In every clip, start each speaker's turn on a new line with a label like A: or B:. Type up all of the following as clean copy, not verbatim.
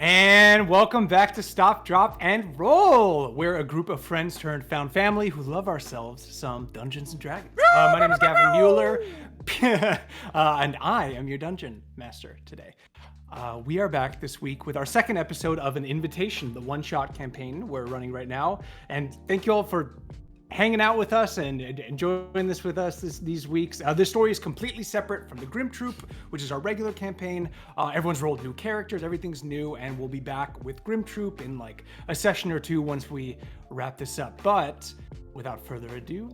A: And welcome back to Stop, Drop, and Roll. We're a group of friends turned found family who love ourselves some Dungeons and Dragons. My name is Gavin Mueller, and I am your dungeon master today. We are back this week with our second episode of An Invitation, the one-shot campaign we're running right now. And thank you all for hanging out with us and enjoying this with us these weeks. This story is completely separate from the Grim Troop, which is our regular campaign. Everyone's rolled new characters, everything's new, and we'll be back with Grim Troop in like a session or two once we wrap this up. But without further ado,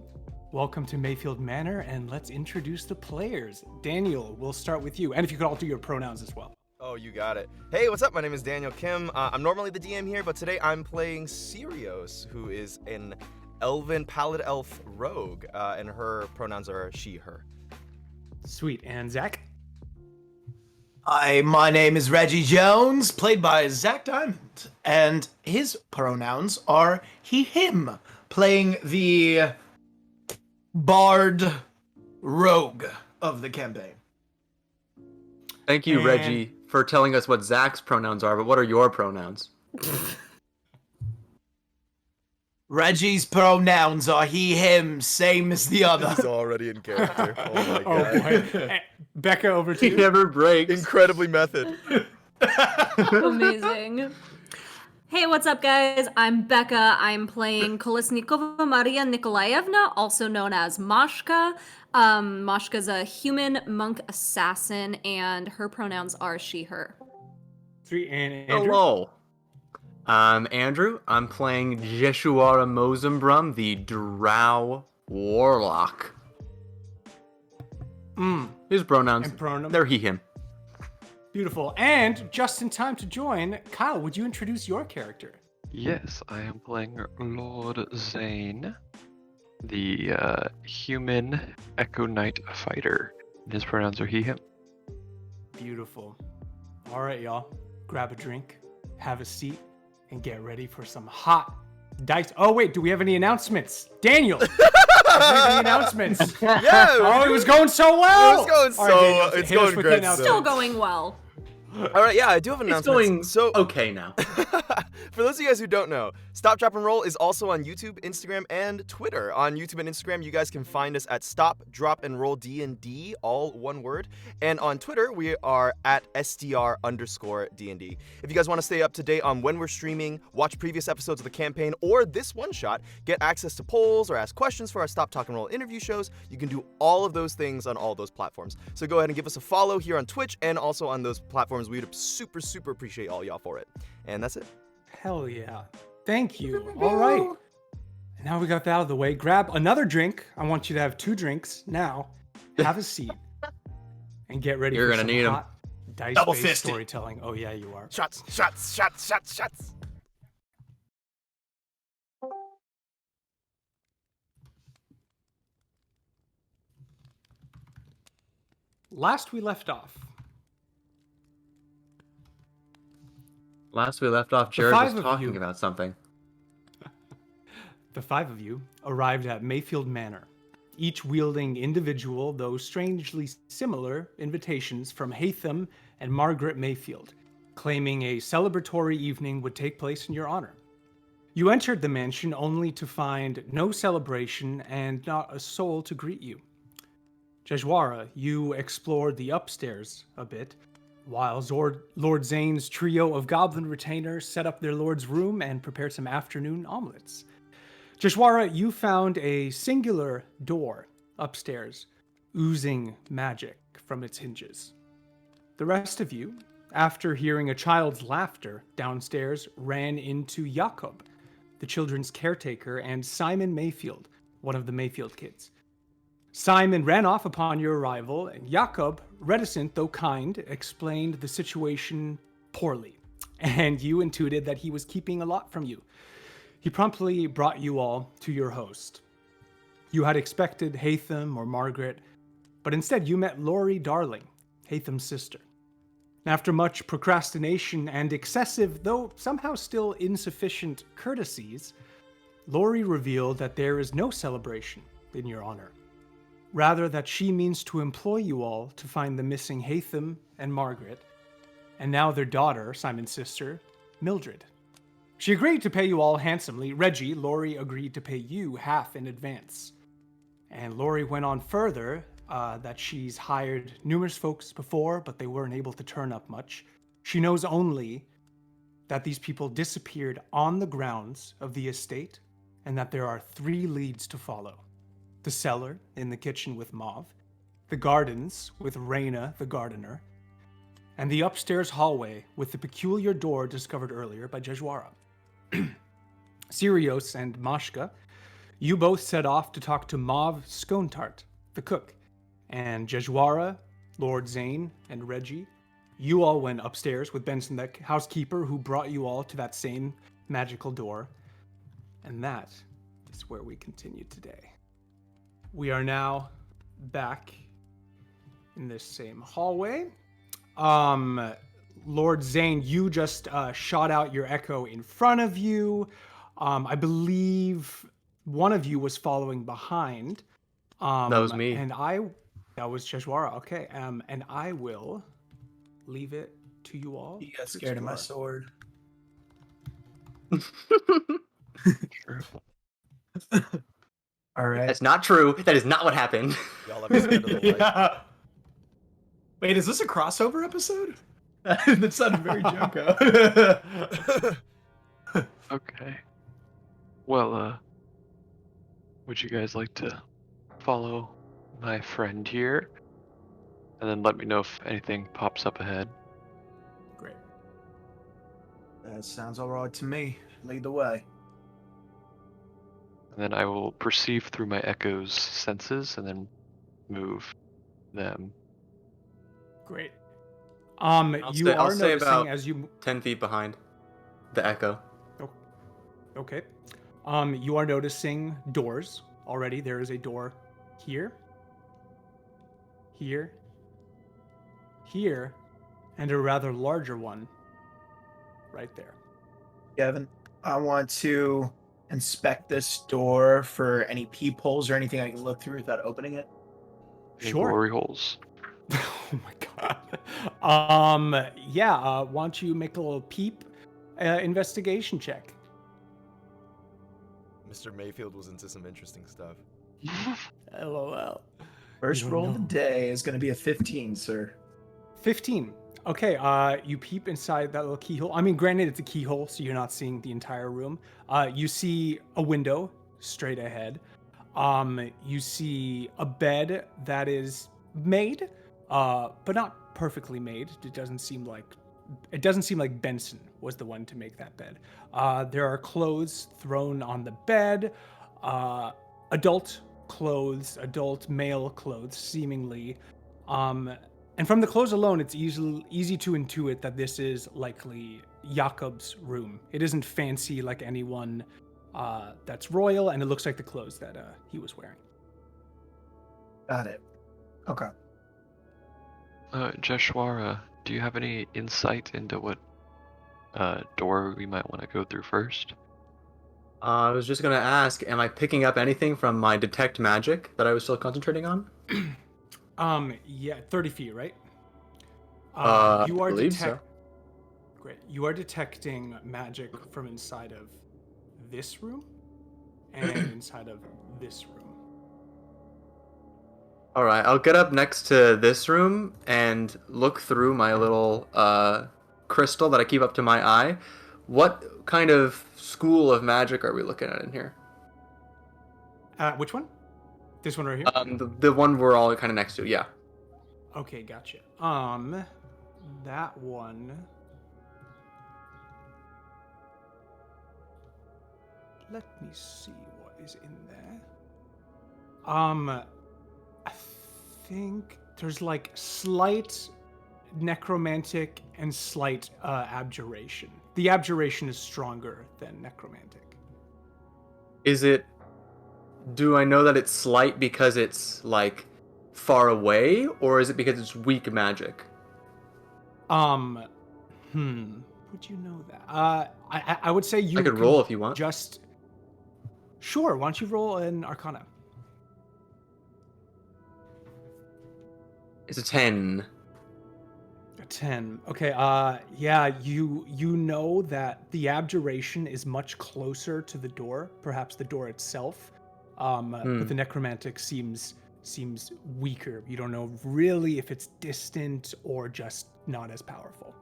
A: welcome to Mayfield Manor, and let's introduce the players. Daniel, we'll start with you, and if you could all do your pronouns as well.
B: Oh, you got it. Hey, what's up? My name is Daniel Kim. I'm normally the DM here, but today I'm playing Sirios, who is an elven pallid elf rogue, and her pronouns are she, her.
A: Sweet. And Zach?
C: Hi, my name is Reggie Jones, played by Zach Diamond, and his pronouns are he, him, playing the bard rogue of the campaign.
D: Thank you, Reggie, for telling us what Zach's pronouns are, but what are your pronouns?
C: Reggie's pronouns are he, him, same as the other.
B: He's already in character. Oh my god.
A: Oh boy. Becca, over to
D: He
A: you.
D: never breaks.
B: Incredibly method.
E: Amazing. Hey, what's up, guys? I'm Becca. I'm playing Kolesnikova Maria Nikolaevna, also known as Mashka. Mashka's a human monk assassin, and her pronouns are she, her.
A: Sweet. And Andrew?
D: Hello. I'm Andrew. I'm playing Jeshuara Mozembrum, the Drow Warlock. His pronouns,
A: And
D: they're he, him.
A: Beautiful. And just in time to join, Kyle, would you introduce your character?
F: Yes, I am playing Lord Zane, the human Echo Knight fighter. His pronouns are he, him.
A: Beautiful. All right, y'all. Grab a drink, have a seat, and get ready for some hot dice. Oh, wait, do we have any announcements? Daniel! Any announcements?
B: Yeah.
A: Oh, it was going so well!
B: It was going
A: All right,
B: so-
A: Daniel,
B: it's
A: hit us
B: going
A: with the
B: great,
A: announcements.
E: Still going well.
B: All right, yeah, I do have an
D: It's
B: announcement.
D: going
B: So,
D: okay now.
B: for those of you guys who don't know, Stop, Drop, and Roll is also on YouTube, Instagram, and Twitter. On YouTube and Instagram, you guys can find us at Stop, Drop, and Roll D&D, all one word. And on Twitter, we are at SDR_D&D. If you guys want to stay up to date on when we're streaming, watch previous episodes of the campaign, or this one-shot, get access to polls or ask questions for our Stop, Talk, and Roll interview shows, you can do all of those things on all those platforms. So go ahead and give us a follow here on Twitch and also on those platforms. We'd super appreciate all y'all for it. And that's it.
A: Hell yeah. Thank you. All right. Now we got that out of the way. Grab another drink. I want you to have 2 drinks now. Have a seat. And get ready
D: You're
A: for
D: gonna
A: some
D: need 'em.
A: hot dice-based
C: Double-fisted.
A: storytelling. Oh, yeah, you are.
B: Shots.
A: Last we left off,
D: Jared
A: five
D: was
A: of
D: talking
A: you-
D: about something.
A: the 5 of you arrived at Mayfield Manor, each wielding individual, though strangely similar, invitations from Hatham and Margaret Mayfield, claiming a celebratory evening would take place in your honor. You entered the mansion only to find no celebration and not a soul to greet you. Jeshuara, you explored the upstairs a bit, while Lord Zane's trio of goblin retainers set up their lord's room and prepared some afternoon omelets. Jeshuara, you found a singular door upstairs, oozing magic from its hinges. The rest of you, after hearing a child's laughter downstairs, ran into Jakob, the children's caretaker, and Simon Mayfield, one of the Mayfield kids. Simon ran off upon your arrival, and Jakob, reticent though kind, explained the situation poorly, and you intuited that he was keeping a lot from you. He promptly brought you all to your host. You had expected Hatham or Margaret, but instead you met Lori Darling, Hatham's sister. After much procrastination and excessive, though somehow still insufficient, courtesies, Lori revealed that there is no celebration in your honor. Rather, that she means to employ you all to find the missing Hatham and Margaret, and now their daughter, Simon's sister, Mildred. She agreed to pay you all handsomely. Reggie, Lori agreed to pay you half in advance. And Lori went on further that she's hired numerous folks before, but they weren't able to turn up much. She knows only that these people disappeared on the grounds of the estate, and that there are 3 leads to follow. The cellar in the kitchen with Mauve, the gardens with Reyna the gardener, and the upstairs hallway with the peculiar door discovered earlier by Jejwara. Sirios and Mashka, you both set off to talk to Mauve Sconetart, the cook, and Jejwara, Lord Zane, and Reggie. You all went upstairs with Benson, the housekeeper, who brought you all to that same magical door. And that is where we continue today. We are now back in this same hallway. Lord Zane, you just shot out your echo in front of you. I believe one of you was following behind.
D: That was me.
A: That was Jejwara. Okay. And I will leave it to you all.
C: You got
A: to
C: scared of my
A: explore.
C: sword.
F: True.
C: All right.
D: That's not true. That is not what happened.
B: Y'all have me scared of the light.
C: Yeah. Wait, is this a crossover episode? That sounded very Joko.
F: Okay. Well, would you guys like to follow my friend here? And then let me know if anything pops up ahead.
A: Great.
C: That sounds all right to me. Lead the way.
F: And then I will perceive through my echo's senses and then move them.
A: Great.
D: I'll
A: You are
D: stay
A: noticing
D: about
A: as you
D: 10 feet behind the echo.
A: Okay. You are noticing doors already. There is a door here, here, here, and a rather larger one right there.
C: Kevin, I want to inspect this door for any peepholes or anything I can look through without opening it.
F: Any
A: Sure.
F: glory holes.
A: Oh my god. Yeah, why don't you make a little peep investigation check?
B: Mr. Mayfield was into some interesting stuff.
A: LOL.
C: First
A: You don't
C: roll of
A: know.
C: the day is going to be a 15, sir.
A: 15. Okay, you peep inside that little keyhole. I mean, granted, it's a keyhole, so you're not seeing the entire room. You see a window straight ahead. You see a bed that is made, but not perfectly made. It doesn't seem like Benson was the one to make that bed. There are clothes thrown on the bed, adult clothes, adult male clothes, seemingly. And from the clothes alone, it's easy to intuit that this is likely Jakob's room. It isn't fancy like anyone that's royal, and it looks like the clothes that he was wearing.
C: Got it. Okay.
F: Jeshwara, do you have any insight into what door we might want to go through first?
D: I was just going to ask, am I picking up anything from my detect magic that I was still concentrating on?
A: Yeah, 30 feet, right?
D: I believe so.
A: Great. You are detecting magic from inside of this room and inside of this room.
D: All right, I'll get up next to this room and look through my little crystal that I keep up to my eye. What kind of school of magic are we looking at in here?
A: Which one? This one right here?
D: The one we're all kind of next to, yeah.
A: Okay, gotcha. That one. Let me see what is in there. I think there's like slight necromantic and slight abjuration. The abjuration is stronger than necromantic.
D: Is it... Do I know that it's slight because it's, like, far away, or is it because it's weak magic?
A: Would you know that? I would say you
D: I could
A: can
D: roll if you want.
A: Just... Sure, why don't you roll an Arcana?
D: It's a 10.
A: A 10. Okay, yeah, you know that the abjuration is much closer to the door, perhaps the door itself. But the necromantic seems weaker. You don't know really if it's distant or just not as powerful.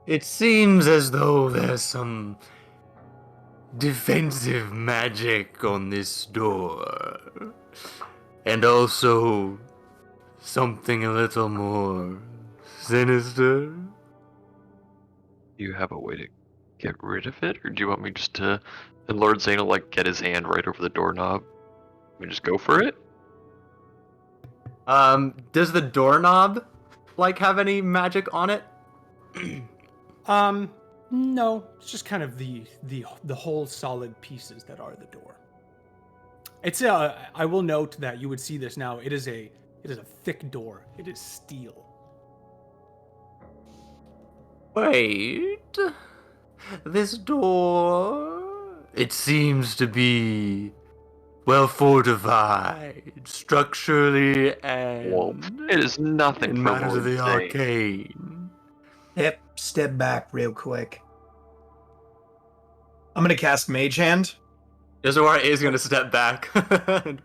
D: It seems as though there's some defensive magic on this door. And also something a little more sinister.
F: Do you have a way to get rid of it, or do you want me just to? And Lord Zane will like get his hand right over the doorknob. We just go for it.
D: Does the doorknob like have any magic on it?
A: No, it's just kind of the whole solid pieces that are the door. It's I will note that you would see this now. It is a thick door. It is steel.
D: Wait. This door, it seems to be well fortified structurally and
F: Well, it is nothing
D: in
F: for
D: matters
F: Lord
D: of the
F: Zane.
C: Yep,
D: arcane.
C: step back real quick. I'm gonna cast Mage Hand.
D: Yasuara is going to step back and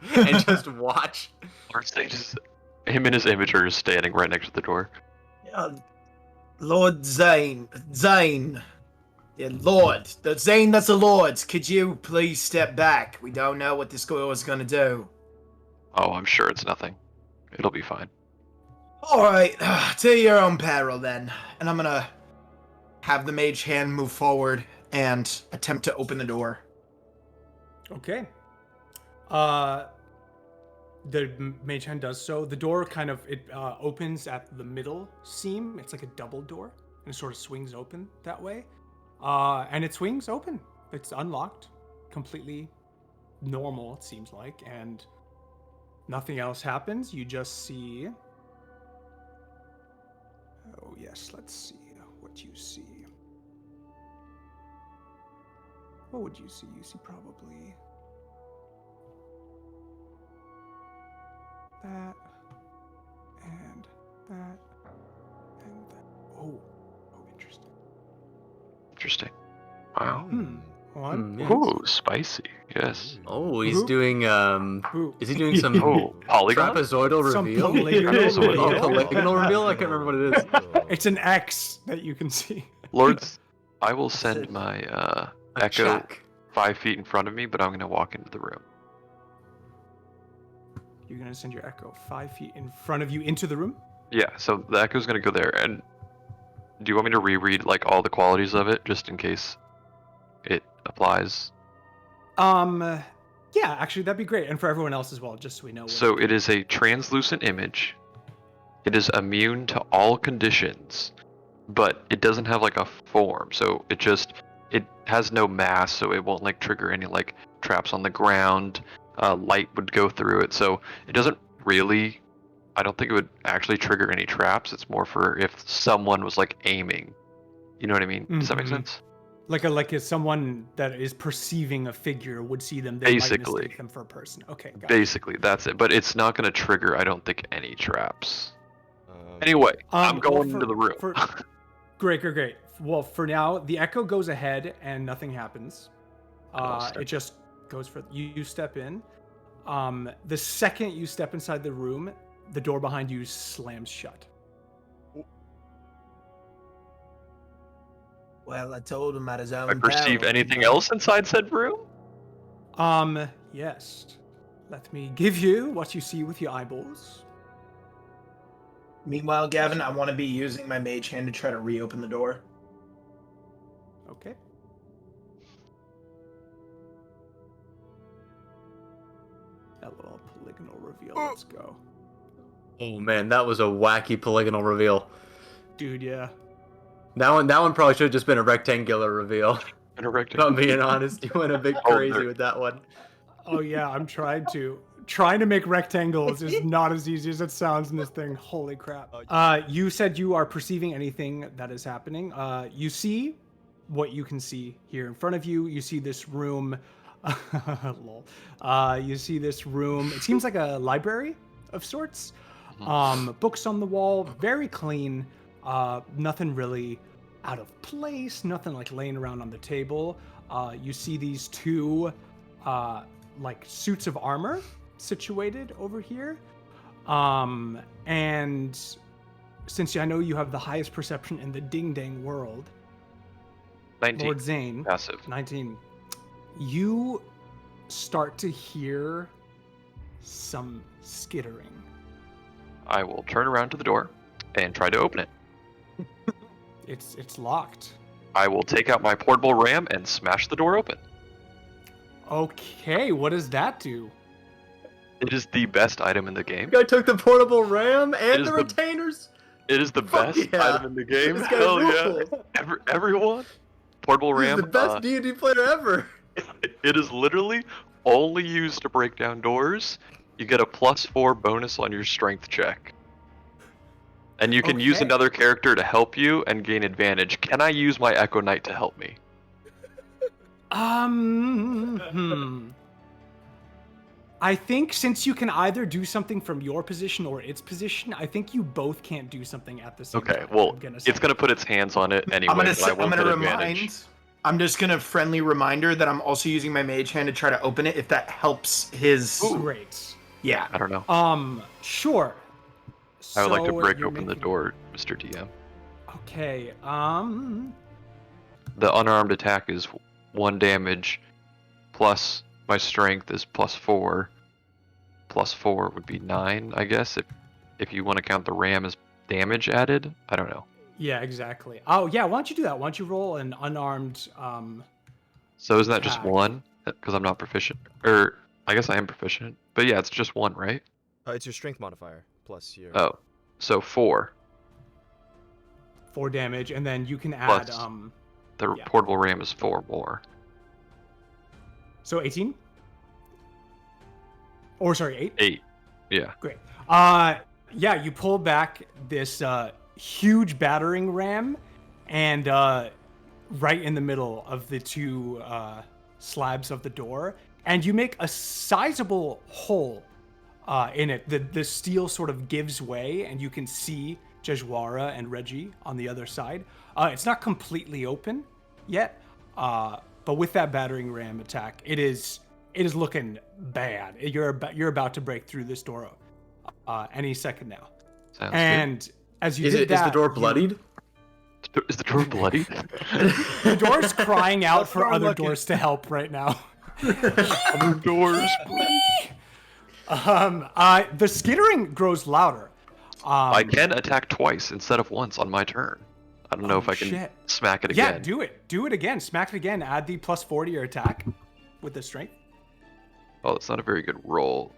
D: just watch.
F: Lord Zane just him and his image are just standing right next to the door.
C: Lord Zane. Yeah, Lord. The Zane that's the Lord. Could you please step back? We don't know what this girl is gonna do.
F: Oh, I'm sure it's nothing. It'll be fine.
C: Alright, to your own peril then. And I'm gonna have the Mage Hand move forward and attempt to open the door.
A: Okay. The mage hand does so. The door kind of opens at the middle seam. It's like a double door, and it sort of swings open that way. And it swings open. It's unlocked, completely normal. It seems like, and nothing else happens. You just see. Oh yes, let's see what you see. What would you see? You see probably that, and that, and that. Oh, interesting.
F: Interesting. Wow.
A: One.
D: Yes.
F: Ooh, spicy. Yes.
D: Oh, he's
A: Ooh.
D: doing
A: Ooh.
D: is he doing some
F: Oh, polygon?
D: trapezoidal
A: Some
D: reveal?
A: polygonal
F: Some
A: reveal.
D: Oh, polygonal reveal? I can't remember what it is.
A: It's an X that you can see.
F: Lords, I will send my
D: A
F: echo
D: check.
F: 5 feet in front of me, but I'm gonna walk into the room.
A: You're gonna send your echo 5 feet in front of you into the room.
F: Yeah, so the echo's gonna go there. And do you want me to reread like all the qualities of it, just in case it applies?
A: Yeah, actually, that'd be great, and for everyone else as well, just so we know. What
F: So it is a translucent image. It is immune to all conditions, but it doesn't have like a form. So it has no mass, so it won't like trigger any like traps on the ground. Light would go through it, so it doesn't really. I don't think it would actually trigger any traps. It's more for if someone was like aiming. You know what I mean? Does that make
A: Mhm.
F: sense?
A: like if someone that is perceiving a figure would see them, they might
F: Basically.
A: mistake them for a person. Okay, got it.
F: Basically, that's it. But it's not going to trigger, I don't think, any traps. Anyway, I'm going into the room.
A: Great. Well, for now, the echo goes ahead and nothing happens.
F: I'll step
A: It just goes for you step in. The second you step inside the room, the door behind you slams shut.
C: Well, I told him at his own
F: I perceive
C: peril.
F: anything else inside said room?
A: Yes. Let me give you what you see with your eyeballs.
C: Meanwhile, Gavin, I want to be using my Mage Hand to try to reopen the door.
A: Okay. That little polygonal reveal. Let's go.
D: Oh man, that was a wacky polygonal reveal.
A: Dude, yeah.
D: That one probably should have just been a rectangular reveal.
F: In a rectangle.
D: If I'm being honest, you went a bit
F: Oh,
D: crazy
F: there-
D: with that one.
A: Oh yeah, I'm trying to. Trying to make rectangles is not as easy as it sounds in this thing. Holy crap. You said you are perceiving anything that is happening. You see what you can see here in front of you. You see this room. Lol. You see this room. It seems like a library of sorts. Books on the wall, very clean. Nothing really out of place. Nothing like laying around on the table. You see these two like suits of armor situated over here. And since I know you have the highest perception in the ding dang world,
F: 19.
A: Lord Zane,
F: Passive.
A: 19, you start to hear some skittering.
F: I will turn around to the door and try to open it.
A: It's locked.
F: I will take out my portable ram and smash the door open.
A: Okay, what does that do?
F: It is the best item in the game.
D: Guy took the portable ram and
F: is
D: the
F: the-
D: retainers.
F: It is the
D: Fuck
F: best
D: yeah.
F: item in the game.
D: This guy
F: Hell
D: rules.
F: yeah. Everyone. Portable
D: He's
F: ram.
D: the best D&D player ever.
F: It is literally only used to break down doors. You get a +4 bonus on your strength check. And you can use
A: Okay.
F: another character to help you and gain advantage. Can I use my Echo Knight to help me?
A: I think since you can either do something from your position or its position, I think you both can't do something at the same time.
F: Okay, well,
A: I'm gonna say.
F: it's going to put its hands on it anyway,
C: I'm gonna
F: but I will get
C: remind.
F: advantage.
C: I'm just gonna friendly reminder that I'm also using my mage hand to try to open it if that helps his.
A: Great.
C: Yeah.
F: I don't know.
A: Sure.
F: I would like to
A: So
F: break
A: you're
F: open the
A: making-
F: door, Mr. DM.
A: Okay.
F: The unarmed attack is 1 damage, plus my strength is +4. +4 would be 9, I guess, if you want to count the ram as damage added. I don't know.
A: Yeah, exactly. Oh, yeah. Why don't you do that? Why don't you roll an unarmed?
F: So isn't that just
A: Attack.
F: 1? Because I'm not proficient. Or, I guess I am proficient. But yeah, it's just 1, right?
B: It's your strength modifier plus your.
F: Oh, so 4.
A: 4 damage, and then you can add
F: Plus- The
A: Yeah.
F: portable ram is 4 more.
A: So 18. Or sorry, 8.
F: 8. Yeah.
A: Great. Yeah, you pull back this huge battering ram, and right in the middle of the two slabs of the door, and you make a sizable hole in it. The steel sort of gives way, and you can see Jejwara and Reggie on the other side. It's not completely open yet, but with that battering ram attack, it is looking bad. You're about to break through this door any second now.
F: Sounds
A: And as you
D: Is
A: did
D: the
A: that,
D: door bloodied?
F: good. Is the door bloody?
A: the door's crying out
C: That's
A: for
C: what I'm
A: other
C: looking.
A: doors to help right now.
F: Other doors.
A: The skittering grows louder.
F: I can attack twice instead of once on my turn. I don't know if I can
A: shit.
F: smack it
A: Yeah,
F: again.
A: do it. Do it again. Smack it again. Add the +4 to your attack with the strength.
F: Oh, that's not a very good roll.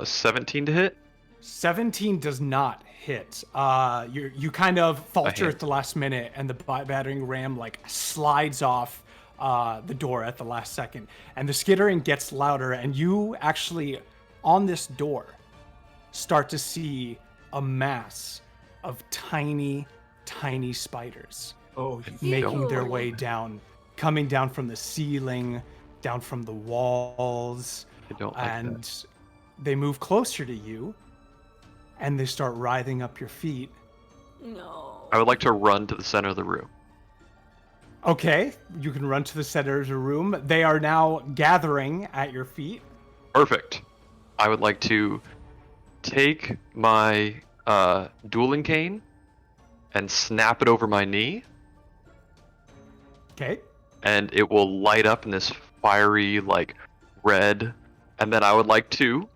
F: 17 to hit?
A: 17 does not hit. You kind of falter
F: hit.
A: at the last minute, and the battering ram like slides off the door at the last second, and the skittering gets louder, and you actually on this door start to see a mass of tiny spiders making their
E: Ew.
A: way down, coming down from the ceiling, down from the walls,
F: I don't like
A: and
F: that.
A: they move closer to you, and they start writhing up your feet.
E: No.
F: I would like to run to the center of the room.
A: Okay, you can run to the center of the room. They are now gathering at your feet.
F: Perfect. I would like to take my dueling cane and snap it over my knee,
A: Okay.
F: and it will light up in this fiery, like, red. And then I would like to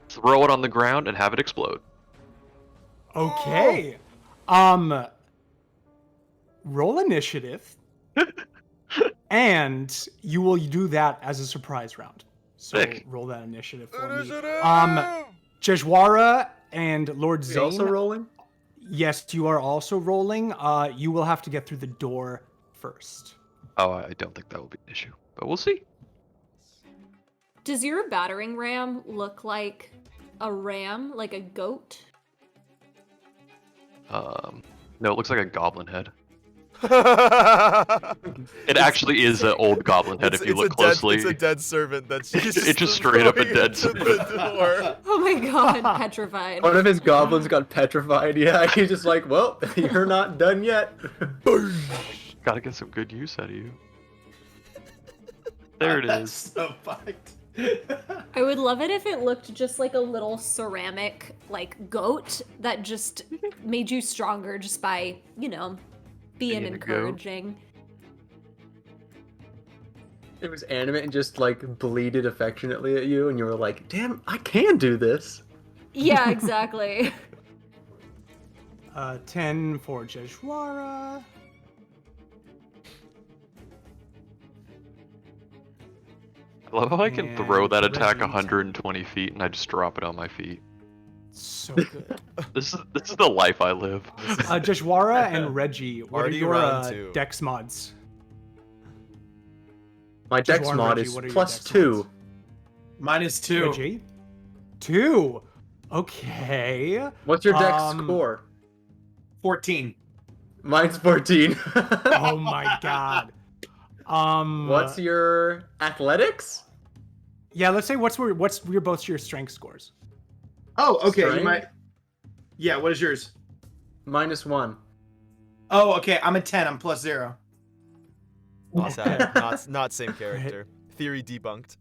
F: throw it on the ground and have it explode.
A: Okay. Roll initiative. And you will do that as a surprise round. So
F: Sick.
A: roll that initiative for me. Jejwara and Lord
D: Is he
A: Zane.
D: also rolling?
A: Yes, you are also rolling. You will have to get through the door first.
F: Oh, I don't think that will be an issue, but we'll see.
E: Does your battering ram look like a ram, like a goat?
F: No, it looks like a goblin head. It actually is an old goblin head if you look closely.
B: It's a dead servant that's
F: It's just straight up a
B: throwing
F: dead
B: into
F: servant.
B: the door.
E: Oh my god, petrified.
D: One of his goblins got petrified. Yeah, he's just like, well, you're not done yet.
F: Gotta get some good use out of you. There it
C: That's
F: is.
C: so fucked.
E: I would love it if it looked just like a little ceramic, like, goat that just made you stronger just by, you know, being
F: Being a goat.
E: encouraging.
D: It was animate and just like bleated affectionately at you, and you were like, damn, I can do this.
E: Yeah, exactly.
A: 10 for Jeshwara.
F: I love how I can throw
A: And
F: that attack
A: Reggie's.
F: 120 feet and I just drop it on my feet.
A: So good.
F: This is the life I live.
A: Jeshwara and Reggie, what
B: Already
A: are your
B: round two.
A: dex mods?
D: My dex
A: Warren,
D: mod
A: Reggie,
D: is
A: what are your
D: plus
A: dex
D: 2.
A: mods?
C: -2.
A: Reggie? 2. Okay.
D: What's your dex
A: Um,
D: score?
C: 14.
D: Mine's 14.
A: Oh my god.
D: What's your athletics?
A: Yeah, let's say what's your both your strength scores?
C: Oh, okay.
D: Strength?
C: You might. Yeah. What is yours?
D: -1.
C: Oh, okay. I'm a 10. I'm +0.
B: Not same character. Theory debunked.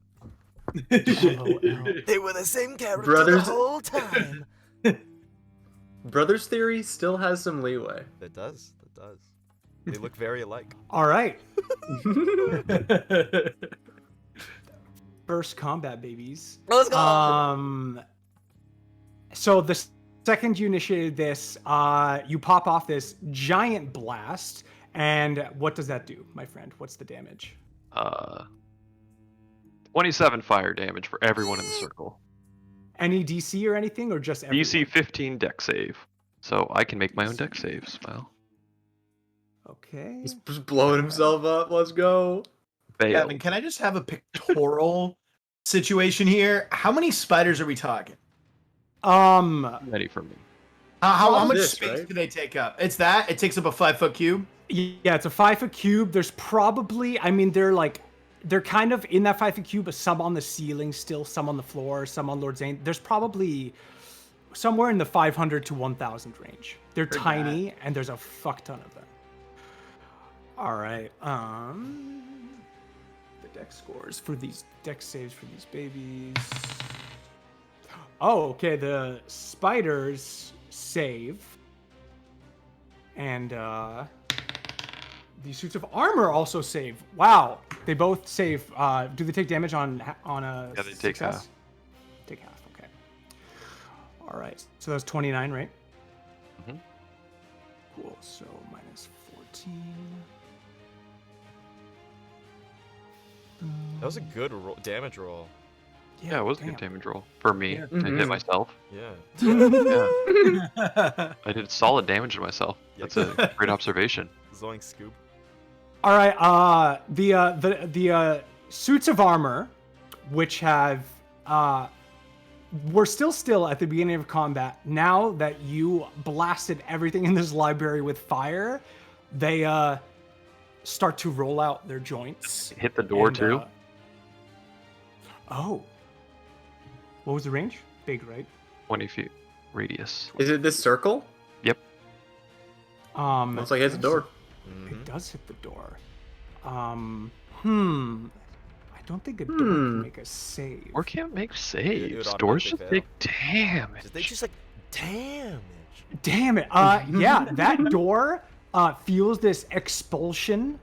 A: LOL.
B: They were the same character
D: Brothers-
B: the whole time.
D: Brothers Theory still has some leeway.
B: It does. It does. They look very alike.
A: All right. First combat, babies.
B: Let's go.
A: So the second you initiated this, you pop off this giant blast, and what does that do, my friend? What's the damage?
F: 27 fire damage for everyone in the circle.
A: Any DC or anything, or just everyone?
F: DC 15 deck save. So I can make my own deck save, smile.
A: Okay.
D: He's just blowing himself up. Let's go.
F: Fail.
C: Evan, can I just have a pictorial situation here? How many spiders are we talking?
F: Ready for me.
C: How much
D: this,
C: space
D: right?
C: do they take up? It's that? It takes up a 5-foot cube?
A: Yeah, it's a 5-foot cube. There's probably, I mean, they're kind of in that 5-foot cube, but some on the ceiling still, some on the floor, some on Lord Zane. There's probably somewhere in the 500 to 1,000 range. They're
C: Heard
A: tiny, and there's a fuck ton of them. All right. The dex scores for these dex saves for these babies. Oh, okay. The spiders save, and these suits of armor also save. Wow, they both save. Do they take damage on a?
F: Yeah, they take
A: success?
F: half.
A: Take half. Okay. All right. So that's 29, right?
F: Mhm.
A: Cool. So minus 14.
B: That was a good damage roll.
F: Yeah, it was a good damage roll. For me,
A: Yeah.
F: I hit
D: Mhm.
F: myself.
B: Yeah.
F: Yeah. I did solid damage to myself. That's a great observation.
B: Zoink scoop.
A: All right. The suits of armor, which have were still at the beginning of combat. Now that you blasted everything in this library with fire, they start to roll out their joints.
F: Hit the door
A: And,
F: too.
A: Oh. What was the range? Big, right?
F: 20 feet radius.
D: Is it this circle?
F: Yep.
D: Looks like it's a door.
A: It does hit the door. I don't think a door can make a save.
F: Or can't make
B: It
F: saves.
B: would
F: Doors just
B: automatically
F: take damage.
B: They just like damage.
A: Damn it. Yeah, that door feels this expulsion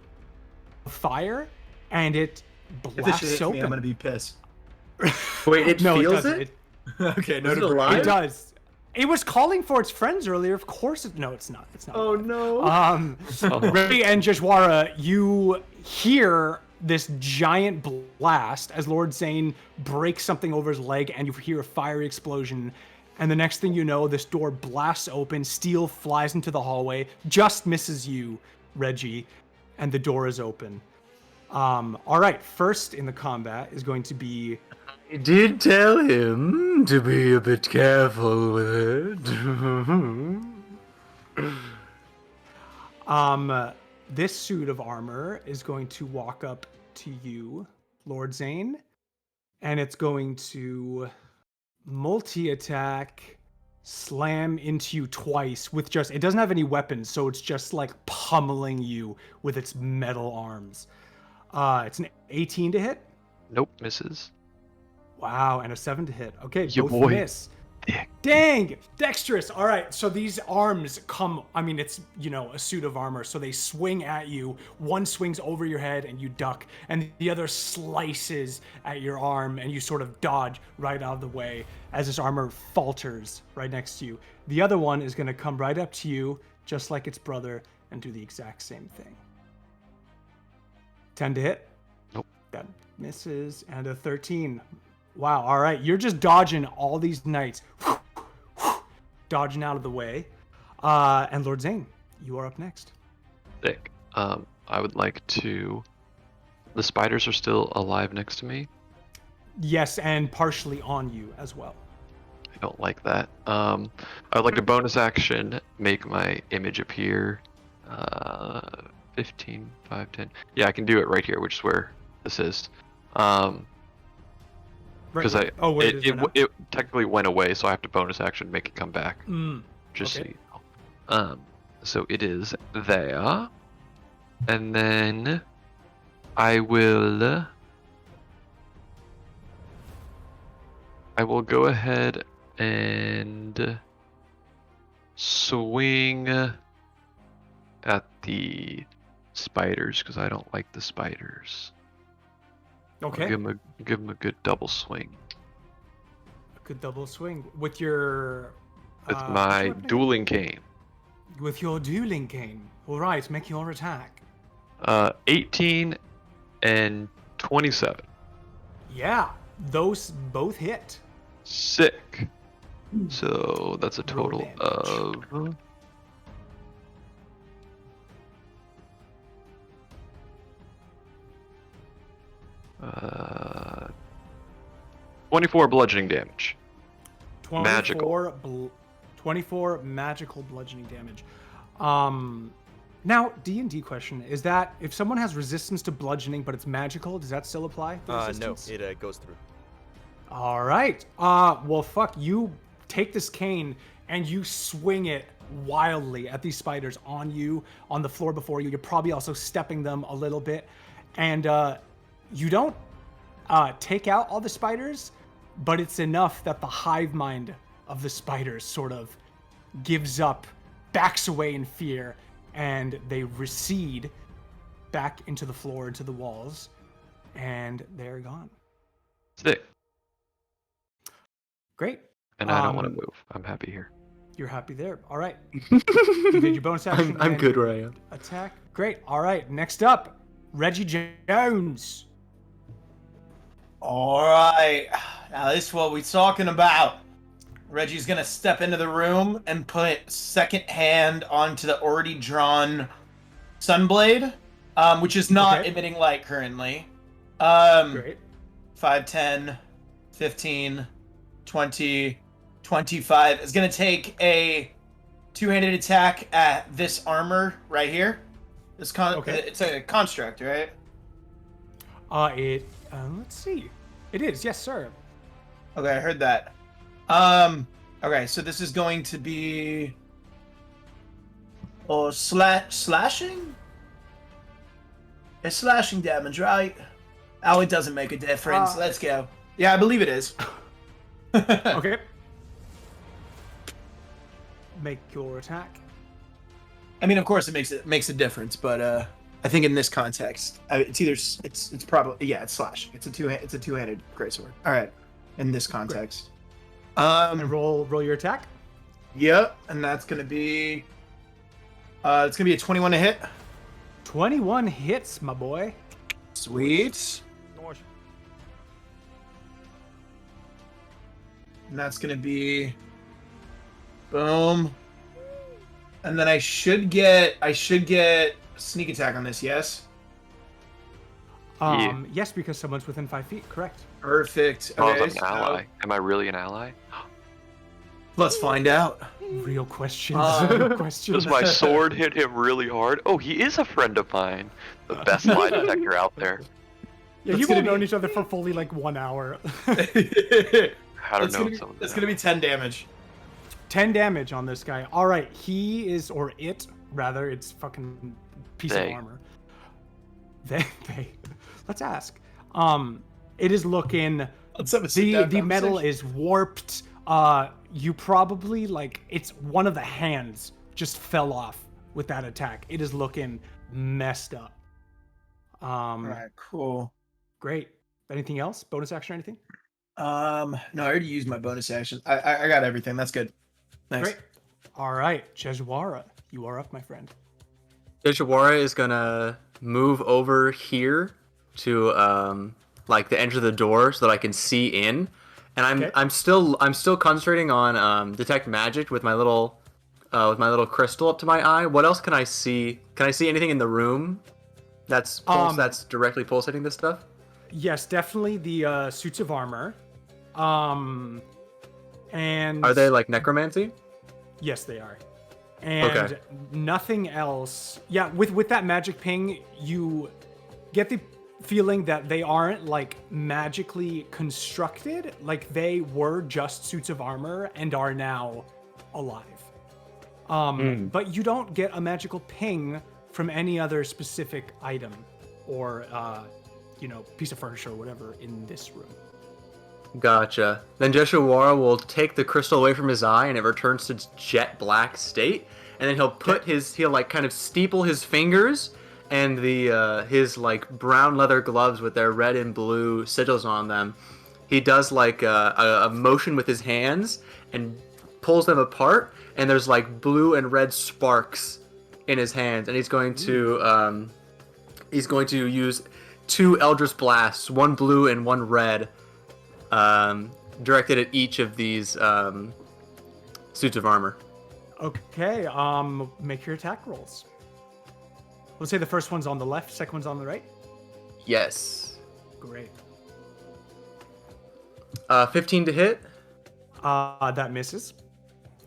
A: of fire, and it
C: If this shit
A: blasts
C: hits me,
A: open.
C: I'm gonna be pissed.
D: Wait, it
A: No,
D: feels
A: doesn't.
D: it?
C: Okay,
D: Is it
C: to-
D: alive?
A: It does. It was calling for its friends earlier. Of course it. No, it's not. It's not.
D: Oh no.
A: Ray and Jeshwara, you hear this giant blast as Lord Zane breaks something over his leg, and you hear a fiery explosion. And the next thing you know, this door blasts open, steel flies into the hallway, just misses you, Reggie, and the door is open. All right, first in the combat is going to be
D: I did tell him to be a bit careful with it.
A: this suit of armor is going to walk up to you, Lord Zane, and it's going to multi-attack, slam into you twice with just, it doesn't have any weapons, so it's just like pummeling you with its metal arms. It's an 18 to hit.
F: Nope, misses.
A: Wow, and a 7 to hit. Okay,
F: Ya
A: both
F: boy.
A: miss. Dang, dexterous. All right, so these arms come, I mean, it's, a suit of armor, so they swing at you. One swings over your head and you duck, and the other slices at your arm and you sort of dodge right out of the way as this armor falters right next to you. The other one is going to come right up to you, just like its brother, and do the exact same thing. 10 to hit.
F: Nope.
A: That misses, and a 13. Wow, all right. You're just dodging all these knights. Dodging out of the way. And Lord Zane, you are up next.
F: Sick. I would like to. The spiders are still alive next to me.
A: Yes, and partially on you as well.
F: I don't like that. I would like a bonus action, make my image appear. 15, 5, 10. Yeah, I can do it right here, which is where this is. Because it technically went away, so I have to bonus action make it come back. Just
A: okay.
F: so you know. So it is there, and then I will go ahead and swing at the spiders because I don't like the spiders.
A: Okay.
F: I'll give him a good double swing.
A: A good double swing with your.
F: With my dueling cane.
A: With your dueling cane. All right, make your attack.
F: 18 and 27.
A: Yeah, those both hit.
F: Sick. So that's a total
A: Roll
F: of. 24 bludgeoning damage.
A: 24 magical bludgeoning damage. Now, D&D question, is that if someone has resistance to bludgeoning but it's magical, does that still apply?
B: No, it goes through.
A: All right. Well, fuck, you take this cane and you swing it wildly at these spiders on you, on the floor before you. You're probably also stepping them a little bit. And you don't take out all the spiders, but it's enough that the hive mind of the spiders sort of gives up, backs away in fear, and they recede back into the floor, into the walls, and they're gone.
F: Sick.
A: Great.
F: And I don't want to move. I'm happy here.
A: You're happy there. All right. You did your bonus action.
D: I'm
A: and
D: good where I am.
A: Attack. Great. All right. Next up, Reggie Jones.
C: All right. Now this is what we're talking about. Reggie's gonna step into the room and put second hand onto the already drawn Sunblade, which is not emitting light currently.
A: Great.
C: 5, 10, 15, 20, 25. Is gonna take a two-handed attack at this armor right here. This it's a construct, right?
A: Let's see. It is, yes, sir.
C: Okay, I heard that. Okay, so this is going to be slashing? It's slashing damage, right? Oh, it doesn't make a difference. Let's go. Yeah, I believe it is.
A: Okay. Make your attack.
C: I mean, of course it makes a difference, but I think in this context, it's probably it's slashing. It's a two-handed greatsword. All right, in this context.
A: And roll your attack.
C: Yep, and that's gonna be it's gonna be a 21 to hit.
A: 21 hits, my boy.
C: Sweet. And that's gonna be boom. And then I should get sneak attack on this, yes?
A: Yes, because someone's within 5 feet, correct.
C: Perfect.
F: Oh,
C: Okay,
F: I'm an ally. Am I really an ally?
C: let's find out.
A: Real questions.
C: Um,
A: Real questions.
F: Does my sword hit him really hard? Oh, he is a friend of mine. The best lie detector out there.
A: Yeah,
C: That's
A: you've
C: gonna
A: all known
C: be-
A: each other for fully like 1 hour.
F: I don't know some of
C: It's
F: them.
C: gonna be 10 damage.
A: 10 damage on this guy. All right, he is, or it rather, it's fucking piece
F: They.
A: of armor. They. Let's ask. It is looking.
C: Let's have a sit-down
A: The metal
C: conversation.
A: is warped. You probably like it's one of the hands just fell off with that attack. It is looking messed up.
C: All right, cool.
A: Great. Anything else? Bonus action or anything?
C: No, I already used my bonus action. I got everything. That's good. Thanks.
A: Great. All right, Jesuara, you are up, my friend.
D: Yoshiwara is gonna move over here to like the edge of the door so that I can see in. And
A: Okay.
D: I'm still concentrating on detect magic with my little crystal up to my eye. What else can I see? Can I see anything in the room that's that's directly pulsating this stuff?
A: Yes, definitely the suits of armor. And
D: Are they like necromancy?
A: yes, they are. And
D: Okay.
A: nothing else. Yeah, with that magic ping, you get the feeling that they aren't like magically constructed, like they were just suits of armor and are now alive. But you don't get a magical ping from any other specific item or piece of furniture or whatever in this room.
D: Gotcha. Then Yoshiwara will take the crystal away from his eye and it returns to its jet black state. And then he'll like kind of steeple his fingers and his like brown leather gloves with their red and blue sigils on them. He does like a motion with his hands and pulls them apart, and there's like blue and red sparks in his hands, and he's going to use 2 Eldritch Blasts, one blue and one red, directed at each of these suits of armor.
A: Okay, make your attack rolls. Let's say the first one's on the left, second one's on the right.
D: Yes.
A: Great.
D: 15 to hit.
A: That misses.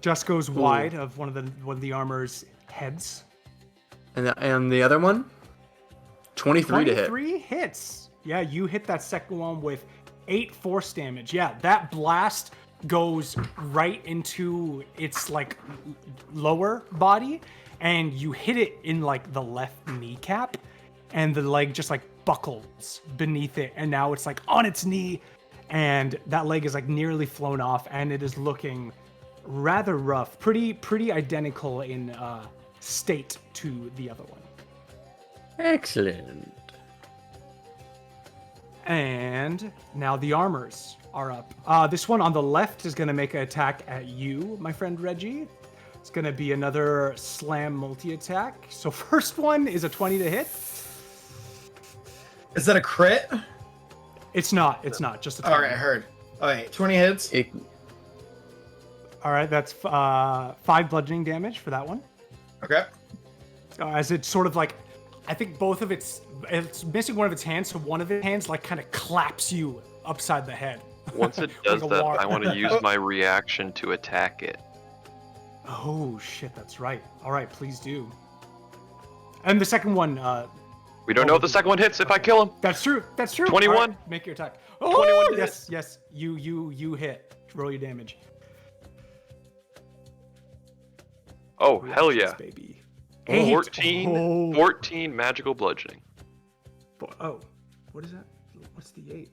A: Just goes wide of one of the armor's heads.
D: And the other one? 23 to hit.
A: 23 hits. Yeah, you hit that second one with 8 force damage. Yeah, that blast goes right into its like lower body, and you hit it in like the left kneecap, and the leg just like buckles beneath it, and now it's like on its knee, and that leg is like nearly flown off, and it is looking rather rough, pretty identical in state to the other one.
D: Excellent.
A: And now the armors are up. This one on the left is going to make an attack at you, my friend Reggie. It's going to be another slam multi-attack. So first one is a 20 to hit.
C: Is that a crit?
A: It's not, just a 20.
C: All right, I heard. All right, 20 hits.
A: All right, that's 5 bludgeoning damage for that one.
C: Okay.
A: As it's sort of like, I think it's missing one of its hands, so one of its hands like kind of claps you upside the head.
F: Once it
A: Like
F: does
A: a
F: that,
A: wart.
F: I want to use my reaction to attack it.
A: Oh shit, that's right. All right, please do. And the second one,
F: We don't know if the second one hits if I kill him.
A: that's true.
F: 21?
A: All right, make your attack. Oh,
F: 21 to
A: yes, yes. You hit. Roll your damage.
F: Oh, hell yeah.
A: Baby.
F: 14,
A: Oh.
F: 14 magical bludgeoning.
A: Oh, what is that? What's the 8?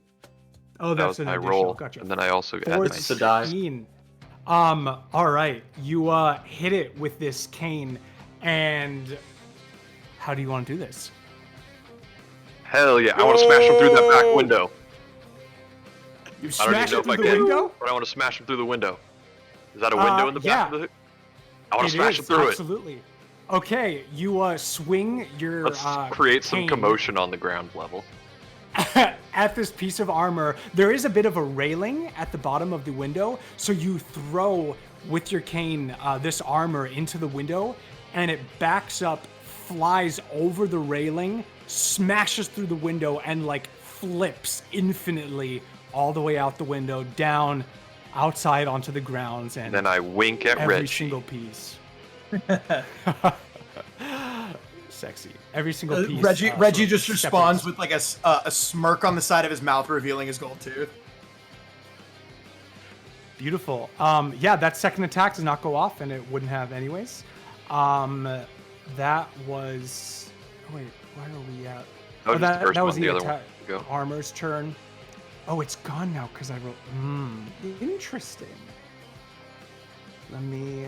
A: Oh,
F: That
A: that's
F: was
A: an
F: my
A: additional.
F: roll,
A: Gotcha.
F: and then I also add my...
D: the die.
A: 14. All right. You hit it with this cane, and how do you want to do this?
F: Hell yeah, I want to smash him through that back window.
A: You
F: I don't even
A: smash
F: know
A: it
F: if
A: through
F: I
A: the
F: can,
A: window?
F: but I want to smash him through the window. Is that a window in the back
A: yeah.
F: of the... I want
A: It
F: to smash him
A: is,
F: through
A: absolutely. Okay, you swing your
F: it. Let's create some
A: cane
F: commotion on the ground level.
A: at this piece of armor. There is a bit of a railing at the bottom of the window, so you throw with your cane this armor into the window, and it backs up, flies over the railing, smashes through the window, and like flips infinitely all the way out the window, down outside onto the grounds, and
F: And then I wink at
A: every
F: Reggie.
A: single piece. Sexy. Every single piece.
C: Reggie
A: sort
C: Reggie
A: of
C: just responds
A: separates.
C: with like a smirk on the side of his mouth, revealing his gold tooth.
A: Beautiful. Yeah, that second attack does not go off, and it wouldn't have anyways. That was. Oh, wait, where are we at?
F: That was just the first
A: that was
F: one,
A: the
F: the other one
A: attack.
F: to go.
A: Armor's turn. Oh, it's gone now because I wrote. Interesting. Let me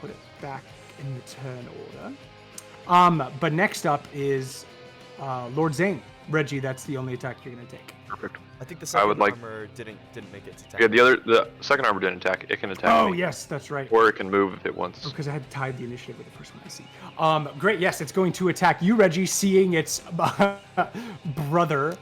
A: put it back in the turn order. But next up is Lord Zane. Reggie, that's the only attack you're gonna take.
F: Perfect.
B: I think the
F: I
B: second
F: would like-
B: armor didn't make it to attack.
F: Yeah, the second armor didn't attack. It can attack
A: Oh
F: me.
A: yes, that's right.
F: Or it can move if it wants.
A: Because I had tied the initiative with the first one I see. Great, yes, it's going to attack you, Reggie, seeing its brother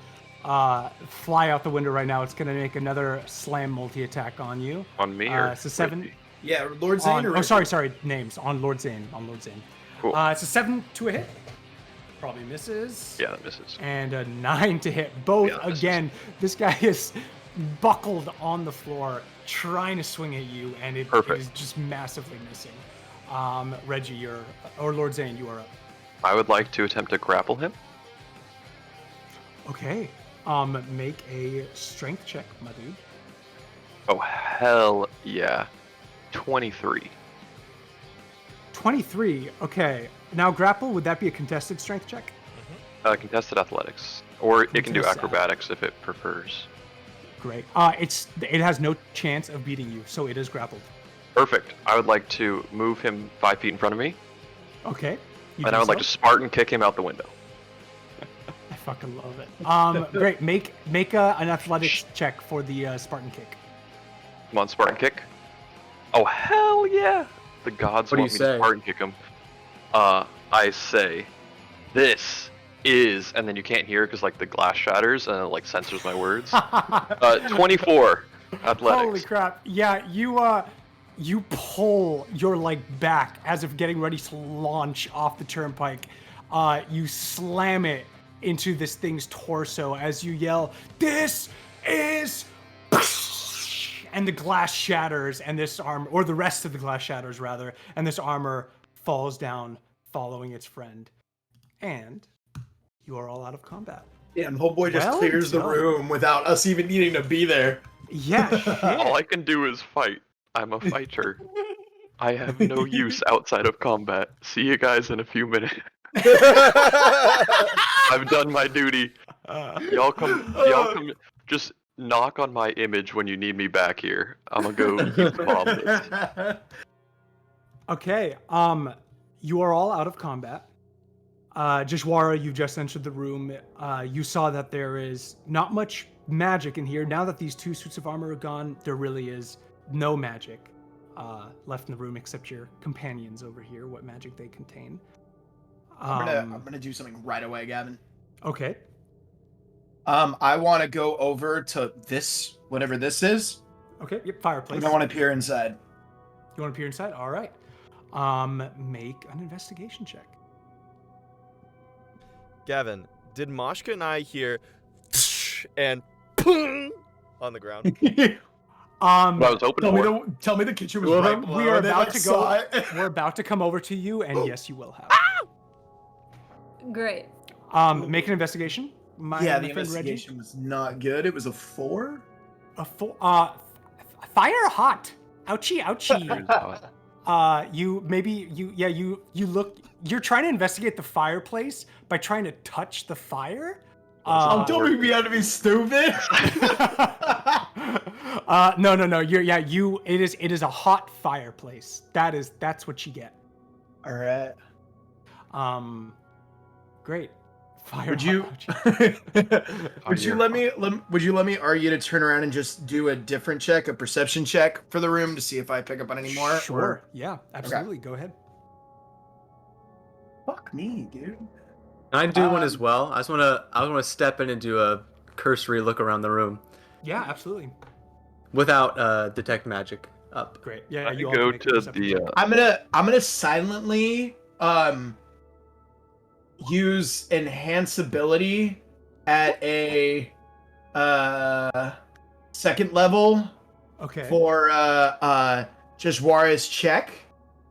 A: fly out the window right now. It's going to make another slam multi-attack on you.
F: On me or
A: It's a 7.
F: Reggie?
C: Yeah, Lord Zane.
A: Oh, sorry, names. On Lord Zane.
F: Cool.
A: It's a 7 to a hit. Probably misses.
F: Yeah, that misses.
A: And a 9 to hit. Both,
F: Yeah, that misses.
A: again, this guy is buckled on the floor trying to swing at you, and it
F: Perfect.
A: is just massively missing. Reggie, or Lord Zane, you are up.
F: I would like to attempt to grapple him.
A: Okay. Make a strength check, my dude.
F: Oh, hell yeah. 23.
A: 23. Okay. Now grapple, would that be a contested strength check?
F: Contested athletics. Or it can do
A: Contested
F: acrobatics if it prefers.
A: Great. It has no chance of beating you, so it is grappled.
F: Perfect. I would like to move him 5 feet in front of me,
A: Okay. You
F: and
A: do
F: I would like
A: so.
F: to Spartan kick him out the window.
A: I fucking love it. Great. Make an athletics check for the Spartan kick.
F: Come on, Spartan kick. Oh, hell yeah! The gods
D: What do
F: want
D: you
F: me
D: say?
F: to Spartan kick him. I say, this is, and then you can't hear because like the glass shatters and it like censors my words. 24 athletics.
A: Holy crap! Yeah, you pull your back as if getting ready to launch off the turnpike. You slam it into this thing's torso as you yell, "This is!" And the glass shatters, and this armor, or the rest of the glass shatters rather, and this armor falls down, following its friend. And you are all out of combat.
C: Yeah, and homeboy just
A: Well
C: clears the
A: done.
C: room without us even needing to be there.
A: Yeah,
F: All I
A: shit.
F: can do is fight. I'm a fighter. I have no use outside of combat. See you guys in a few minutes. I've done my duty. Y'all come. Just knock on my image when you need me back here. I'm gonna go keep the bomb.
A: Okay, you are all out of combat. Jashwara, you just entered the room. You saw that there is not much magic in here. Now that these 2 suits of armor are gone, there really is no magic left in the room except your companions over here, what magic they contain.
C: I'm gonna do something right away, Gavin.
A: Okay.
C: I want to go over to this, whatever this is,
A: Okay, yep, fireplace.
C: and I want to peer inside.
A: You want to peer inside? All right. Make an investigation check.
B: Gavin, did Mashka and I hear and pung on the ground?
F: What I was hoping for.
C: Tell me the kitchen was
D: Well,
C: right
D: we
C: below.
A: We are
C: and then,
A: about
C: like,
A: to
C: saw
A: go.
C: it.
A: We're about to come over to you, and yes, you will have.
E: Great.
A: Make an investigation. My
C: Yeah, the
A: friend Reggie.
C: investigation was not good. It was a 4.
A: A full, fire or hot? Ouchie, ouchie. You look. You're trying to investigate the fireplace by trying to touch the fire.
C: Don't make me out to be stupid.
A: No. It is a hot fireplace. That's what you get.
C: All right.
A: Great. Fire.
C: Would you? would you let me argue to turn around and just do a different check, a perception check for the room to see if I pick up on any more?
A: Sure.
C: Or-
A: Yeah. Absolutely. Go ahead.
C: Fuck me, dude.
D: Can I do one as well? I want to step in and do a cursory look around the room
A: Yeah. Absolutely.
D: without detect magic up.
A: Great. Yeah.
F: I
A: You all
F: go
A: can make a
F: to
A: perception
F: the.
A: check.
C: I'm gonna silently use enhanceability at a second level
A: Okay.
C: for Deshwara's check.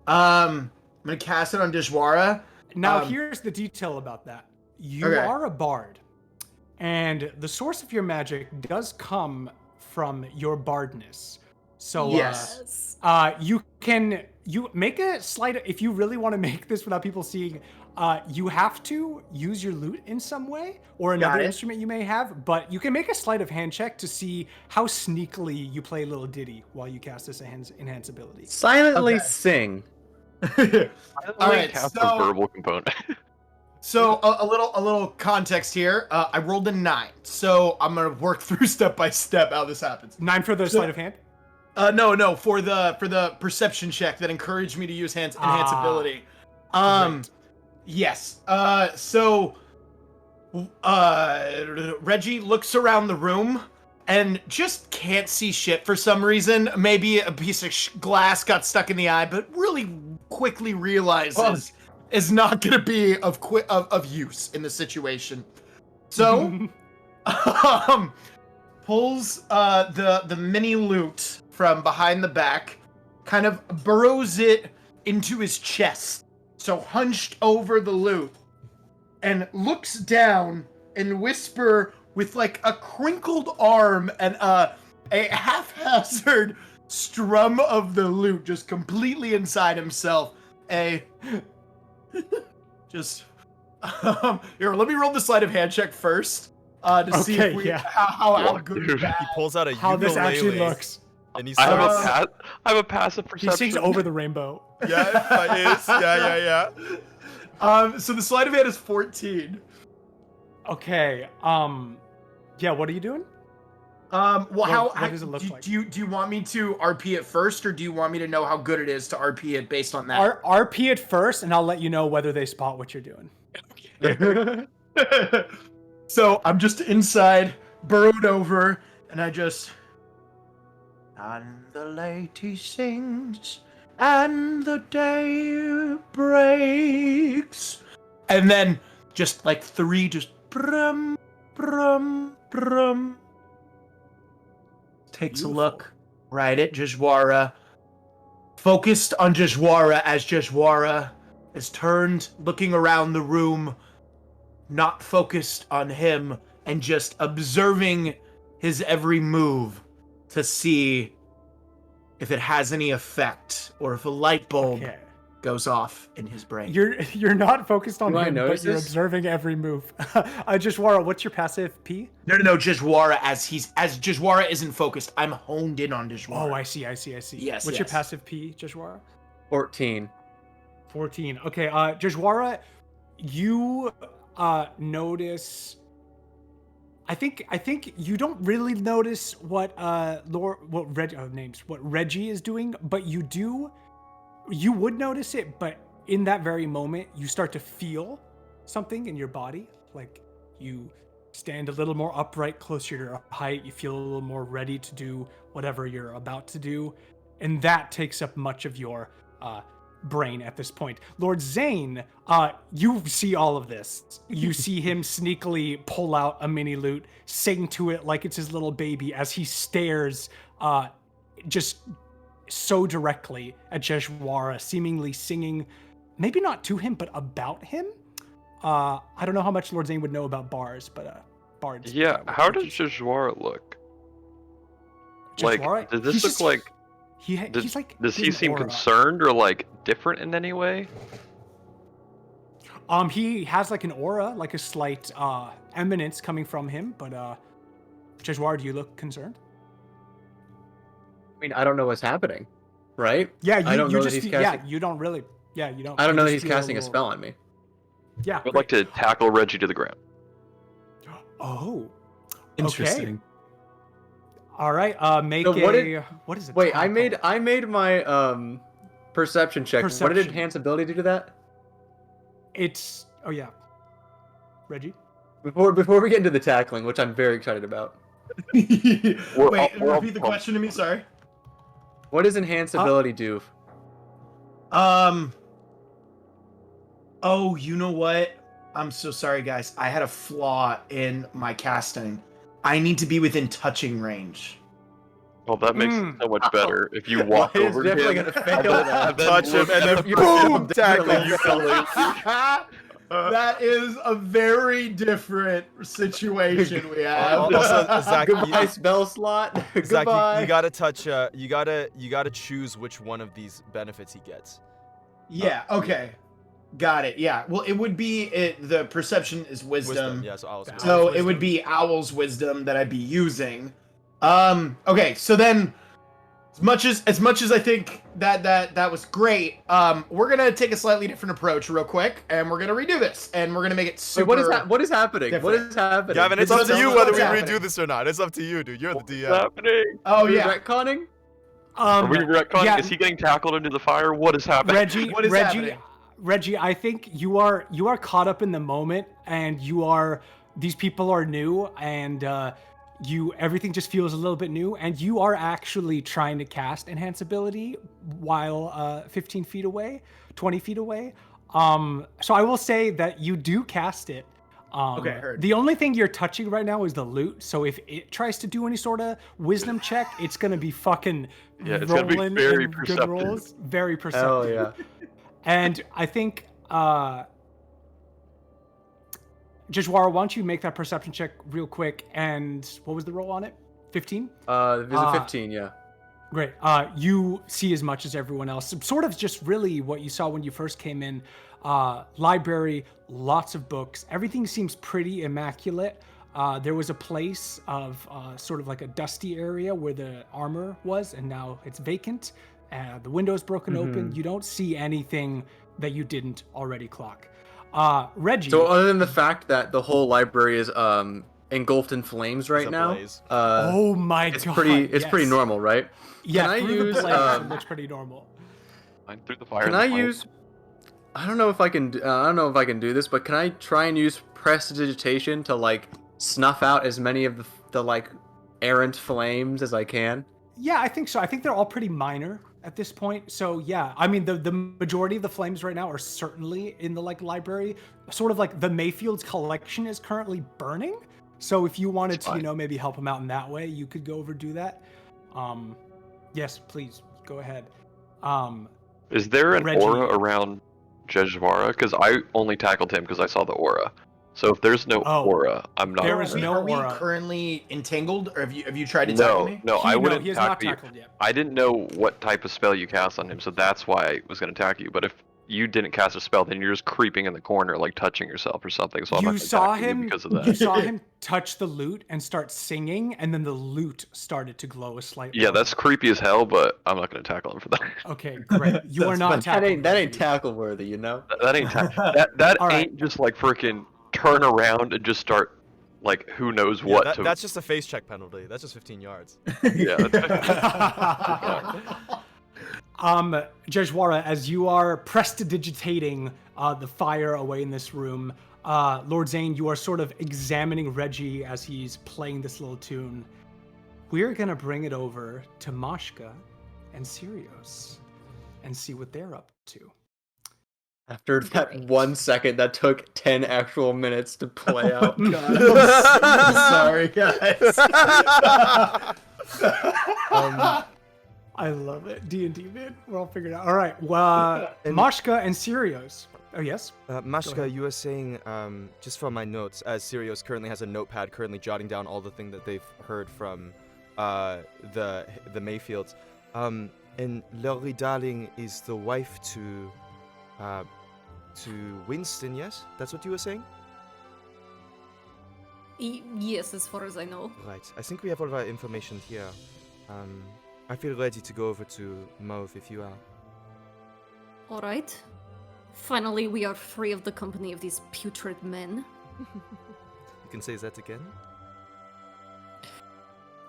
C: I'm gonna cast it on Deshwara.
A: Now,
C: Um,
A: here's the detail about that. You
C: Okay.
A: are a bard, and the source of your magic does come from your bardness. So,
C: Yes.
A: you make a slight. If you really want to make this without people seeing, you have to use your lute in some way or another
C: it.
A: instrument you may have. But you can make a sleight of hand check to see how sneakily you play a little ditty while you cast this enhance ability.
D: Silently
C: Okay.
D: sing.
C: All right,
F: Have
C: so-
F: a verbal component.
C: So a little context here. I rolled a 9, so I'm gonna work through step by step how this happens.
A: 9 for the sleight of hand.
C: No, for the perception check that encouraged me to use enhance ability.
A: Great.
C: Yes. So Reggie looks around the room and just can't see shit for some reason. Maybe a piece of glass got stuck in the eye, but really quickly realizes is not going to be of use in the situation. So pulls the mini lute from behind the back, kind of burrows it into his chest, so hunched over the lute, and looks down and whisper with like a crinkled arm and a haphazard strum of the lute just completely inside himself. Just here, let me roll the sleight of hand check first to see if we, how good
F: Dude.
C: bad.
B: He pulls out a
A: How this actually
B: ukulele,
A: looks.
B: and he
F: I
B: starts.
F: have a passive
A: He
F: perception.
A: sings over the rainbow.
B: Yeah, it is. Yeah.
C: So the sleight of hand is 14.
A: Okay. Yeah. What are you doing?
C: Well,
A: What does it look like?
C: Do you want me to RP it first, or do you want me to know how good it is to RP it based on that?
A: RP it first, and I'll let you know whether they spot what you're doing.
C: So I'm just inside, burrowed over, and I just. And the lady sings, and the day breaks. And then just like 3, just brum, brum, brum. Takes
A: Beautiful.
C: a look right at Deshwara. Focused on Deshwara as Deshwara is turned, looking around the room, not focused on him, and just observing his every move to see if it has any effect or if a light bulb
A: Okay.
C: goes off in his brain.
A: You're not focused on
D: Do I
A: him, but
D: notice
A: you're
D: this?
A: observing every move. Jeshwara, what's your passive P?
C: No, Deshwara as Deshwara isn't focused. I'm honed in on Deshwara.
A: Oh, I see.
C: Yes,
A: What's your
C: yes.
A: passive P, Jeshwara?
D: 14.
A: 14. Okay, Jeshwara, you notice. I think you don't really notice what Reggie is doing, but you would notice it, but in that very moment you start to feel something in your body, like you stand a little more upright, closer to your height, you feel a little more ready to do whatever you're about to do, and that takes up much of your brain at this point. Lord Zane, you see all of this. You see him sneakily pull out a mini lute, sing to it like it's his little baby as he stares just so directly at Jeshwara, seemingly singing, maybe not to him, but about him. I don't know how much Lord Zane would know about bars, but bards.
F: Yeah, how does Jeshwara look?
A: Jeshwara?
F: Like, does this
A: He's
F: look
A: just-
F: like?
A: He's like.
F: Does he
A: his
F: seem
A: aura.
F: concerned or like different in any way?
A: He has like an aura, like a slight eminence coming from him, but Jeshwara, do you look concerned?
D: I mean, I don't know what's happening, right?
A: Yeah,
D: I don't
A: you
D: know
A: just
D: that he's
A: feel,
D: casting.
A: you don't really. Yeah, you don't.
D: I don't
A: you
D: know that
A: just
D: he's
A: feel
D: casting a
A: little-
D: spell on me.
A: Yeah.
F: I would like to tackle Reggie to the ground.
A: Oh.
C: Interesting.
A: All right. Make
D: So what
A: a.
D: did-
A: What is it?
D: Wait, I made my perception check. What did
A: Perception.
D: enhance ability do to that?
A: It's. Oh yeah. Reggie.
D: Before we get into the tackling, which I'm very excited about.
C: Wait,
F: we're
C: repeat the question to me. Sorry.
D: What does enhance ability do?
C: Oh, you know what? I'm so sorry, guys. I had a flaw in my casting. I need to be within touching range.
F: Well, that makes it so much better if you
D: Well,
F: walk
D: he's
F: over to
D: definitely
F: him,
D: gonna fail
F: and then-
D: that.
F: and then
B: Touch him,
F: look
B: and
F: at
B: then
F: him
B: boom,
F: differently.
B: tackle.
C: That is a very different situation we have.
B: Also, Zach,
D: Goodbye, spell slot.
B: Zach,
D: Goodbye.
B: you gotta touch. You gotta choose which one of these benefits he gets.
C: Yeah, okay. Got it. Yeah. Well, it would be the perception is wisdom.
B: Yeah. So Owl's
A: So
B: wisdom.
C: So
A: Owl's
C: it would be Owl's wisdom that I'd be using. Okay, so then as much as I think that was great, we're gonna take a slightly different approach real quick, and we're gonna redo this, and we're gonna make it
D: Wait,
C: super.
D: what is happening? What
C: different.
D: is happening?
B: Gavin, it's
C: This
B: up
C: is
B: to you
C: what's
B: whether we
C: happening.
B: redo this or not. It's up to you, dude. You're the
F: What's
B: DM.
F: happening?
C: Oh
D: Are we
C: yeah.
D: retconning?
F: Are we retconning?
A: yeah.
F: Is he getting tackled into the fire? What is happening?
A: Reggie,
C: What is happening?
A: Reggie, I think you are caught up in the moment, and these people are new, and everything just feels a little bit new, and you are actually trying to cast enhance ability while 15 feet away, 20 feet away. So I will say that you do cast it.
C: Okay, heard.
A: The only thing you're touching right now is the loot. So if it tries to do any sort of wisdom check, it's gonna be fucking
F: Yeah, it's gonna be
A: rolling
F: very
A: in good
F: perceptive.
A: rolls. Very perceptive.
D: Hell yeah.
A: And I think, Jajwara, why don't you make that perception check real quick? And what was the roll on it? 15?
D: Visit 15, yeah.
A: Great. You see as much as everyone else. Sort of just really what you saw when you first came in. Library, lots of books. Everything seems pretty immaculate. There was a place of sort of like a dusty area where the armor was, and now it's vacant. The window's broken open. You don't see anything that you didn't already clock. Reggie.
D: So other than the fact that the whole library is engulfed in flames right
B: It's
D: now,
B: ablaze.
A: Oh my
D: it's
A: god.
D: pretty
A: yes.
D: normal, right?
A: Yeah,
D: Can I
A: through
D: use,
A: the blaze, it looks pretty normal.
F: Mine through the fire.
D: Can
F: and
D: I
F: the
D: use? I don't know if I can. I don't know if I can do this, but can I try and use prestidigitation to like snuff out as many of the like errant flames as I can?
A: Yeah, I think so. I think they're all pretty minor at this point. So yeah, I mean the majority of the flames right now are certainly in the like library. Sort of like the Mayfield's collection is currently burning. So if you wanted to, maybe help them out in that way, you could go over do that. Yes, please go ahead.
F: Is there an
A: Reggie.
F: aura around Jejwara? Because I only tackled him because I saw the aura. So if there's no
A: Oh,
F: aura, I'm not.
A: there is no
C: Are we
A: aura.
C: currently entangled, or have you tried to tackle me?
F: No, I wouldn't
A: he has not
F: tackle you.
A: tackled yet.
F: I didn't know what type of spell you cast on him, so that's why I was going to attack you. But if you didn't cast a spell, then you're just creeping in the corner, like touching yourself or something. So I'm not
A: You
F: gonna
A: saw
F: attack you
A: him.
F: because of
A: You
F: that.
A: saw him touch the loot and start singing, and then the loot started to glow a slight.
F: Yeah, that's creepy as hell, but I'm not going to tackle him for that.
A: Okay, great. You are not
D: That
A: tackling.
D: ain't tackle worthy, you know.
F: That ain't that
A: All right.
F: ain't just like freaking turn around and just start like who knows
B: Yeah,
F: what to.
B: that's just a face check penalty. That's just 15 yards.
F: Yeah. That's,
A: Jejwara, as you are prestidigitating the fire away in this room, Lord Zane, you are sort of examining Reggie as he's playing this little tune. We're gonna bring it over to Mashka and Sirius and see what they're up to.
D: After that
E: Great.
D: 1 second that took 10 actual minutes to play out.
C: I'm sorry, guys.
A: I love it. D&D, man. We're all figured out. All right. Well, Mashka and Sirius. Oh, yes?
B: Mashka,
A: ahead.
B: you were saying, just from my notes, as Sirius currently has a notepad currently jotting down all the things that they've heard from the Mayfields. And Lori Darling is the wife to Winston, yes? That's what you were saying?
E: Yes, as far as I know.
B: Right. I think we have all of our information here. I feel ready to go over to Mauve if you are.
E: All right. Finally, we are free of the company of these putrid men.
B: You can say that again?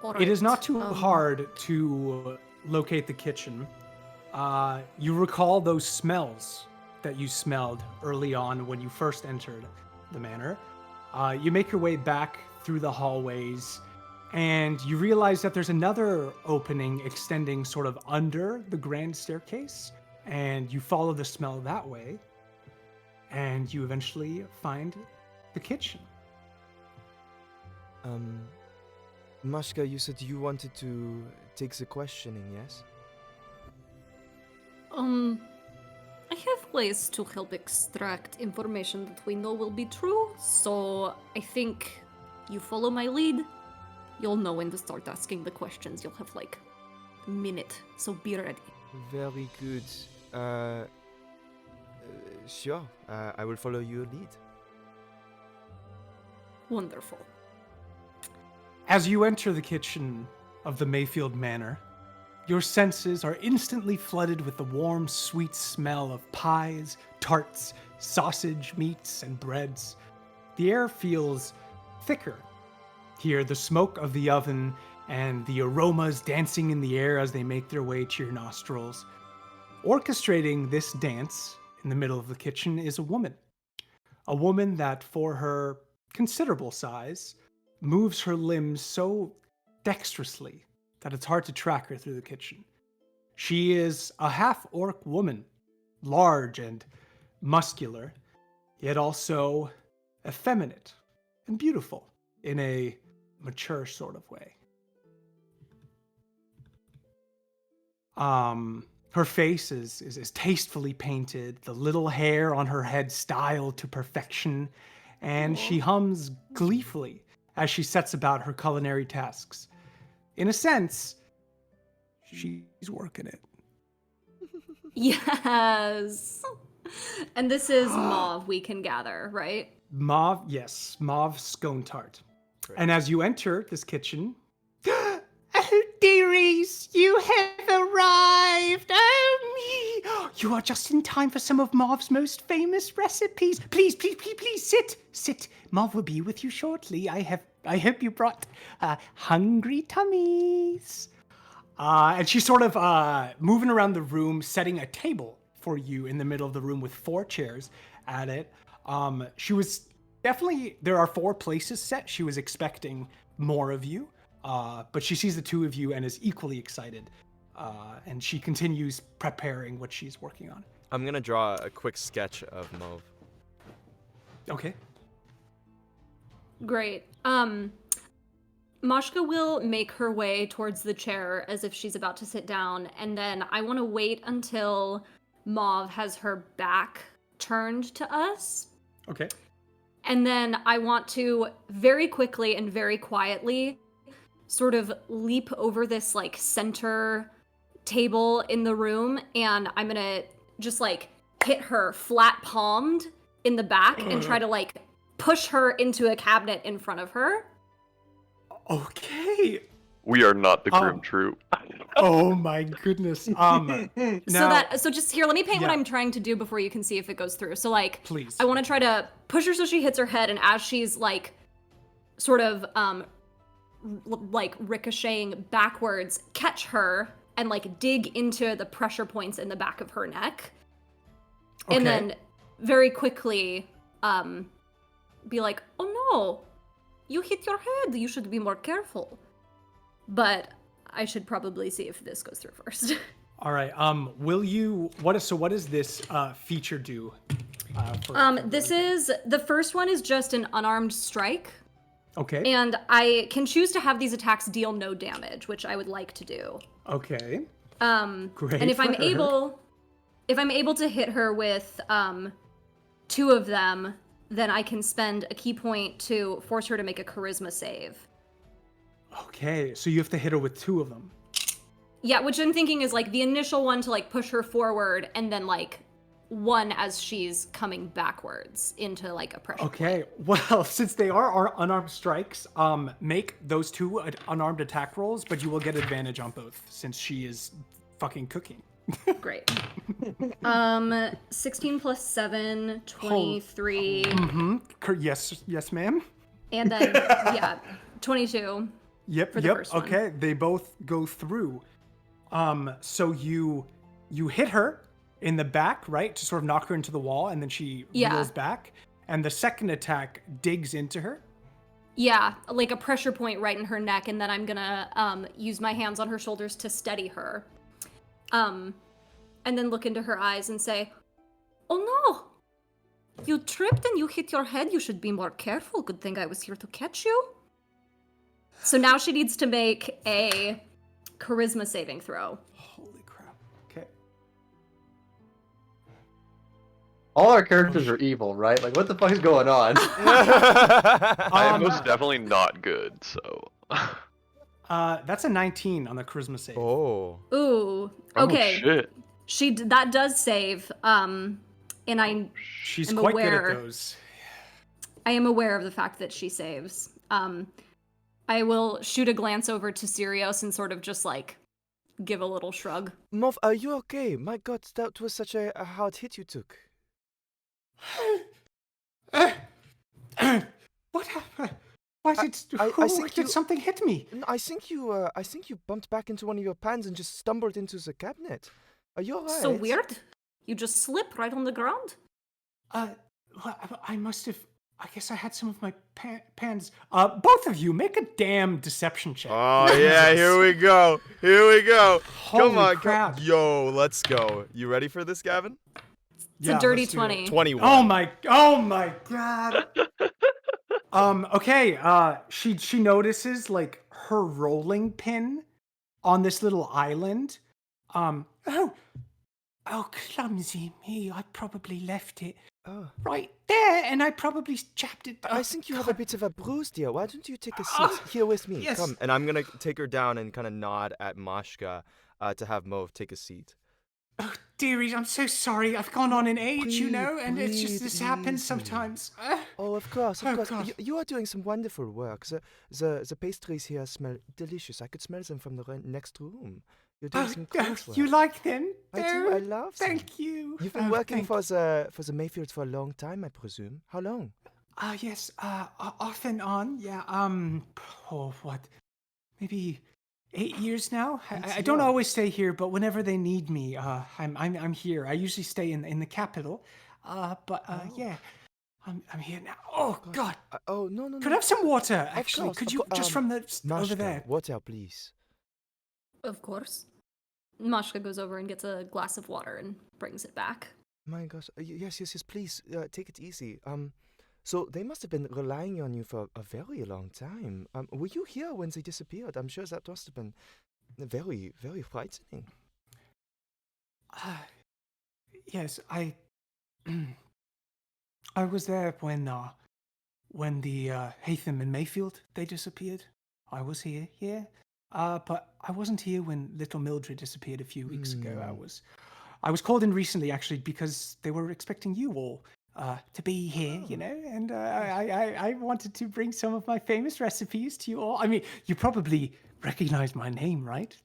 E: All right.
A: It is not too
E: um,
A: hard to locate the kitchen. You recall those smells that you smelled early on when you first entered the manor. You make your way back through the hallways, and you realize that there's another opening extending sort of under the grand staircase, and you follow the smell that way, and you eventually find the kitchen.
B: Mashka, you said you wanted to take the questioning, yes?
E: I have ways to help extract information that we know will be true, so I think you follow my lead. You'll know when to start asking the questions. You'll have like a minute, so be ready.
B: Very good. Sure. I will follow your lead.
E: Wonderful.
A: As you enter the kitchen of the Mayfield Manor, your senses are instantly flooded with the warm, sweet smell of pies, tarts, sausage, meats, and breads. The air feels thicker. Hear the smoke of the oven and the aromas dancing in the air as they make their way to your nostrils. Orchestrating this dance in the middle of the kitchen is a woman. A woman that, for her considerable size, moves her limbs so dexterously that it's hard to track her through the kitchen. She is a half-orc woman, large and muscular, yet also effeminate and beautiful in a mature sort of way. Her face is tastefully painted, the little hair on her head styled to perfection, and she hums gleefully as she sets about her culinary tasks. In a sense, she's working it.
E: Yes. And this is Mauve, we can gather, right?
A: Mauve, yes, Mauve scone tart.
B: Great.
A: And as you enter this kitchen,
C: Oh, dearies, you have arrived. Oh, me. You are just in time for some of Marv's most famous recipes. Please, please, please, please, sit, sit. Marv will be with you shortly. I hope you brought hungry tummies.
A: and she's sort of moving around the room, setting a table for you in the middle of the room with 4 chairs at it. She was definitely, there are 4 places set. She was expecting more of you, but she sees the 2 of you and is equally excited. And she continues preparing what she's working on.
B: I'm gonna draw a quick sketch of Mauve.
A: Okay.
E: Great. Mashka will make her way towards the chair as if she's about to sit down, and then I want to wait until Mauve has her back turned to us.
A: Okay.
E: And then I want to very quickly and very quietly sort of leap over this like center table in the room, and I'm gonna just like hit her flat palmed in the back and try to like push her into a cabinet in front of her.
A: Okay.
F: We are not the Grim Troop.
A: Oh my goodness.
E: So just here, let me paint what
A: Yeah.
E: I'm trying to do before you can see if it goes through. So like,
A: Please.
E: I want to try to push her so she hits her head, and as she's like, sort of like ricocheting backwards, catch her and like dig into the pressure points in the back of her neck, and
A: Okay.
E: then very quickly be like, "Oh no, you hit your head. You should be more careful." But I should probably see if this goes through first.
A: All right. Will you? What does this feature do?
E: This is the first one is just an unarmed strike,
A: Okay.
E: and I can choose to have these attacks deal no damage, which I would like to do.
A: Okay. Great.
E: And if
A: for
E: I'm
A: her.
E: able to hit her with 2 of them, then I can spend a key point to force her to make a charisma save.
A: Okay. So you have to hit her with 2 of them.
E: Yeah, which I'm thinking is like the initial one to like push her forward, and then like one as she's coming backwards into like a pressure
A: Okay.
E: point.
A: Well, since they are unarmed strikes, make those 2 unarmed attack rolls, but you will get advantage on both since she is fucking cooking.
E: Great. 16 plus 7, 23.
A: Yes, ma'am.
E: And then, yeah, 22.
A: Yep.
E: For the first one.
A: Okay. They both go through. So you hit her in the back, right, to sort of knock her into the wall, and then she
E: Yeah.
A: reels back. And the second attack digs into her.
E: Yeah, like a pressure point right in her neck, and then I'm gonna use my hands on her shoulders to steady her. And then look into her eyes and say, "Oh no! You tripped and you hit your head. You should be more careful. Good thing I was here to catch you." So now she needs to make a charisma saving throw.
A: Holy crap. Okay.
D: All our characters are evil, right? Like, what the fuck is going on?
F: I'm
A: Um,
F: most definitely not good, so.
A: That's a 19 on the charisma save.
B: Oh.
E: Ooh.
F: Oh,
E: Okay.
F: shit.
E: That does save. And
A: She's
E: I'm
A: quite good
E: aware.
A: at those.
E: I am aware of the fact that she saves. I will shoot a glance over to Sirius and sort of just like give a little shrug.
B: Moff, are you okay? My god, that was such a hard hit you took.
A: What happened? Why did,
B: I think
A: did
B: you-
A: something hit me?
B: I think you bumped back into one of your pans and just stumbled into the cabinet. Are you alright?
E: So weird. You just slip right on the ground.
A: Well, I must have. I guess I had some of my pans. Both of you, make a damn deception check.
B: Oh yeah, here we go. Here we go. Come
A: Holy
B: on,
A: crap.
B: Yo, let's go. You ready for this, Gavin?
E: It's a dirty
A: let's do it.
E: 20.
B: 21.
A: Oh my god. Okay, she notices like her rolling pin on this little island. Oh, clumsy me. I probably left it
B: Oh.
A: right there, and I probably jabbed it.
B: I think you have a bit of a bruise, dear. Why don't you take a seat here with me?
A: yes.
B: Come. And I'm gonna take her down and kind of nod at Mashka to have Mauve take a seat.
A: Oh, dearie, I'm so sorry. I've gone on in age, you know, and it's just
B: Breathe
A: this happens
B: easy.
A: sometimes.
B: Oh, of course, of
A: Oh,
B: course.
A: God.
B: You are doing some wonderful work. The pastries here smell delicious. I could smell them from the next room. You're doing some great work.
A: You like them?
B: I do. I love them.
A: Thank you.
B: You've been working for the Mayfield for a long time, I presume. How long?
A: Yes. Off and on. Yeah. What? Maybe 8 years now. I don't
B: long.
A: always stay here, but whenever they need me, I'm here. I usually stay in the capital. Yeah. I'm here now. Oh God.
B: No.
A: Could I have some water?
B: Of
A: Actually,
B: course,
A: could
B: of
A: you
B: course.
A: just from the over
B: Mashka,
A: there?
B: water, please.
E: Of course. Mashka goes over and gets a glass of water and brings it back.
B: My gosh. Yes. Please take it easy. So they must have been relying on you for a very long time. Were you here when they disappeared? I'm sure that must have been very, very frightening.
A: Yes, I was there when the Haytham and Mayfield they disappeared. I was here, yeah. But I wasn't here when little Mildred disappeared a few weeks ago. I was called in recently actually because they were expecting you all to be here, you know, and I wanted to bring some of my famous recipes to you all. I mean, you probably recognize my name, right?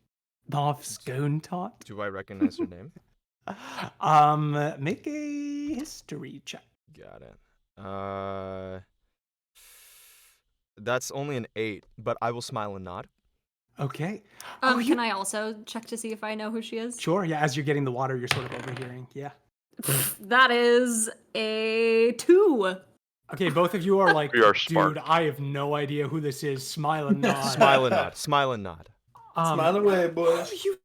A: Marv Scone Tart.
B: Do I recognize your name?
A: Make a history check.
B: Got it. That's only an 8, but I will smile and nod.
A: Okay.
E: Can I also check to see if I know who she is?
A: Sure, yeah, as you're getting the water, you're sort of overhearing, yeah.
E: That is a 2.
A: Okay, both of you are like,
F: We are
A: dude,
F: smart.
A: I have no idea who this is. Smile and nod.
B: Smile and nod. Smile and nod.
C: Smile away,
A: Oh,
C: boys.
A: you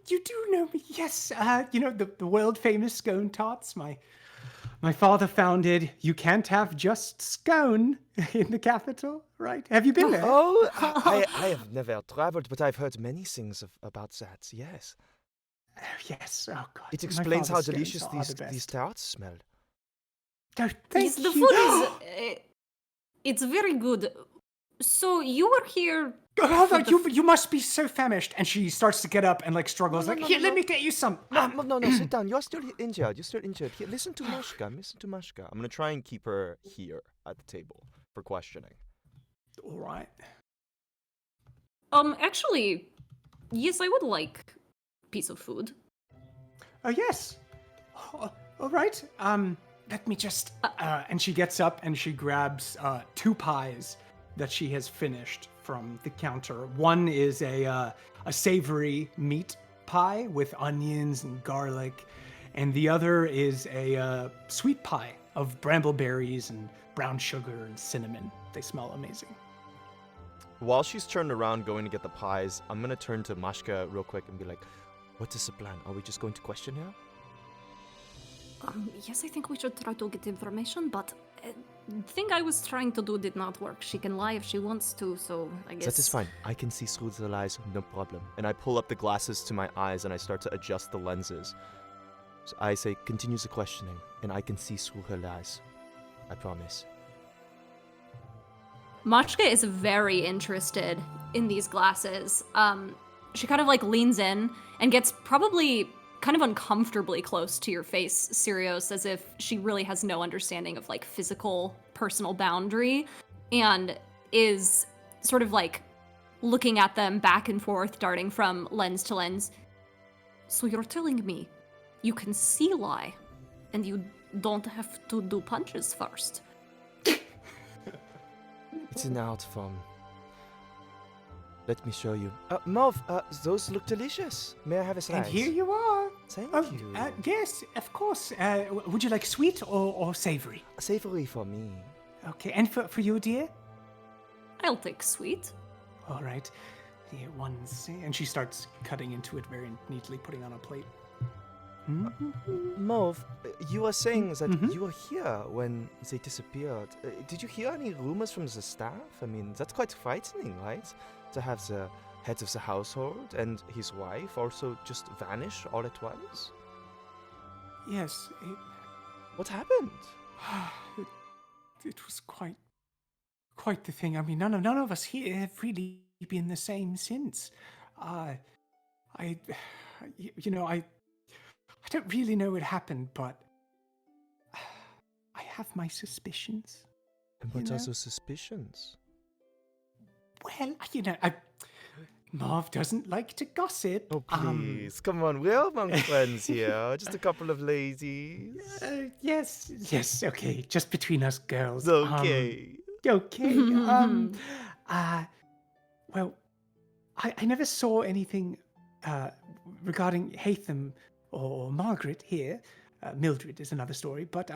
A: do know me, yes. You know, the world famous scone tarts. My father founded You Can't Have Just Scone in the capital, right? Have you been there?
B: Oh, I have never traveled, but I've heard many things about that. Yes,
A: Yes. Oh God.
B: it
A: my
B: explains how
A: father's scones
B: delicious
A: are the
B: these
A: best.
B: tarts smell.
A: Oh,
E: Yes,
A: thank
E: the
A: you.
E: food is it's very good. So you were here.
A: Hold on, you must be so famished. And she starts to get up and like struggles.
B: No,
A: Like,
B: no,
A: here,
B: no,
A: let
B: no.
A: me get you some.
B: No, sit down. You're still injured. You're still injured. Here, listen to Mashka. Listen to Mashka. I'm gonna try and keep her here at the table for questioning.
A: All right.
E: Actually, yes, I would like a piece of food.
A: Oh yes. All right. Let me just. And she gets up and she grabs 2 pies that she has finished from the counter. One is a savory meat pie with onions and garlic, and the other is a sweet pie of brambleberries and brown sugar and cinnamon. They smell amazing.
B: While she's turned around going to get the pies, I'm gonna turn to Mashka real quick and be like, "What is the plan? Are we just going to question her?"
E: Yes, I think we should try to get information, but thing I was trying to do did not work. She can lie if she wants to, so I guess...
B: That is fine. I can see through the lies, no problem. And I pull up the glasses to my eyes and I start to adjust the lenses. So I say, continue the questioning, and I can see through her lies. I promise.
E: Machka is very interested in these glasses. She kind of like leans in and gets probably kind of uncomfortably close to your face, Sirios, as if she really has no understanding of like physical, personal boundary, and is sort of like looking at them back and forth, darting from lens to lens. So you're telling me you can see lie, and you don't have to do punches first?
B: It's an art form. Let me show you. Mauve, those look delicious. May I have a slice?
A: And here you are.
B: Thank
A: Oh,
B: you.
A: yes, of course. Would you like sweet or savory?
B: Savory for me.
A: Okay, and for you, dear?
E: I'll take sweet.
A: All right. Dear ones. And she starts cutting into it very neatly, putting on a plate.
B: Mauve, you were saying that you were here when they disappeared. Did you hear any rumors from the staff? I mean, that's quite frightening, right? To have the head of the household and his wife also just vanish all at once?
A: Yes,
B: What happened?
A: it was quite the thing. I mean, none of us here have really been the same since. I don't really know what happened, but I have my suspicions.
B: And what
A: You
B: are
A: know?
B: those suspicions?
A: Well, Marv doesn't like to gossip.
B: Oh, please. Come on, we're among friends here. Just a couple of ladies.
A: Yes, okay, just between us girls.
B: Okay.
A: Okay. Well, I never saw anything regarding Hatham or Margaret here. Mildred is another story, but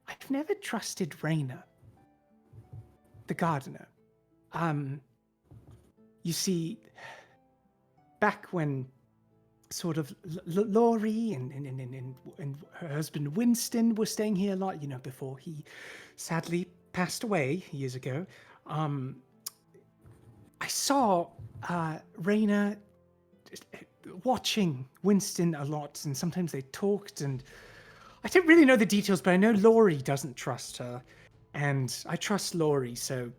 A: I've never trusted Raina, the gardener. You see, back when sort of Laurie and her husband Winston were staying here a lot, before he sadly passed away years ago, I saw Raina watching Winston a lot, and sometimes they talked, and I don't really know the details, but I know Laurie doesn't trust her, and I trust Laurie, so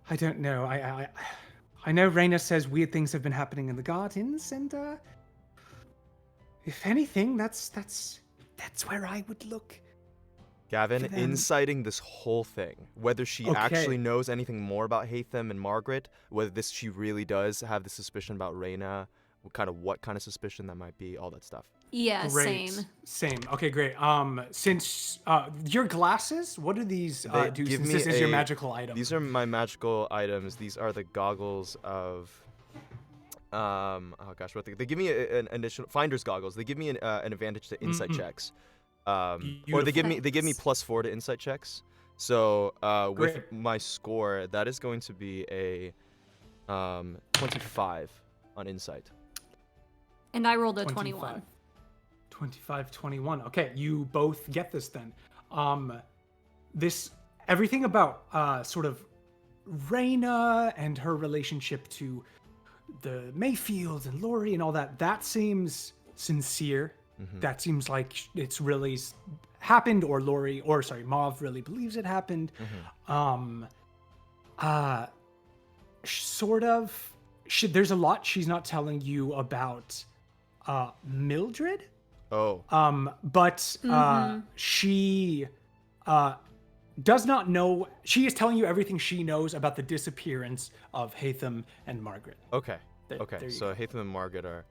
A: I don't know. I know Raina says weird things have been happening in the gardens, and if anything, that's where I would look.
B: Gavin,
A: For them.
B: inciting this whole thing, whether she
A: Okay.
B: actually knows anything more about Hatham and Margaret, whether she really does have the suspicion about Raina, what kind of suspicion that might be, all that stuff.
E: Yeah,
A: Great. Same. Okay, great. Since your glasses, what do these
B: They
A: do?
B: give
A: Since
B: me
A: this is your
B: a-
A: magical item.
B: These are my magical items. These are the goggles of, oh gosh, they give me an additional finder's goggles. They give me an advantage to insight checks, or they give me
E: Beautiful.
B: +4 to insight checks. So with
A: Great.
B: my score, that is going to be a 25 on insight.
E: And I rolled a
A: 25.
E: 21.
A: 25, 21. Okay, you both get this then. Everything about sort of Raina and her relationship to the Mayfields and Laurie and all that seems sincere. That seems like it's really happened, or Mauve really believes it happened. Sort of. There's a lot she's not telling you about Mildred.
B: Oh,
A: But she does not know. She is telling you everything she knows about the disappearance of Hatham and Margaret.
B: okay.
A: There
B: Okay,
A: you
B: so
A: go.
B: Hatham and Margaret are,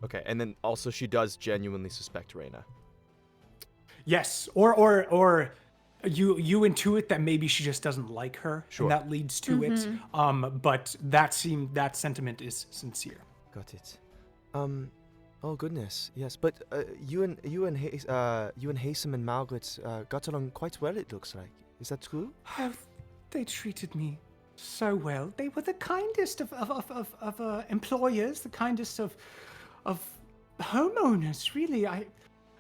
B: okay, and then also she does genuinely suspect Raina.
A: Yes, or you intuit that maybe she just doesn't like her,
B: Sure.
A: and that leads to it. But that sentiment is sincere.
B: Got it. Oh goodness, yes. But you and Hatham and Margaret got along quite well. It looks like. Is that true?
A: Oh, they treated me so well. They were the kindest of employers, the kindest of homeowners. Really,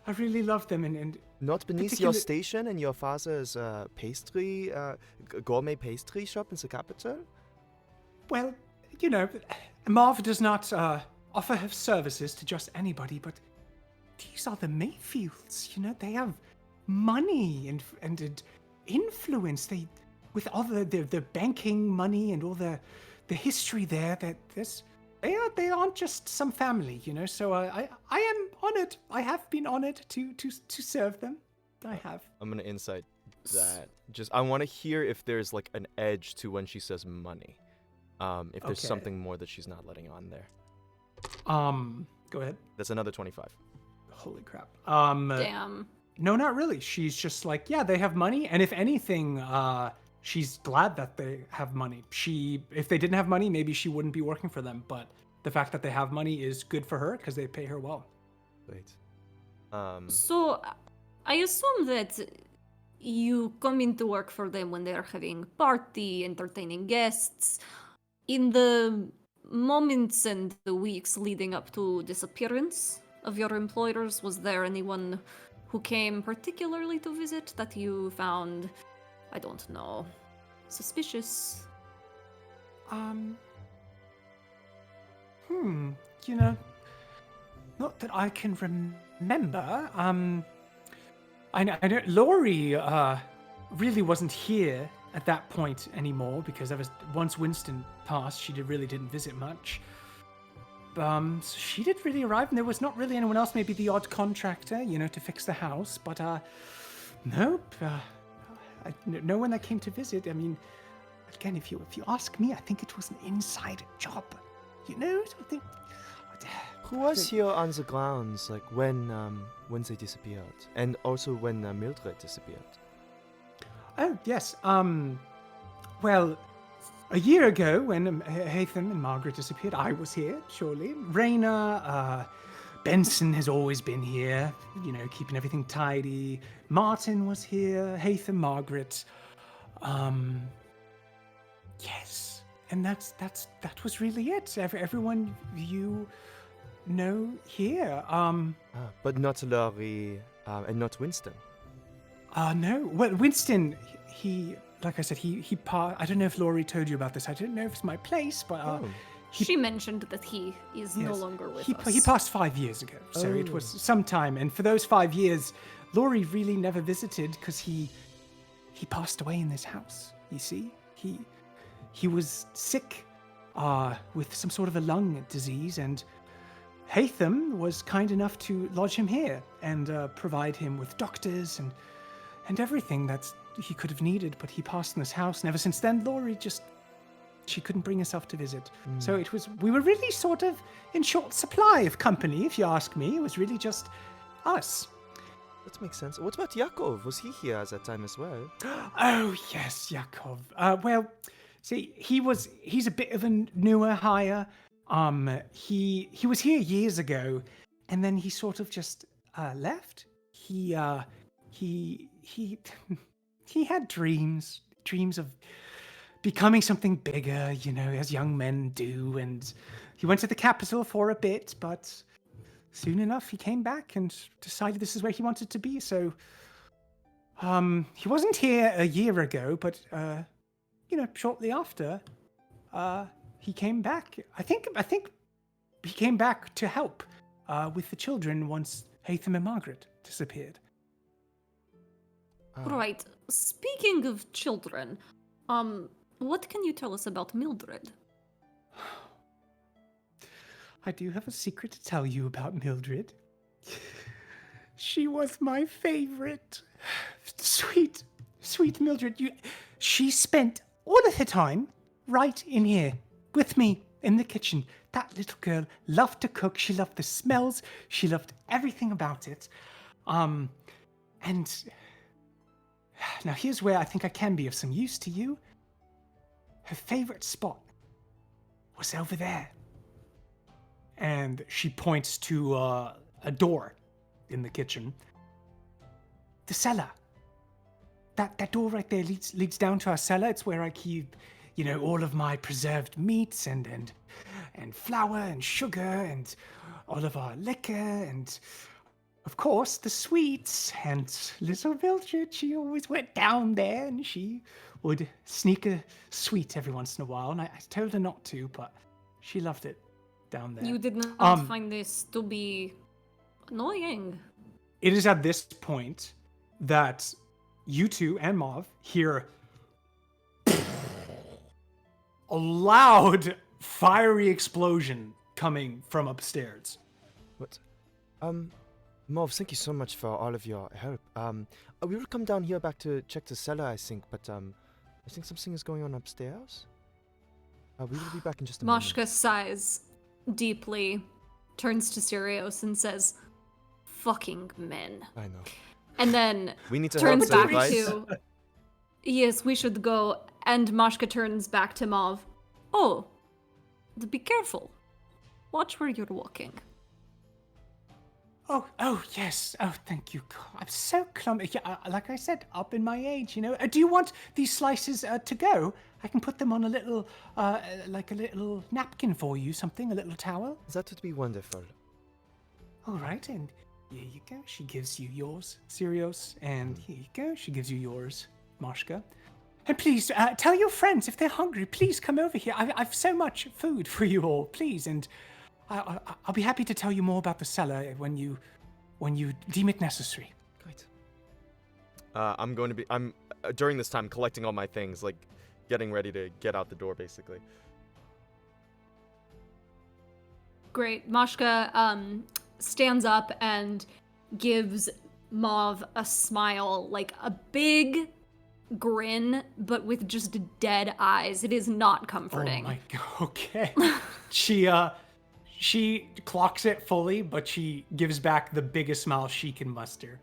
A: I really love them, and
B: Not beneath your
A: particular-
B: station and your father's pastry, gourmet pastry shop in the capital?
A: well, you know, Marv does not offer her services to just anybody, but these are the Mayfields. You know, they have money and influence. They, with all the banking money and all the history there, that they aren't just some family. You know, so I am honored. I have been honored to serve them. I have.
B: I'm gonna insight that. I want to hear if there's like an edge to when she says money. If there's
A: Okay.
B: something more that she's not letting on there.
A: Go ahead.
B: That's another 25.
A: Holy crap.
E: Damn.
A: No, not really. She's just like, yeah, they have money, and if anything, she's glad that they have money. If they didn't have money, maybe she wouldn't be working for them. But the fact that they have money is good for her because they pay her well.
B: Wait.
E: So, I assume that you come into work for them when they're having party, entertaining guests. In the moments and the weeks leading up to disappearance of your employers, was there anyone who came particularly to visit that you found, I don't know, suspicious?
A: You know, not that I can remember. I know Laurie really wasn't here at that point anymore because once Winston passed, she really didn't visit much. So she did really arrive, and there was not really anyone else. Maybe the odd contractor, you know, to fix the house. But nope. No one that came to visit. I mean, again, if you ask me, I think it was an inside job. You know, I think.
B: Who was here on the grounds, like when they disappeared, and also when Mildred disappeared?
A: Oh, yes. Well, a year ago, when Hatham and Margaret disappeared, I was here, surely. Raina, Benson has always been here, you know, keeping everything tidy. Martin was here, Hatham, Margaret. Yes. And that was really it. Everyone you know here.
B: But not Laurie and not Winston.
A: No. Well, Winston, he like I said, he I don't know if Laurie told you about this. I don't know if it's my place, but
E: She mentioned that he is no
A: yes,
E: longer with
A: he
E: us.
A: he passed 5 years ago, so it was some time. And for those 5 years, Laurie really never visited because he passed away in this house. You see, he was sick with some sort of a lung disease, and Hatham was kind enough to lodge him here and provide him with doctors and everything that he could have needed, but he passed in this house, and ever since then, Laurie she couldn't bring herself to visit. So we were really sort of in short supply of company, if you ask me. It was really just us.
B: That makes sense. What about Yakov? Was he here at that time as well?
A: Oh, yes, Yakov. Well, see, he's a bit of a newer hire. He was here years ago, and then he sort of just left. He had dreams of becoming something bigger, you know, as young men do, and he went to the capital for a bit, but soon enough he came back and decided this is where he wanted to be. So he wasn't here a year ago, but you know, shortly after he came back. I think he came back to help with the children once Hatham and Margaret disappeared.
E: Right. Speaking of children, what can you tell us about Mildred?
A: I do have a secret to tell you about Mildred. She was my favorite. Sweet, sweet Mildred. She spent all of her time right in here with me in the kitchen. That little girl loved to cook. She loved the smells. She loved everything about it. And now here's where I think I can be of some use to you. Her favorite spot was over there. And she points to a door in the kitchen. The cellar. That door right there leads down to our cellar. It's where I keep, you know, all of my preserved meats and flour and sugar and all of our liquor and of course, the sweets. And little Mildred, she always went down there and she would sneak a sweet every once in a while. And I told her not to, but she loved it down there.
E: You did not find this to be annoying.
A: It is at this point that you two and Mauve hear a loud, fiery explosion coming from upstairs.
G: What? Mauve, thank you so much for all of your help. We will come down here back to check the cellar, I think, but I think something is going on upstairs. We will be back in just a moment.
E: Mashka sighs deeply, turns to Sirius and says, "Fucking men."
G: I know.
E: And then
G: We need to
E: turns
G: help
E: back
G: save lives.
E: to, "Yes, we should go." And Mashka turns back to Mauve. "Oh, be careful. Watch where you're walking."
A: Oh, yes. Oh, thank you. God, I'm so clumsy. Yeah, like I said, up in my age, you know. Do you want these slices to go? I can put them on a little, like a little napkin for you, something, a little towel.
G: That would be wonderful.
A: All right, and here you go. She gives you yours, Sirius, and here you go. She gives you yours, Mashka. And please, tell your friends if they're hungry, please come over here. I've so much food for you all, please, and I'll be happy to tell you more about the cellar when you deem it necessary.
G: Great.
B: I'm going to be. I'm during this time collecting all my things, like getting ready to get out the door, basically.
E: Great. Mashka stands up and gives Mauve a smile, like a big grin, but with just dead eyes. It is not comforting.
A: Oh my god. Okay. She clocks it fully, but she gives back the biggest smile she can muster.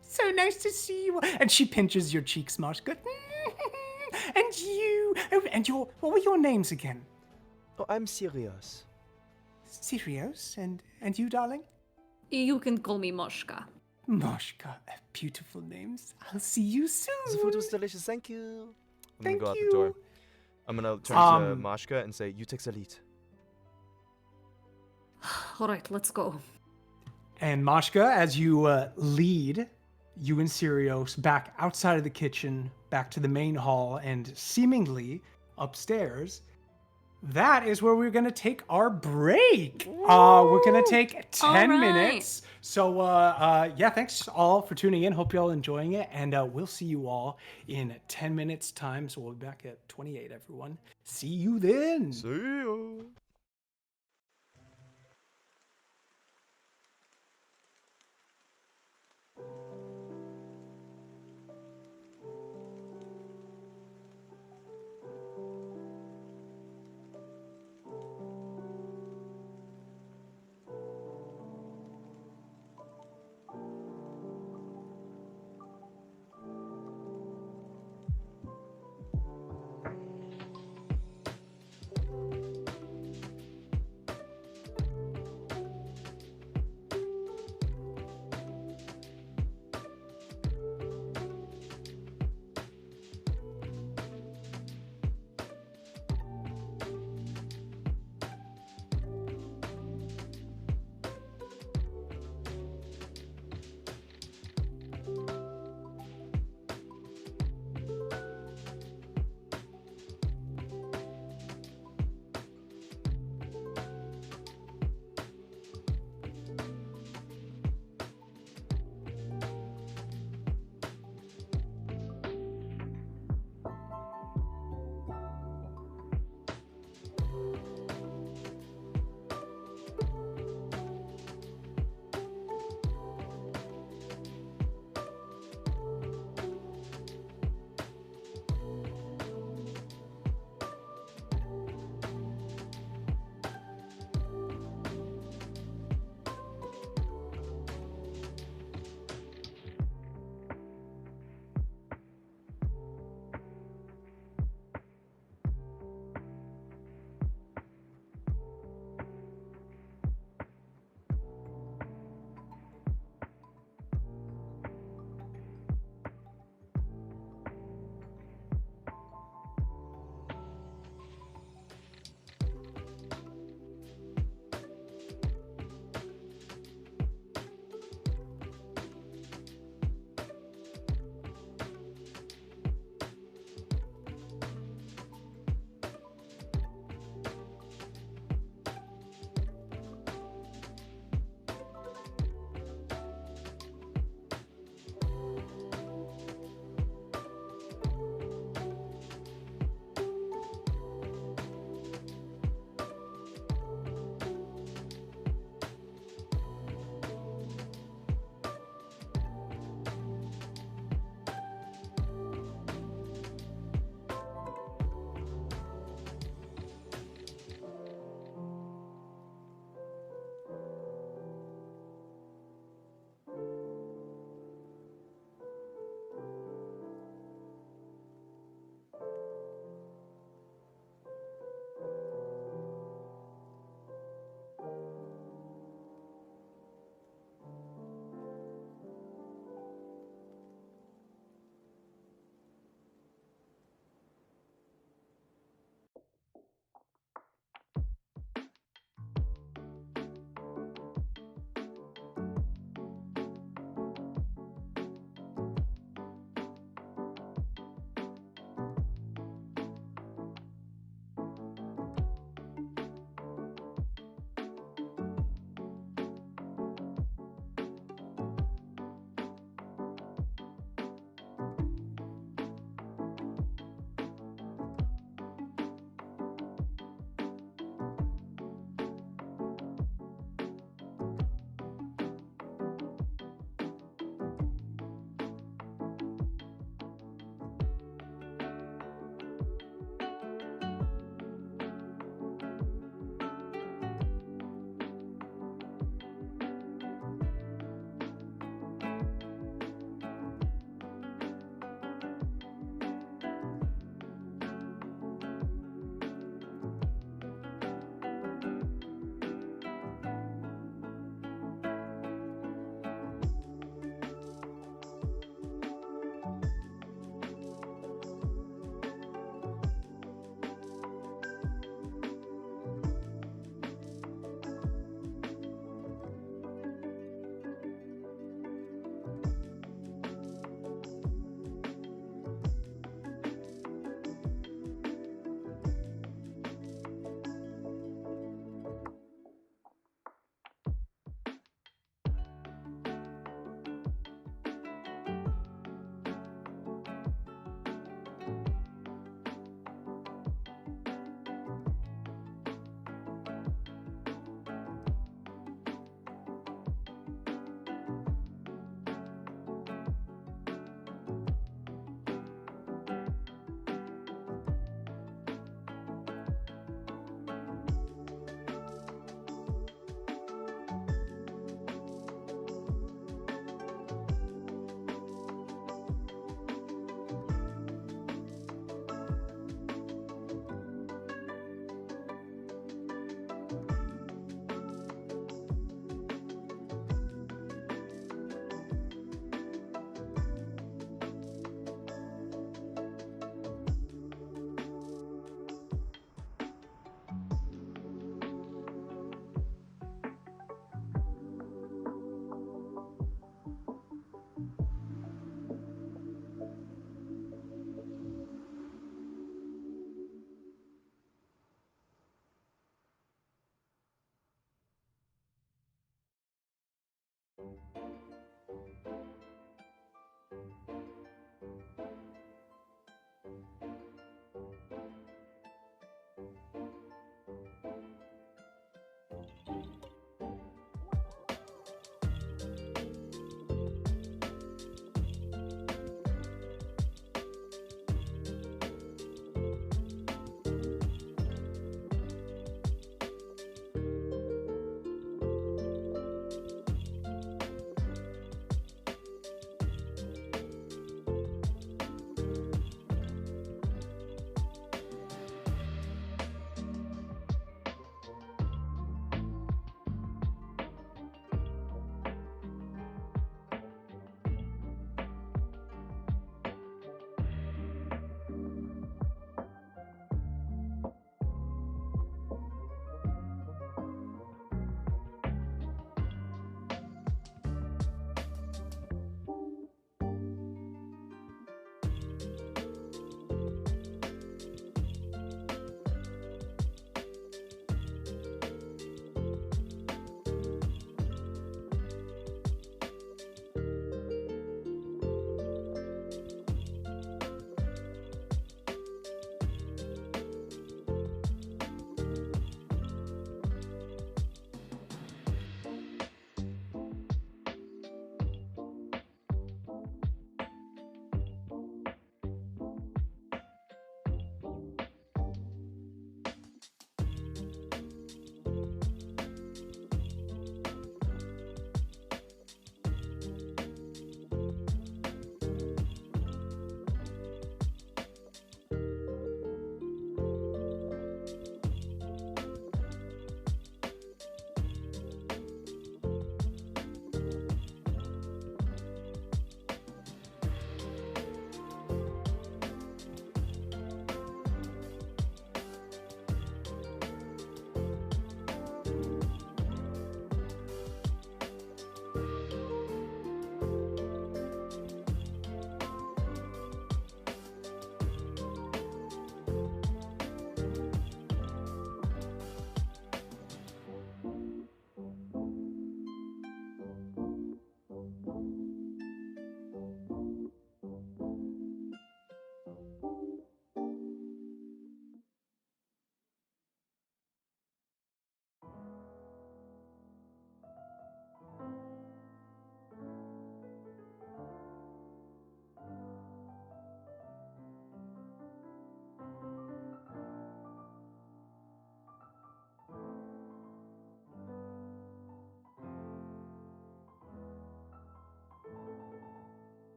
A: So nice to see you. And she pinches your cheeks, Mashka. And you. Oh, and what were your names again?
G: Oh, I'm serious.
A: Sirius. And you, darling?
E: You can call me Moshka.
A: Mashka. Beautiful names. I'll see you soon.
G: The food was delicious, thank you.
B: I'm gonna
A: Thank
B: go out
A: you.
B: the door. I'm gonna turn to Mashka and say, "You take the lead."
E: All right, let's go.
A: And Mashka, as you lead you and Sirius back outside of the kitchen, back to the main hall, and seemingly upstairs, that is where we're going to take our break. We're going to take 10
E: All right.
A: minutes. So, yeah, thanks all for tuning in. Hope you're all enjoying it. And we'll see you all in 10 minutes' time. So we'll be back at 28, everyone. See you then.
B: See you.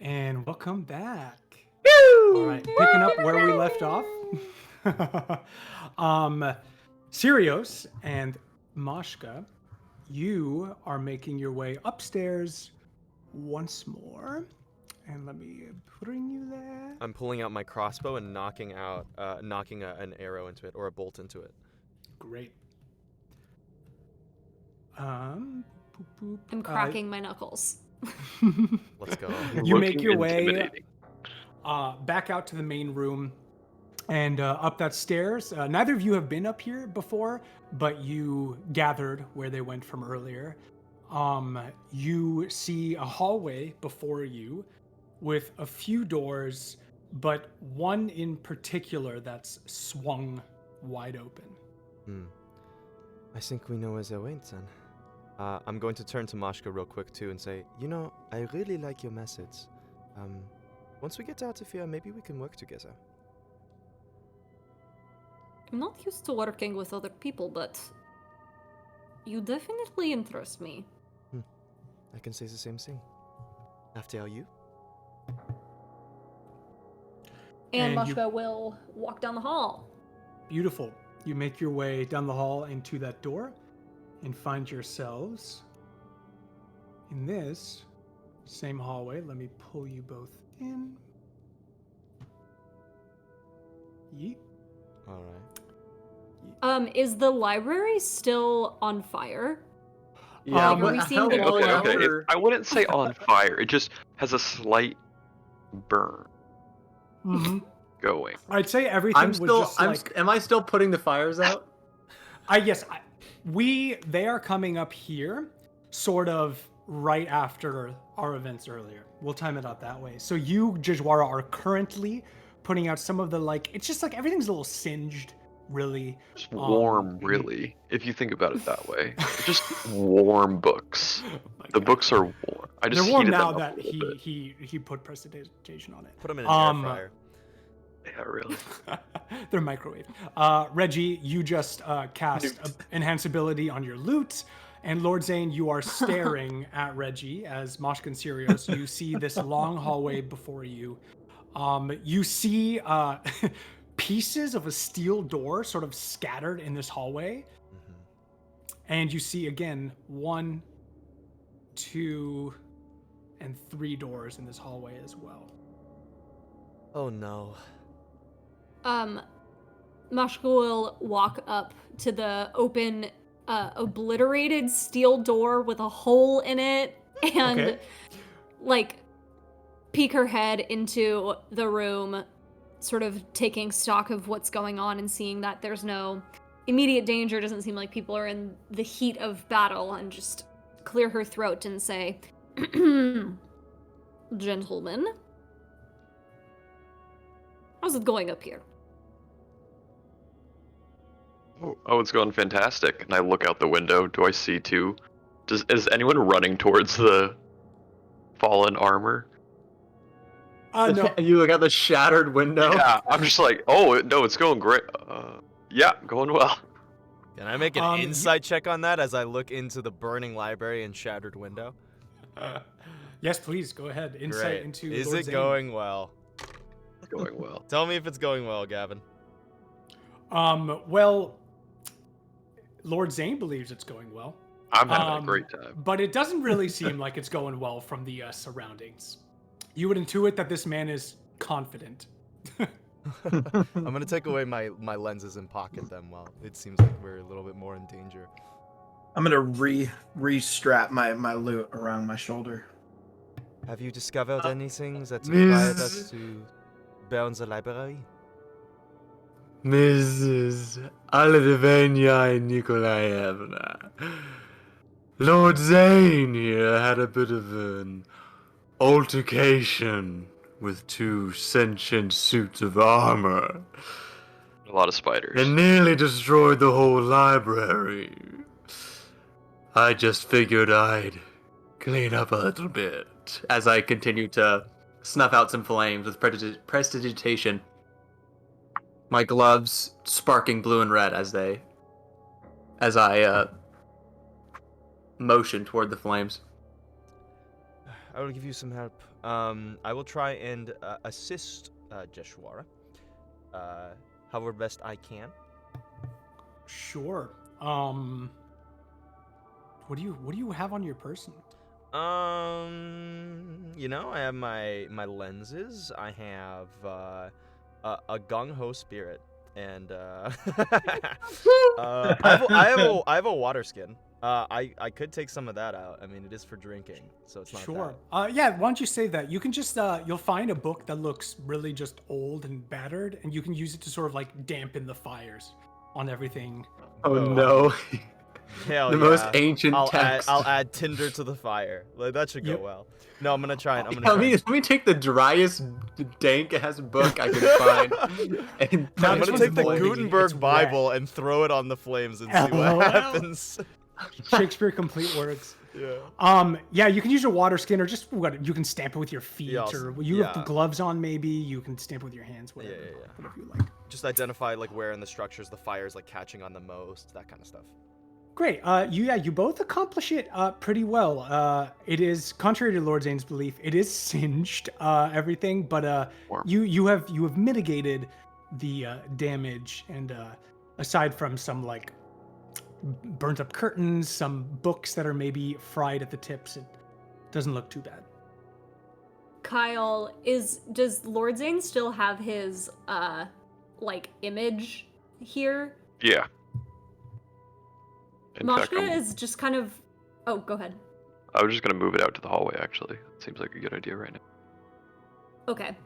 A: And welcome back. All right, picking up where we left off. Sirios and Mashka, you are making your way upstairs once more. And let me bring you there.
B: I'm pulling out my crossbow and knocking an arrow into it or a bolt into it.
A: Great. Boop, boop.
E: I'm cracking my knuckles.
B: Let's go.
A: You make
F: Looking
A: your way
F: intimidating.
A: back out to the main room and up that stairs. Neither of you have been up here before, but you gathered where they went from earlier. You see a hallway before you with a few doors, but one in particular that's swung wide open.
G: I think we know where they went then.
B: I'm going to turn to Mashka real quick too and say,
G: You know, I really like your methods. Once we get out of here, maybe we can work together.
E: I'm not used to working with other people, but you definitely interest me.
G: I can say the same thing. After all, you?
E: And
A: And you-
E: Mashka will walk down the hall.
A: Beautiful. You make your way down the hall into that door and find yourselves in this same hallway. Let me pull you both in. Yeet.
B: all right.
E: Is the library still on fire?
D: Yeah,
A: Like, are
D: what
E: we
D: the
E: seeing
D: hell
E: the
D: is
E: glow?
D: going on
F: Okay.
D: for-
F: I wouldn't say on fire. It just has a slight burn going.
A: I'd say everything
D: I'm
A: was
D: still.
A: just like
D: Am I still putting the fires out?
A: they are coming up here sort of right after our events earlier. We'll time it out that way. So you, Jajwara, are currently putting out some of the it's just like everything's a little singed, really.
F: Just warm, really, if you think about it that way. Just warm books.
A: Oh my
F: The
A: God.
F: books are warm. I just
A: They're warm
F: heated
A: now
F: them up
A: that
F: a little bit.
A: he put prestidigitation on it.
B: Put them in an air fryer.
F: Yeah, really.
A: They're microwave. Reggie, you just cast enhanceability on your loot. And Lord Zane, you are staring at Reggie as Moshka and Sirius. You see this long hallway before you. You see pieces of a steel door sort of scattered in this hallway. And you see again 1, 2, and 3 doors in this hallway as well.
G: Oh no.
E: Mashka will walk up to the open, obliterated steel door with a hole in it and,
A: Okay.
E: peek her head into the room, sort of taking stock of what's going on and seeing that there's no immediate danger. Doesn't seem like people are in the heat of battle, and just clear her throat and say, Gentlemen, how's it going up here?
F: Oh, it's going fantastic. And I look out the window. Do I see two? Is anyone running towards the fallen armor?
A: No.
D: You look out the shattered window.
F: Yeah, I'm just like, oh no, it's going great. Yeah, going well.
B: Can I make an
A: Um,
B: insight check on that as I look into the burning library and shattered window?
A: Yes, please go ahead. Insight
B: Great.
A: into.
B: Is
A: Lord
B: it
A: Zane.
B: going well?
F: Going well.
B: Tell me if it's going well, Gavin.
A: Well, Lord Zane believes it's going well,
F: I'm having a great time.
A: but it doesn't really seem like it's going well from the surroundings. You would intuit that this man is confident.
B: I'm gonna take away my lenses and pocket them while it seems like we're a little bit more in danger.
C: I'm gonna re-strap my loot around my shoulder.
G: Have you discovered anything that inspired us to burn the library?
D: Mrs. Alidvenia Nikolaevna. Lord Zane here had a bit of an altercation with 2 sentient suits of armor
F: A lot of spiders.
D: and nearly destroyed the whole library. I just figured I'd clean up a little bit as I continue to snuff out some flames with prestidigitation. My gloves sparking blue and red as I motion toward the flames.
H: I will give you some help. I will try and assist Jeshuara, however best I can.
A: Sure. What do you have on your person?
H: I have my lenses. I have a gung ho spirit, and I have a water skin. I could take some of that out. I mean, it is for drinking, so it's not
A: Sure.
H: bad.
A: Yeah, why don't you save that? You can just you'll find a book that looks really just old and battered, and you can use it to sort of like dampen the fires on everything.
D: Oh no.
H: Hell
D: The
H: yeah.
D: most ancient
H: I'll
D: text.
H: I'll add tinder to the fire. Like that should go
A: Yep.
H: well. No, I'm gonna try it.
D: Let me take the driest, dank ass book I can find. And
A: No,
H: I'm
A: this
H: gonna
A: one's
H: take the
A: boiling.
H: Gutenberg
A: It's
H: Bible and throw it on the flames and see
A: LOL.
H: what happens.
A: Shakespeare complete works.
H: Yeah.
A: Yeah, you can use a water skin or just what you can stamp it with your feet,
H: Yeah,
A: or you have the
H: yeah.
A: gloves on. Maybe you can stamp it with your hands. Whatever,
H: Yeah.
A: whatever you like.
H: Just identify like where in the structures the fire is like catching on the most, that kind of stuff.
A: Great. You both accomplish it pretty well. It is contrary to Lord Zane's belief. It is singed everything, but you have mitigated the damage, and aside from some like burnt up curtains, some books that are maybe fried at the tips, it doesn't look too bad.
E: Kyle, does Lord Zane still have his like image here?
F: Yeah. In fact,
E: Mashka is just kind of. Oh, go ahead.
F: I was just gonna move it out to the hallway. Actually, it seems like a good idea right now.
E: Okay.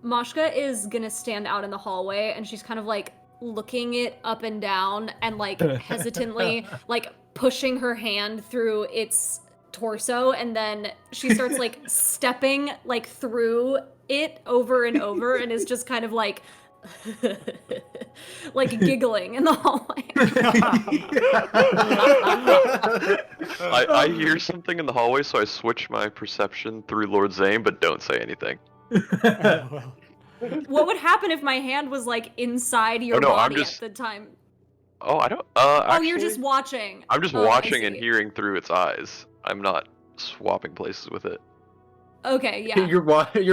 E: Mashka is gonna stand out in the hallway, and she's kind of like looking it up and down, and like hesitantly like pushing her hand through its torso, and then she starts like stepping like through it over and over, and is just kind of like. Like giggling in the hallway.
F: I hear something in the hallway, so I switch my perception through Lord Zane, but don't say anything.
E: What would happen if my hand was like inside your
F: no, I'm
E: body
F: just-
E: at the time?
F: Oh, I don't.
E: Oh,
F: Actually,
E: you're just watching.
F: I'm just
E: Oh, I
F: watching and
E: see.
F: hearing through its eyes. I'm not swapping places with it.
E: Okay, yeah.
D: You're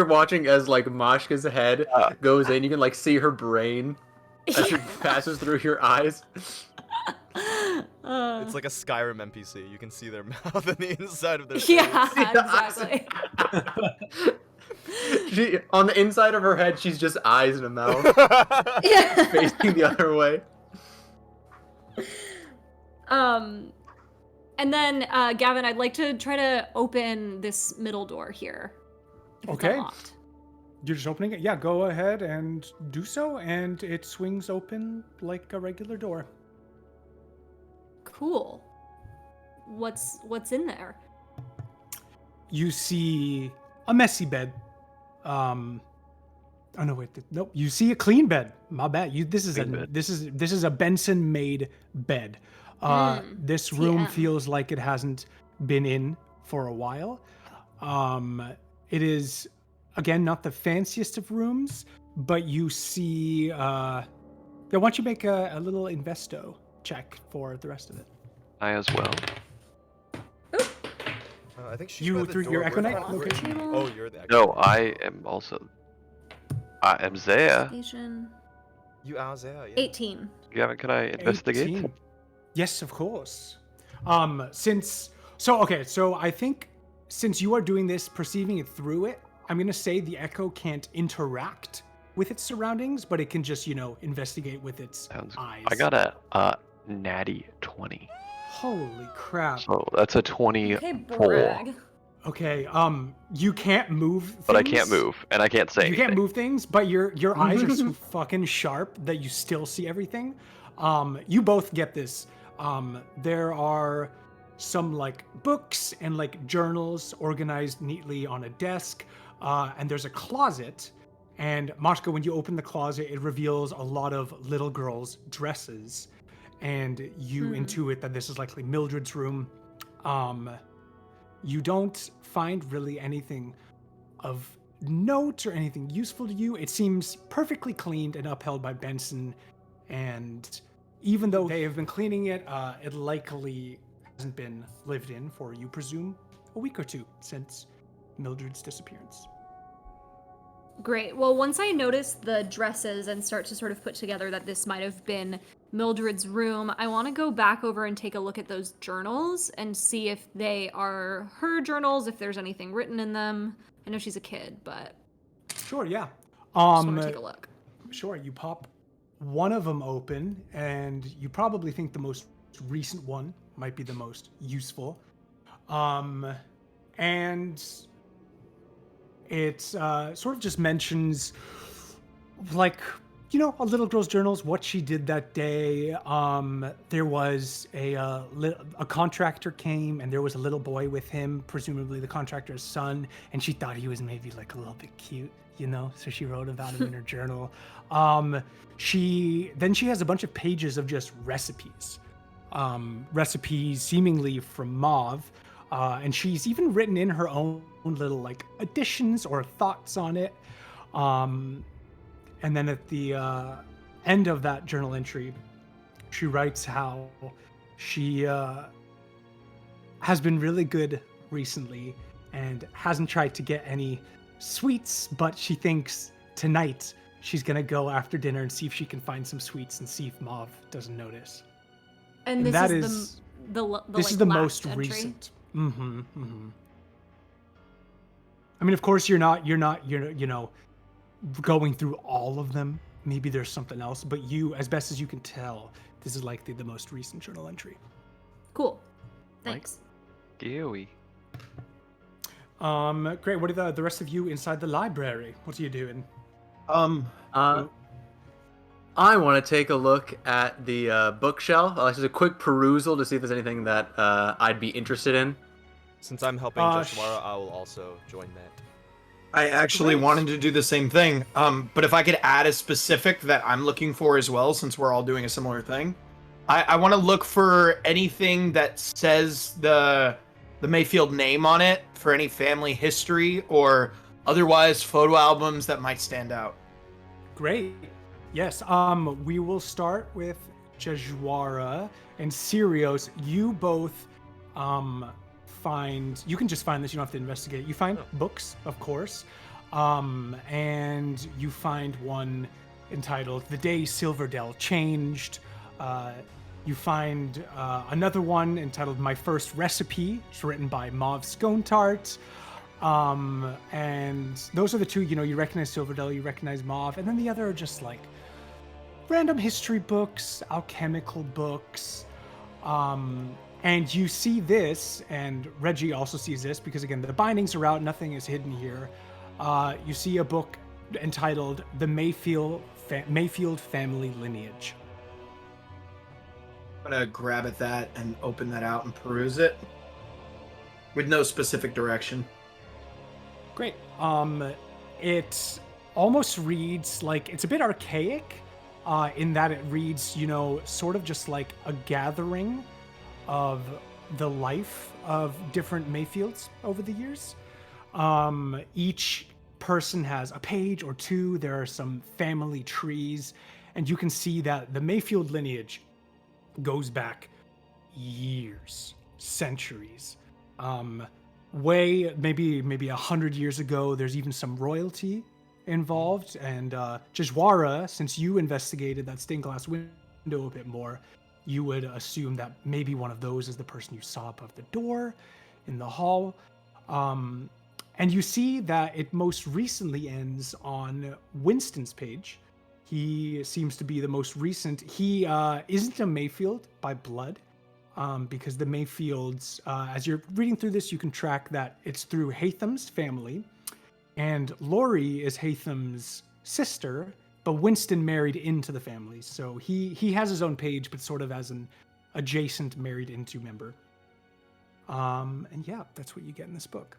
D: watching as like Mashka's head goes in. You can like see her brain as she passes through your eyes.
H: It's like a Skyrim NPC. You can see their mouth and the inside of their
E: Yeah,
H: face.
E: exactly.
D: She on the inside of her head, she's just eyes and a mouth
E: Yeah.
D: facing the other way.
E: And then, Gavin, I'd like to try to open this middle door here. if it's
A: Okay.
E: unlocked.
A: You're just opening it? Yeah, go ahead and do so, and it swings open like a regular door.
E: Cool. What's in there?
A: You see a messy bed. Oh no, wait. Nope. You see a clean bed. My bad. This is a Benson-made bed. This room
E: TM.
A: feels like it hasn't been in for a while. It is, again, not the fanciest of rooms, but you see. Why don't you make a little investo check for the rest of it?
F: I as well.
H: I think she's
A: You
H: by the
A: through
H: door.
A: your
H: Where's
A: Echo Knight
H: that bridge?
E: location?
H: Oh, you're the Echo
F: No,
H: Knight.
F: I am also. I am there.
E: Station
H: You are there, yeah.
E: 18.
F: Gavin, can I investigate?
A: 18. Yes, of course. So I think since you are doing this, perceiving it through it, I'm gonna say the echo can't interact with its surroundings, but it can just, investigate with its eyes.
F: I got a natty 20.
A: Holy crap.
F: So that's a 24.
E: Okay, brag.
A: Okay, you can't move things.
F: But I can't move, and I can't say
A: You
F: anything.
A: can't move things, but your eyes are so fucking sharp that you still see everything. You both get this. There are some like books and like journals organized neatly on a desk, and there's a closet. And Mashka, when you open the closet, it reveals a lot of little girls' dresses, and you intuit that this is likely Mildred's room. You don't find really anything of note or anything useful to you. It seems perfectly cleaned and upheld by Benson, and even though they have been cleaning it, it likely hasn't been lived in for, you presume, a week or two since Mildred's disappearance.
E: Great. Well, once I notice the dresses and start to sort of put together that this might have been Mildred's room, I want to go back over and take a look at those journals and see if they are her journals, if there's anything written in them. I know she's a kid, but
A: Sure, yeah.
E: just want to take a look.
A: Sure, you pop one of them open, and you probably think the most recent one might be the most useful. And it sort of just mentions, like, you know, a little girl's journals, what she did that day. There was a contractor came, and there was a little boy with him, presumably the contractor's son, and she thought he was maybe like a little bit cute, you know, so she wrote about him in her journal. She has a bunch of pages of just recipes, recipes seemingly from Mauve, and she's even written in her own little like additions or thoughts on it. And then at the end of that journal entry, she writes how she has been really good recently and hasn't tried to get any sweets, but she thinks tonight she's gonna go after dinner and see if she can find some sweets and see if Mauve doesn't notice.
E: And this
A: that
E: is the
A: this
E: like,
A: is the
E: last
A: most
E: entry?
A: recent. I mean, of course, you're going through all of them. Maybe there's something else, but you, as best as you can tell, this is likely the most recent journal entry.
E: Cool. Thanks.
F: Gooey.
A: Great. What are the rest of you inside the library? What are you doing?
D: I want to take a look at the bookshelf. Just a quick perusal to see if there's anything that I'd be interested in.
H: Since I'm helping Joshua, I will also join that.
C: I actually wanted to do the same thing, but if I could add a specific that I'm looking for as well, since we're all doing a similar thing, I want to look for anything that says the Mayfield name on it, for any family history or otherwise photo albums that might stand out.
A: Great. Yes. We will start with Jejwara and Sirios. You both you can just find this, you don't have to investigate. You find books, of course, and you find one entitled The Day Silverdale Changed. You find another one entitled My First Recipe. It's written by Mauve Scone Tart. And those are the two, you recognize Silverdale, you recognize Mauve, and then the other are just like random history books, alchemical books. And you see this, and Reggie also sees this, because again, the bindings are out, nothing is hidden here. You see a book entitled The Mayfield Family Lineage.
C: I'm gonna grab at that and open that out and peruse it with no specific direction.
A: Great. It almost reads like, it's a bit archaic in that it reads, sort of just like a gathering of the life of different Mayfields over the years. Each person has a page or two. There are some family trees, and you can see that the Mayfield lineage goes back years, centuries. Way maybe 100 years ago, there's even some royalty involved. And Jejwara, since you investigated that stained glass window a bit more, you would assume that maybe one of those is the person you saw above the door in the hall. And you see that it most recently ends on Winston's page. He seems to be the most recent. He isn't a Mayfield by blood, because the Mayfields, as you're reading through this, you can track that it's through Haytham's family, and Lori is Haytham's sister, but Winston married into the family. So he has his own page, but sort of as an adjacent married into member. And yeah, that's what you get in this book.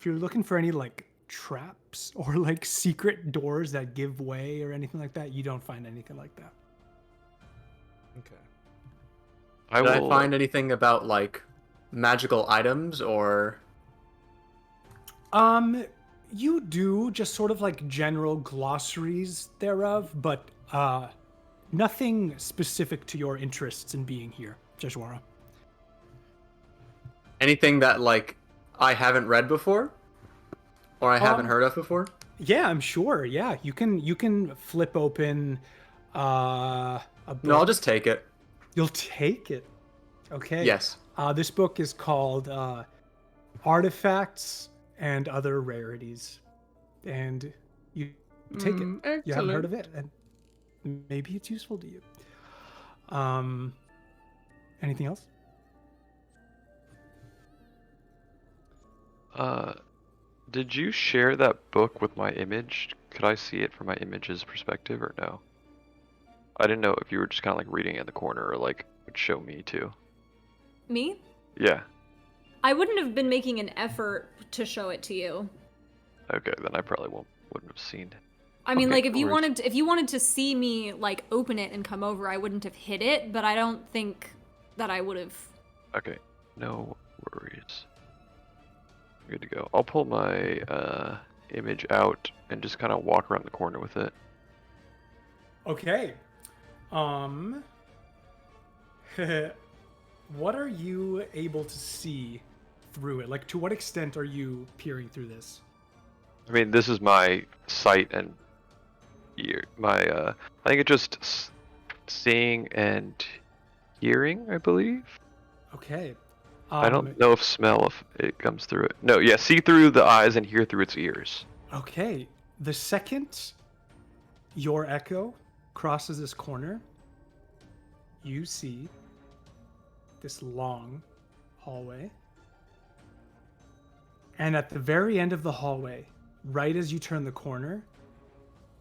A: If you're looking for any like traps or like secret doors that give way or anything like that, you don't find anything like that.
H: Okay.
D: Did I find anything about like magical items or?
A: You do just sort of like general glossaries thereof, but nothing specific to your interests in being here, Jeshwara.
D: Anything that like I haven't read before, or I haven't heard of before?
A: Yeah, I'm sure. Yeah, you can flip open a book.
D: No, I'll just take it.
A: You'll take it. Okay.
D: Yes.
A: This book is called Artifacts and Other Rarities, and you take it. You haven't heard of it, and maybe it's useful to you. Anything else?
F: Did you share that book with my image? Could I see it from my image's perspective or no? I didn't know if you were just kind of like reading in the corner or like would show me too.
E: Me?
F: Yeah.
E: I wouldn't have been making an effort to show it to you.
F: Okay, then I probably wouldn't have seen it.
E: I mean,
F: Okay,
E: like if
F: no
E: you
F: worries.
E: wanted to see me like open it and come over, I wouldn't have hit it, but I don't think that I would have.
F: Okay, no worries. Good to go. I'll pull my image out and just kind of walk around the corner with it.
A: Okay. What are you able to see through it? Like, to what extent are you peering through this?
F: I mean, this is my sight and ear. I think it's just seeing and hearing, I believe.
A: Okay.
F: I don't know if smell if it comes through it. No, yeah, see through the eyes and hear through its ears.
A: Okay. The second your echo crosses this corner, you see this long hallway. And at the very end of the hallway, right as you turn the corner,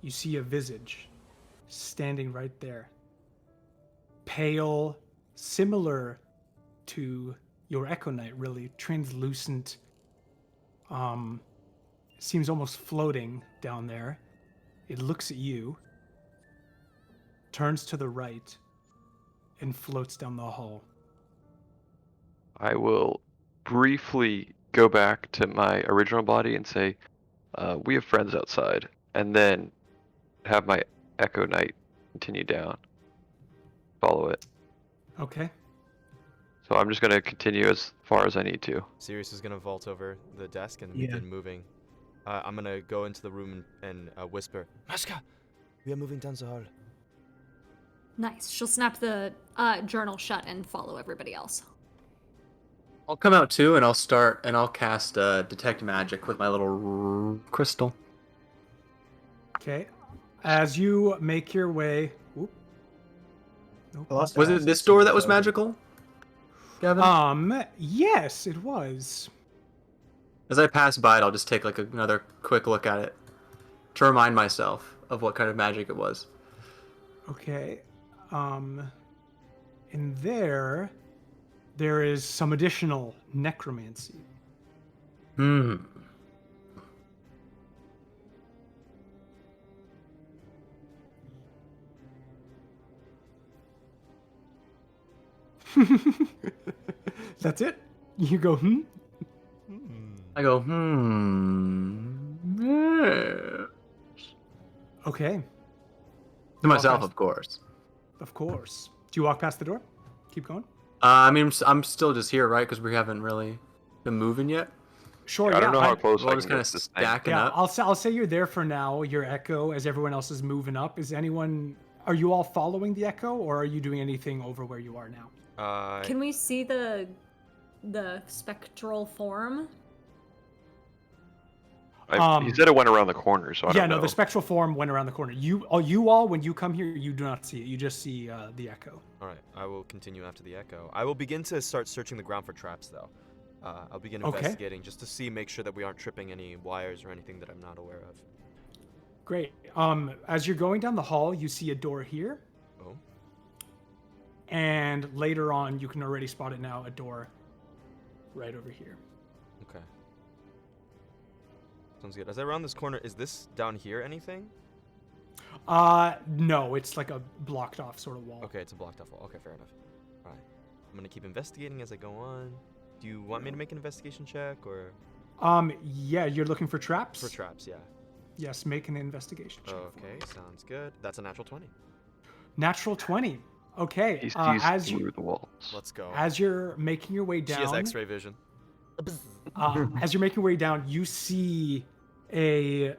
A: you see a visage standing right there. Pale, similar to your Echo Knight, really. Translucent. Seems almost floating down there. It looks at you, turns to the right, and floats down the hall.
F: I will briefly go back to my original body and say, we have friends outside, and then have my Echo Knight continue down. Follow it.
A: Okay.
F: So I'm just going to continue as far as I need to.
H: Sirius is gonna vault over the desk and
C: Yeah.
H: begin moving. I'm gonna go into the room and whisper,
G: Mashka, we are moving down the hall.
E: Nice. She'll snap the journal shut and follow everybody else.
D: I'll come out too, and I'll cast detect magic with my little crystal.
A: Okay. As you make your way... Oop. Nope.
D: Was it this door that was magical, Gavin?
A: Yes, it was.
D: As I pass by it, I'll just take like another quick look at it to remind myself of what kind of magic it was.
A: Okay. In there is some additional necromancy.
D: Hmm.
A: That's it? You go,
D: I go, yeah.
A: Okay,
D: To myself,
A: past-
D: of course.
A: of course. Do you walk past the door? Keep going?
D: I mean, I'm still just here, right? Because we haven't really been moving yet.
A: Sure,
F: I don't know how close
D: We're
F: I
D: all
F: can
D: just
F: get
D: kind of
F: to this thing.
D: stacking
A: Yeah,
D: up.
A: I'll say you're there for now, your echo, as everyone else is moving up. Are you all following the echo, or are you doing anything over where you are now?
E: Can we see the spectral form?
F: He said it went around the corner, so I
A: Yeah,
F: don't know.
A: no, the spectral form went around the corner. You all, when you come here, you do not see it. You just see the echo.
H: All right, I will continue after the echo. I will begin to start searching the ground for traps, though. I'll begin
A: Okay.
H: investigating just to make sure that we aren't tripping any wires or anything that I'm not aware of.
A: Great. As you're going down the hall, you see a door here,
H: Oh,
A: and later on, you can already spot it now, a door right over here.
H: okay. Sounds good. As I round this corner, is this down here anything?
A: No, it's like a blocked off sort of wall.
H: Okay, it's a blocked off wall. Okay, fair enough. All right. I'm gonna keep investigating as I go on. Do you want me to make an investigation check or
A: Yeah, you're looking for traps?
H: for traps? Yeah.
A: Yes, make an investigation check.
H: Okay, sounds good. That's a natural 20.
A: Natural 20. Okay.
F: He sees
A: As
F: through
A: you
F: the walls.
B: Let's go.
A: as you're making your way
B: She has
A: down,
B: X-ray vision.
A: as you're making your way down, you see a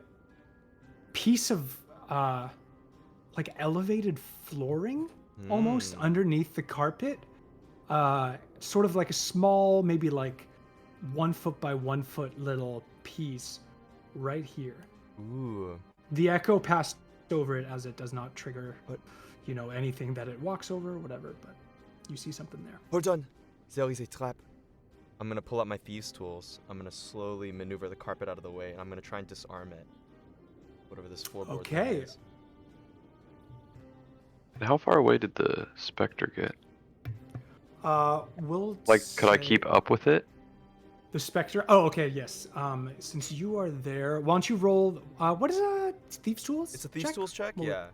A: piece of like elevated flooring almost underneath the carpet. Sort of like a small, maybe like 1 foot by 1 foot little piece right here.
H: Ooh.
A: The echo passed over it as it does not trigger, anything that it walks over, whatever. But you see something there.
G: Hold on. There is a trap.
H: I'm gonna pull out my thieves' tools. I'm gonna slowly maneuver the carpet out of the way, and I'm gonna try and disarm it. Whatever this floorboard thing
A: Okay.
H: is.
F: And how far away did the specter get?
A: We'll
F: Could I
A: say-
F: keep up with it?
A: The specter. Oh, okay, yes. Since you are there, why don't you roll? What is thieves' tools?
H: It's a thieves'
A: check?
H: tools check?
A: What-
H: Yeah.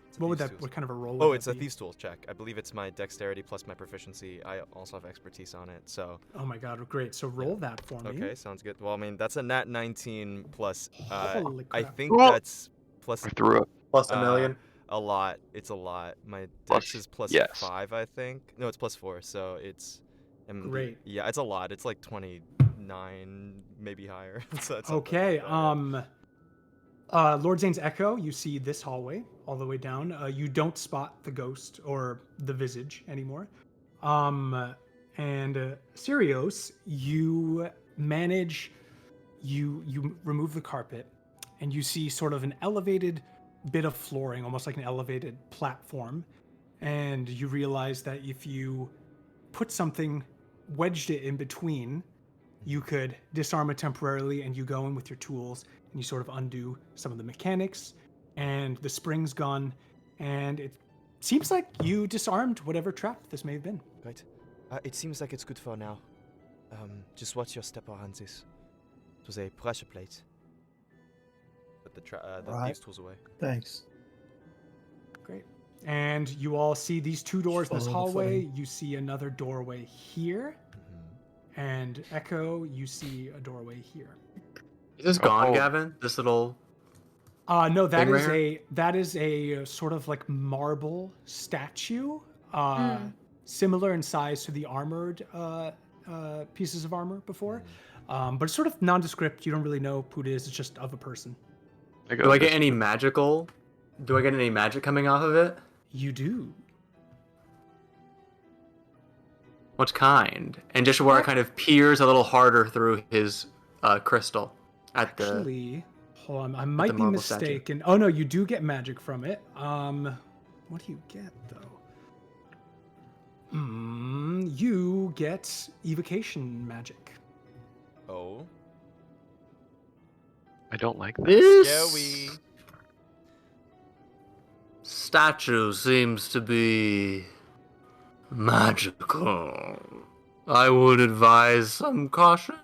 H: It's a
A: What would
H: thieves'
A: that?
H: tools.
A: What kind of a roll?
H: Oh,
A: would
H: it's
A: that
H: a
A: be?
H: thieves' tools check. I believe it's my dexterity plus my proficiency. I also have expertise on it, so.
A: Oh my god, great. So roll that for me.
H: Okay, sounds good. Well, I mean, that's a nat 19 plus.
A: Holy
H: I
A: crap.
H: think
F: Whoa.
H: that's plus
F: I threw up.
D: Plus a million.
H: a lot. It's a lot. My
F: Plus-
H: dex is plus
F: yes.
H: 5, I think. No, it's plus 4, so it's.
A: Great.
H: Yeah, it's a lot. It's like 29, maybe higher. So it's something
A: Okay.
H: like that,
A: Lord Zane's Echo, you see this hallway all the way down. You don't spot the ghost or the visage anymore. And Sirios, you manage, you remove the carpet, and you see sort of an elevated bit of flooring, almost like an elevated platform. And you realize that if you put something, wedged it in between, you could disarm it temporarily, and you go in with your tools and you sort of undo some of the mechanics, and the spring's gone, and it seems like you disarmed whatever trap this may have been.
G: Right. It seems like it's good for now. Just watch your step around this. It was a pressure plate.
H: Put the
C: Right.
H: thieves' tools away.
C: Thanks.
A: Great. And you all see these two doors in this
C: Follow the
A: hallway.
C: footing.
A: You see another doorway here,
H: Mm-hmm.
A: and Echo, you see a doorway here.
D: Is this gone,
F: Oh.
D: Gavin? This little.
A: No, that
D: Thing right
A: is that is a sort of like marble statue, similar in size to the armored pieces of armor before, but it's sort of nondescript. You don't really know who it is. It's just of a person.
D: Do I get any magical? Do I get any magic coming off of it?
A: You do.
D: What kind? And Joshua kind of peers a little harder through his crystal at the.
A: Actually, hold on. I might be
D: marble statue.
A: mistaken. Oh no, you do get magic from it. What do you get though? You get evocation magic.
H: Oh.
F: I don't like that.
D: This
H: Scary.
D: statue seems to be magical. I would advise some caution.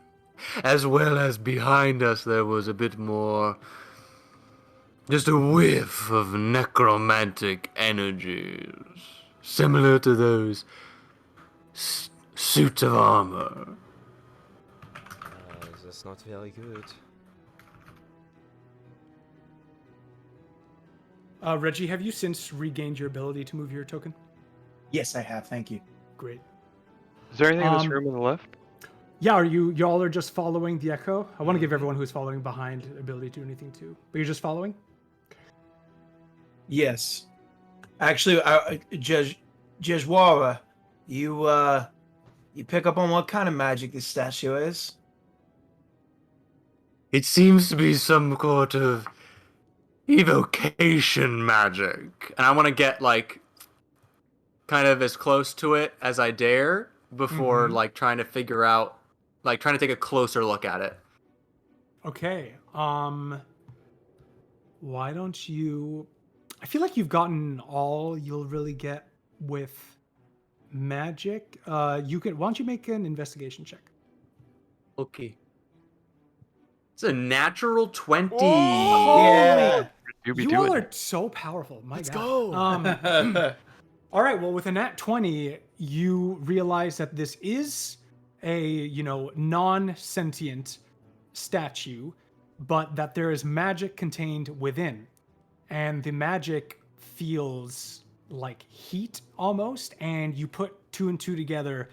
D: As well as behind us, there was a bit more. Just a whiff of necromantic energies. Similar to those suits of armor.
H: That's not very good.
A: Reggie, have you since regained your ability to move your token?
C: Yes, I have. Thank you.
A: Great.
F: Is there anything in this
A: Um,
F: room on the left?
A: Yeah, are y'all are just following the echo? I want to give everyone who's following behind ability to do anything too. But you're just following?
C: Yes. Actually, Jejwara, you pick up on what kind of magic this statue is?
D: It seems to be some sort of evocation magic. And I want to get, like, kind of as close to it as I dare before, like, trying to figure out, like, trying to take a closer look at it.
A: Okay. Why don't you... I feel like you've gotten all you'll really get with magic. Why don't you make an investigation check?
D: Okay. It's a natural 20.
C: Yeah.
F: You be
A: You
F: doing
A: all are
F: it.
A: so powerful. My
H: Let's
A: God.
H: go.
A: All right. Well, with a nat 20, you realize that this is a, non-sentient statue, but that there is magic contained within. And the magic feels like heat almost, and you put two and two together,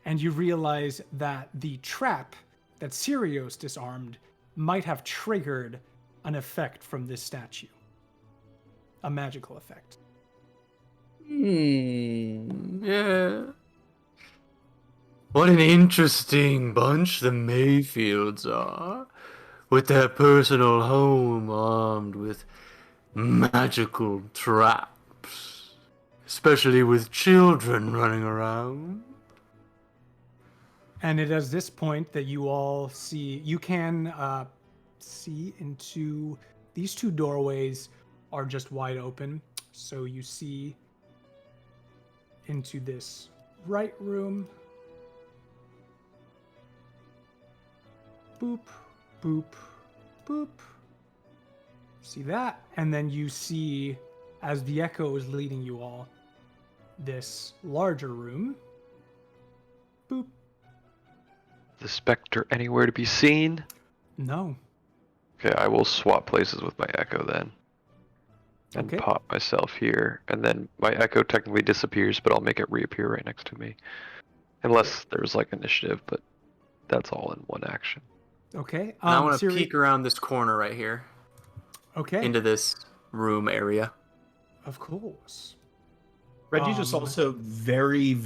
A: and you realize that the trap that Sirios disarmed might have triggered an effect from this statue. A magical effect.
D: Yeah. What an interesting bunch the Mayfields are. With their personal home armed with magical traps. Especially with children running around.
A: And it is this point that you all see, you can see into these two doorways are just wide open. So you see into this right room. Boop, boop, boop. See that? And then you see, as the echo is leading you all, this larger room. Boop.
F: The specter anywhere to be seen?
A: No.
F: Okay, I will swap places with my echo then. And
A: Okay.
F: pop myself here. And then my echo technically disappears, but I'll make it reappear right next to me. Unless there's like initiative, but that's all in one action.
A: Okay.
D: And I want to
A: Siri-
D: peek around this corner right here.
A: Okay.
D: Into this room area.
A: Of course.
C: Reggie just also very,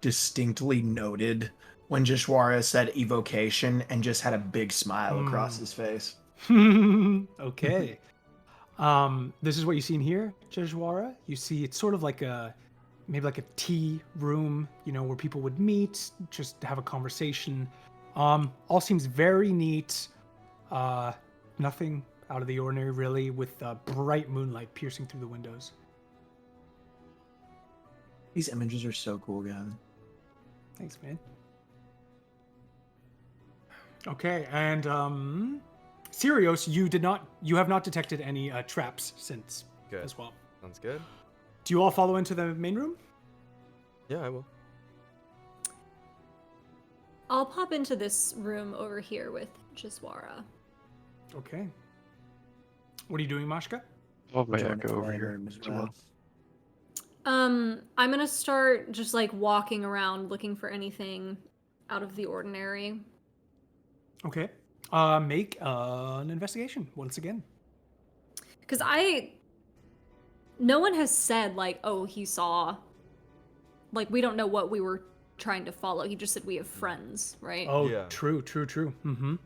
C: distinctly noted when Jishwara said evocation and just had a big smile across his face.
A: Okay. This is what you see in here, Jeshwara. You see it's sort of like maybe like a tea room, where people would meet, just have a conversation. All seems very neat. Nothing out of the ordinary, really, with bright moonlight piercing through the windows.
C: These images are so cool, guys.
A: Thanks, man. Okay, and Sirios, you have not detected any traps since
H: Good.
A: as well.
H: Sounds good.
A: Do you all follow into the main room?
H: Yeah, I will.
E: I'll pop into this room over here with Jiswara.
A: Okay. What are you doing, Mashka?
F: I'll have my
C: Join
F: echo
C: the
F: over here
C: room as
F: as well.
E: I'm gonna start just like walking around looking for anything out of the ordinary.
A: Okay. Make an investigation once again.
E: Because no one has said like, oh, he saw, like, we don't know what we were trying to follow. He just said we have friends, right?
A: Oh,
H: Yeah.
A: true. Mm-hmm.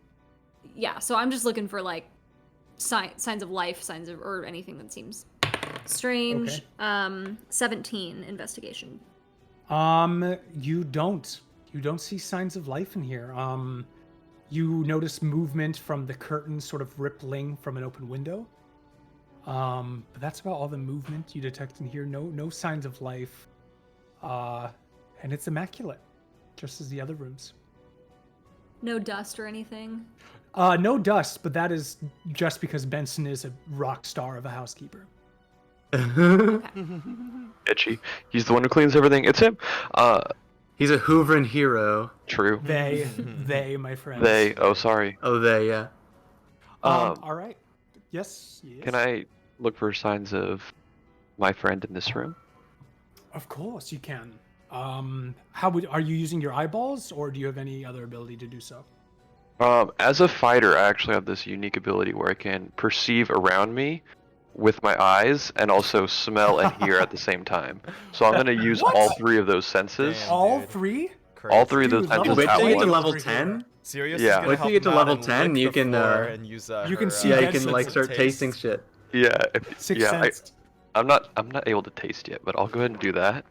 E: Yeah, so I'm just looking for like signs of life, or anything that seems strange.
A: Okay.
E: 17 investigation.
A: You don't see signs of life in here. You notice movement from the curtains sort of rippling from an open window. But that's about all the movement you detect in here. No signs of life. And it's immaculate, just as the other rooms.
E: No dust or anything.
A: No dust, but that is just because Benson is a rock star of a housekeeper.
F: Itchy. He's the one who cleans everything. It's him.
D: He's a Hooveran hero.
F: True.
A: They, my friends.
F: They. Oh, sorry.
D: Oh, they, yeah.
A: All right. Yes.
F: Can I look for signs of my friend in this room?
A: Of course you can. Are you using your eyeballs, or do you have any other ability to do so?
F: As a fighter, I actually have this unique ability where I can perceive around me with my eyes and also smell and hear at the same time. So I'm going to use
A: What?
F: all three of those senses.
H: Damn.
A: All
H: dude.
A: three?
F: All three of those
A: Dude, level
F: senses
D: Wait
F: at
D: till you get to
F: once.
D: level
A: Over
D: 10?
A: here.
H: Serious
F: Yeah.
H: is gonna
D: Wait till
H: help
D: you get to
H: him out
D: level
H: and
D: 10,
H: lick
D: you
H: the
D: can,
H: floor and use
A: you can
H: her,
A: see
D: Yeah, you
A: Ben's
D: can,
A: sense
D: like,
A: of
D: start
A: taste.
D: tasting shit.
F: Yeah.
A: Sixth sense.
F: I'm not able to taste yet, but I'll go ahead and do that.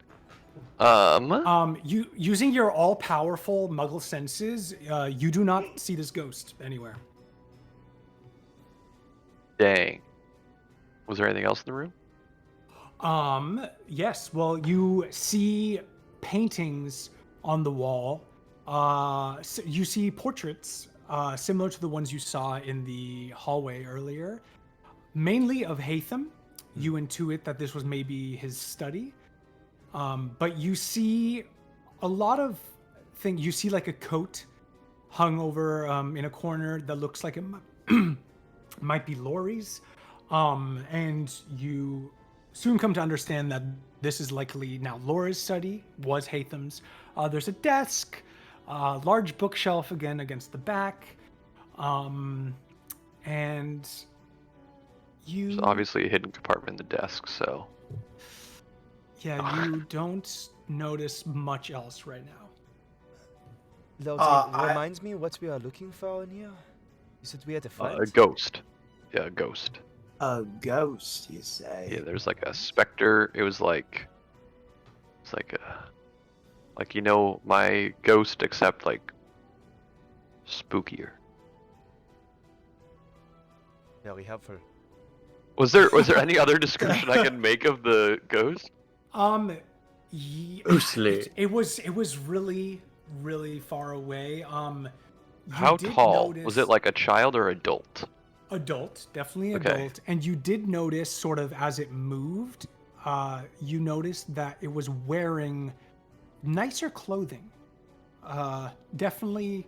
A: You using your all-powerful Muggle senses, you do not see this ghost anywhere.
F: Dang. Was there anything else in the room?
A: Yes. Well, you see paintings on the wall. You see portraits similar to the ones you saw in the hallway earlier, mainly of Hatham. You intuit that this was maybe his study. But you see a lot of things. You see like a coat hung over in a corner that looks like it might be Laurie's. And you soon come to understand that this is likely now Laura's study, was Hatham's. There's a desk, large bookshelf again against the back, and you.
F: There's obviously a hidden compartment in the desk, so.
A: Yeah, you don't notice much else right now.
G: Lord, reminds me what we are looking for in here. You said we had a fight.
F: A ghost. Yeah, a ghost.
C: A ghost, you say?
F: Yeah, there's like a specter. It's like my ghost, except like spookier.
G: Very helpful.
F: Was there any other description I can make of the ghost?
D: Ghostly.
A: It was really, really far away. You
F: How
A: did
F: tall?
A: notice-
F: Was it like a child or adult?
A: Adult, definitely
F: Okay.
A: adult. And you did notice, sort of as it moved, you noticed that it was wearing nicer clothing. Definitely,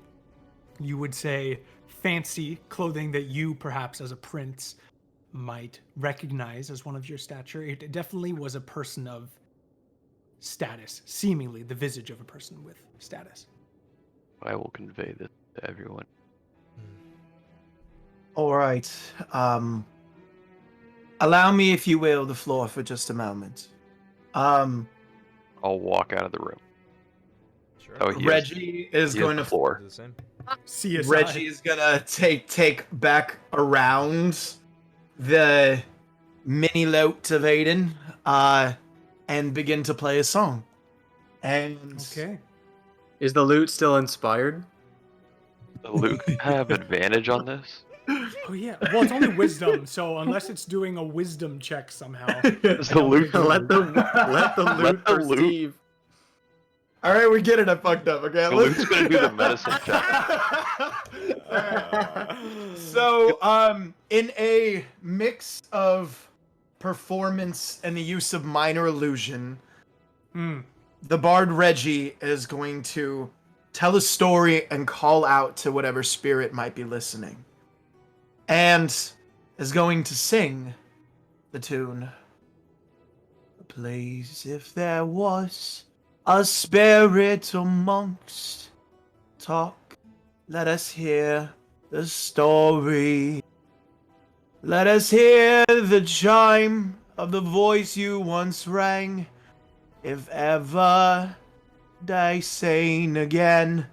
A: you would say, fancy clothing that you, perhaps as a prince, might recognize as one of your stature. It definitely was a person of status, seemingly the visage of a person with status.
F: I will convey this to everyone.
C: All right. Allow me, if you will, the floor for just a moment.
F: I'll walk out of the room.
H: Sure.
F: Oh, he
C: Reggie is
F: has
C: going
F: the
C: to
F: floor.
H: Do the same.
A: CSI.
C: Reggie is gonna take back around the mini lote of Aiden, and begin to play a song. And
A: Okay.
D: Is the loot still inspired?
F: Luke, I have advantage on this.
A: Oh yeah. Well, it's only wisdom, so unless it's doing a wisdom check somehow.
F: Is the Luke
D: let the loot
F: the loot-
D: perceive.
C: all right, we get it. I fucked up. Okay,
F: The Luke's gonna do the medicine check.
C: So, in a mix of performance and the use of minor illusion, the bard Reggie is going to tell a story and call out to whatever spirit might be listening. And is going to sing the tune. Please, if there was a spirit amongst talk, let us hear the story. Let us hear the chime of the voice you once rang. If ever die sane again.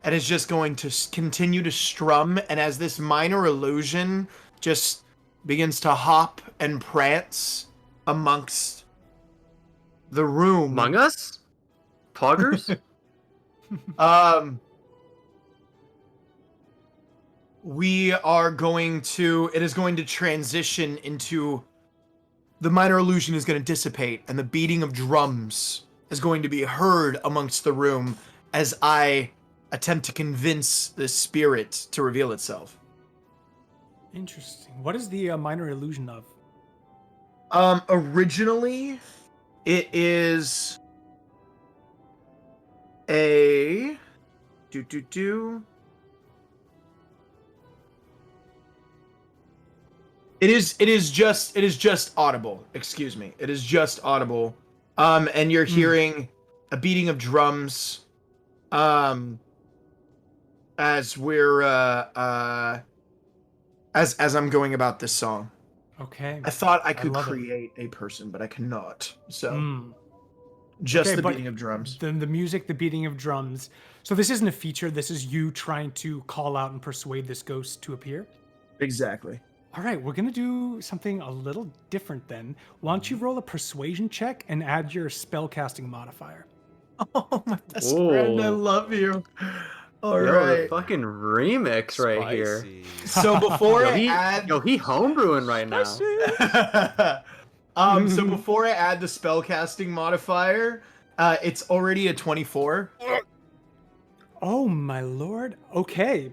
C: And it's just going to continue to strum, and as this minor illusion just begins to hop and prance amongst the room.
D: Among Us? Poggers?
C: We are going to, it is going to transition into, the minor illusion is going to dissipate, and the beating of drums is going to be heard amongst the room as I attempt to convince the spirit to reveal itself.
A: Interesting. What is the minor illusion of?
C: Originally, it is a It is just audible. Excuse me. It is just audible. And you're hearing a beating of drums. As we're as I'm going about this song.
A: Okay.
C: I thought I could
A: love it.
C: create a person, but I cannot. So
A: Mm.
C: just
A: Okay,
C: the
A: but
C: beating of drums.
A: The music, the beating of drums. So this isn't a feature. This is you trying to call out and persuade this ghost to appear.
C: Exactly.
A: All right, we're gonna do something a little different then. Why don't you roll a persuasion check and add your spellcasting modifier?
C: Oh, my best friend, I
D: Ooh.
C: love you. All
D: Yo,
C: right.
D: the fucking remix right here.
H: Spicy.
C: So before
D: Yo,
C: I
D: he
C: add
D: homebrewing right now.
C: so before I add the spellcasting modifier, it's already a 24.
A: Oh my lord. Okay.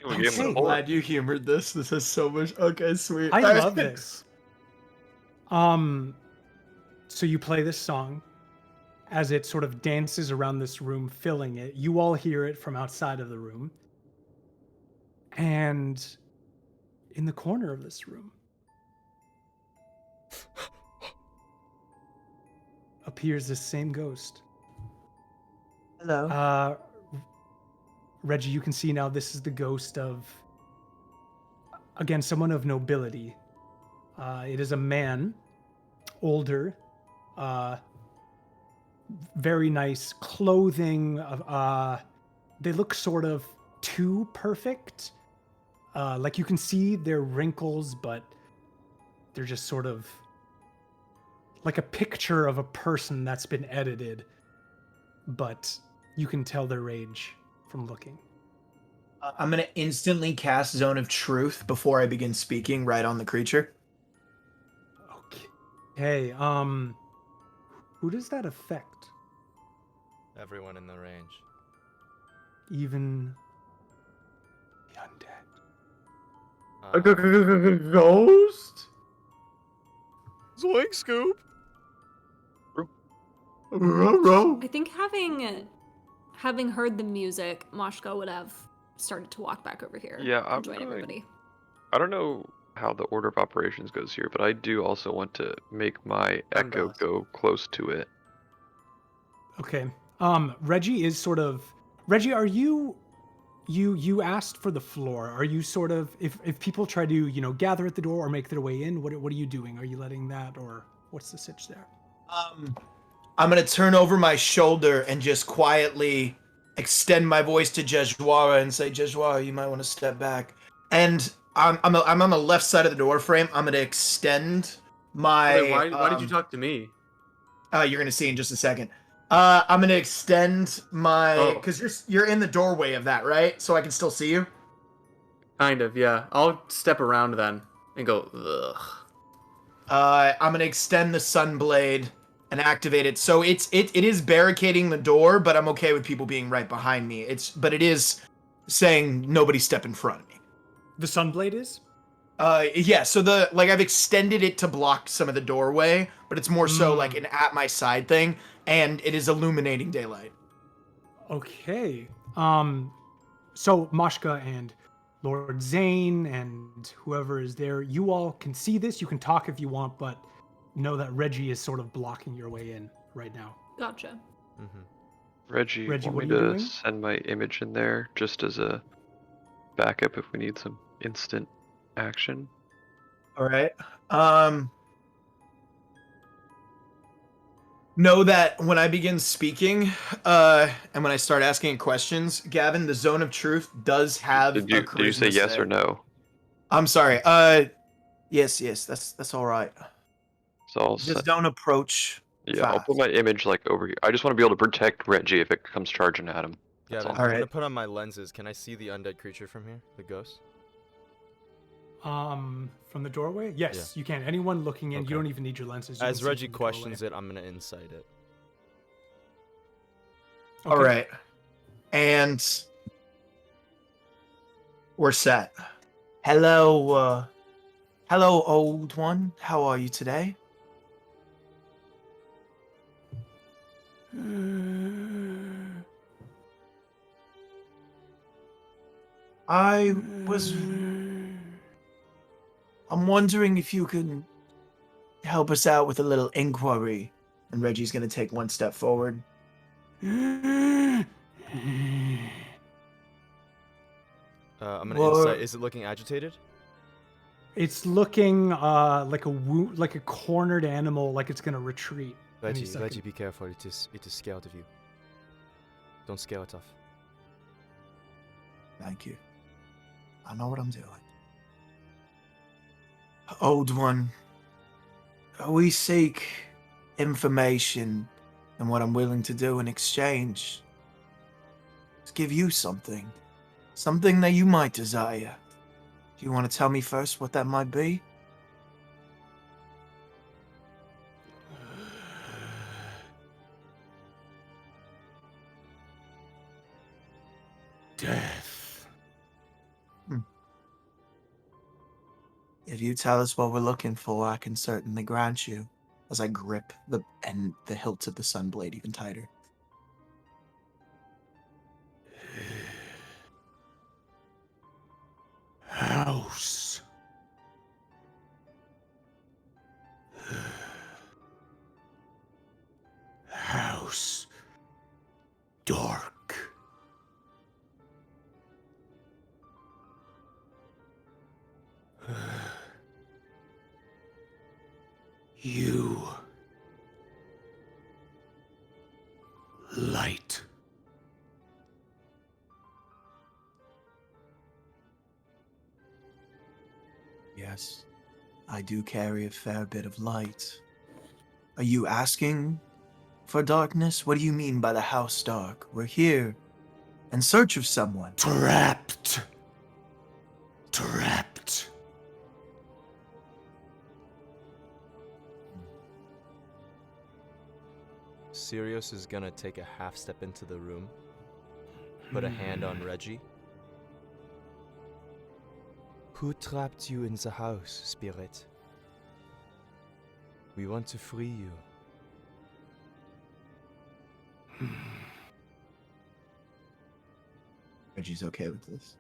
F: We gave him
A: Okay.
F: the horror.
C: Glad you humored this. This is so much. Okay, sweet.
A: I love this. So you play this song as it sort of dances around this room, filling it. You all hear it from outside of the room. And in the corner of this room, appears the same ghost.
C: Hello.
A: Reggie, you can see now this is the ghost of, again, someone of nobility. It is a man, older, very nice clothing. They look sort of too perfect. Like you can see their wrinkles, but they're just sort of like a picture of a person that's been edited, but you can tell their age from looking.
C: I'm gonna instantly cast Zone of Truth before I begin speaking right on the creature.
A: Okay. Who does that affect?
H: Everyone in the range.
A: Even the undead.
D: A ghost?
H: Zoink scoop.
E: I think having heard the music, Moshka would have started to walk back over here
F: Yeah, I'm
E: and join
F: going-
E: everybody.
F: I don't know how the order of operations goes here, but I do also want to make my echo
C: Unbalanced.
F: go close to it.
A: Okay. Reggie is sort of Reggie, are you asked for the floor. Are you sort of if people try to, gather at the door or make their way in, what are you doing? Are you letting that, or what's the sitch there?
C: I'm gonna turn over my shoulder and just quietly extend my voice to Jejwara and say, Jejwara, you might want to step back. And I'm on the left side of the door frame. I'm gonna extend my.
D: Why did you talk to me?
C: You're gonna see in just a second. I'm gonna extend my because you're in the doorway of that, right? So I can still see you.
D: Kind of, yeah. I'll step around then and go, ugh.
C: I'm gonna extend the sunblade and activate it. So it is barricading the door, but I'm okay with people being right behind me. But it is saying nobody step in front of me.
A: The sunblade is?
C: Yeah, so I've extended it to block some of the doorway, but it's more so like an at my side thing, and it is illuminating daylight.
A: Okay. So Mashka and Lord Zane and whoever is there, you all can see this. You can talk if you want, but know that Reggie is sort of blocking your way in right now.
E: Gotcha.
F: Reggie,
A: Reggie,
F: want
A: what
F: me
A: are you
F: to
A: doing?
F: send my image in there just as a backup if we need some instant action?
C: All right. Know that when I begin speaking, and when I start asking questions, Gavin, the Zone of Truth does have
F: Did
C: a
F: you say
C: charisma
F: yes
C: save.
F: or no?
C: I'm sorry. Yes, that's all right.
F: So I'll
C: Just don't approach.
F: yeah, I'll put
C: fast.
F: my image like over here. I just want to be able to protect Reggie if it comes charging at him. That's
H: Gavin,
F: all.
H: I'm
C: Alright.
H: gonna put on my lenses. Can I see the undead creature from here? The ghost?
A: From the doorway? Yes,
H: Yeah.
A: you can. Anyone looking in,
H: Okay.
A: you don't even need your lenses. You
H: As
A: can see
H: Reggie
A: from the doorway.
H: questions it, I'm gonna insight it.
C: All right. And we're set. Hello, old one. How are you today? I'm wondering if you can help us out with a little inquiry. And Reggie's gonna take one step forward.
H: I'm gonna
C: What?
H: insight. Is it looking agitated?
A: It's looking like a cornered animal, like it's gonna retreat. any
G: Reggie,
A: second.
G: be careful. It is scared of you. Don't scare it off.
C: Thank you. I know what I'm doing. Old one, we seek information and what I'm willing to do in exchange is give you something. Something that you might desire. Do you want to tell me first what that might be?
A: Death.
C: If you tell us what we're looking for, I can certainly grant you. As I grip the hilt of the sunblade even tighter.
A: House.
C: dark. You. Light. Yes, I do carry a fair bit of light. Are you asking for darkness? What do you mean by the house dark? We're here in search of someone. Trapped. Trapped.
H: Sirius is gonna take a half step into the room, put a hand on Reggie.
G: Who trapped you in the house, spirit? We want to free you.
C: Reggie's okay with this.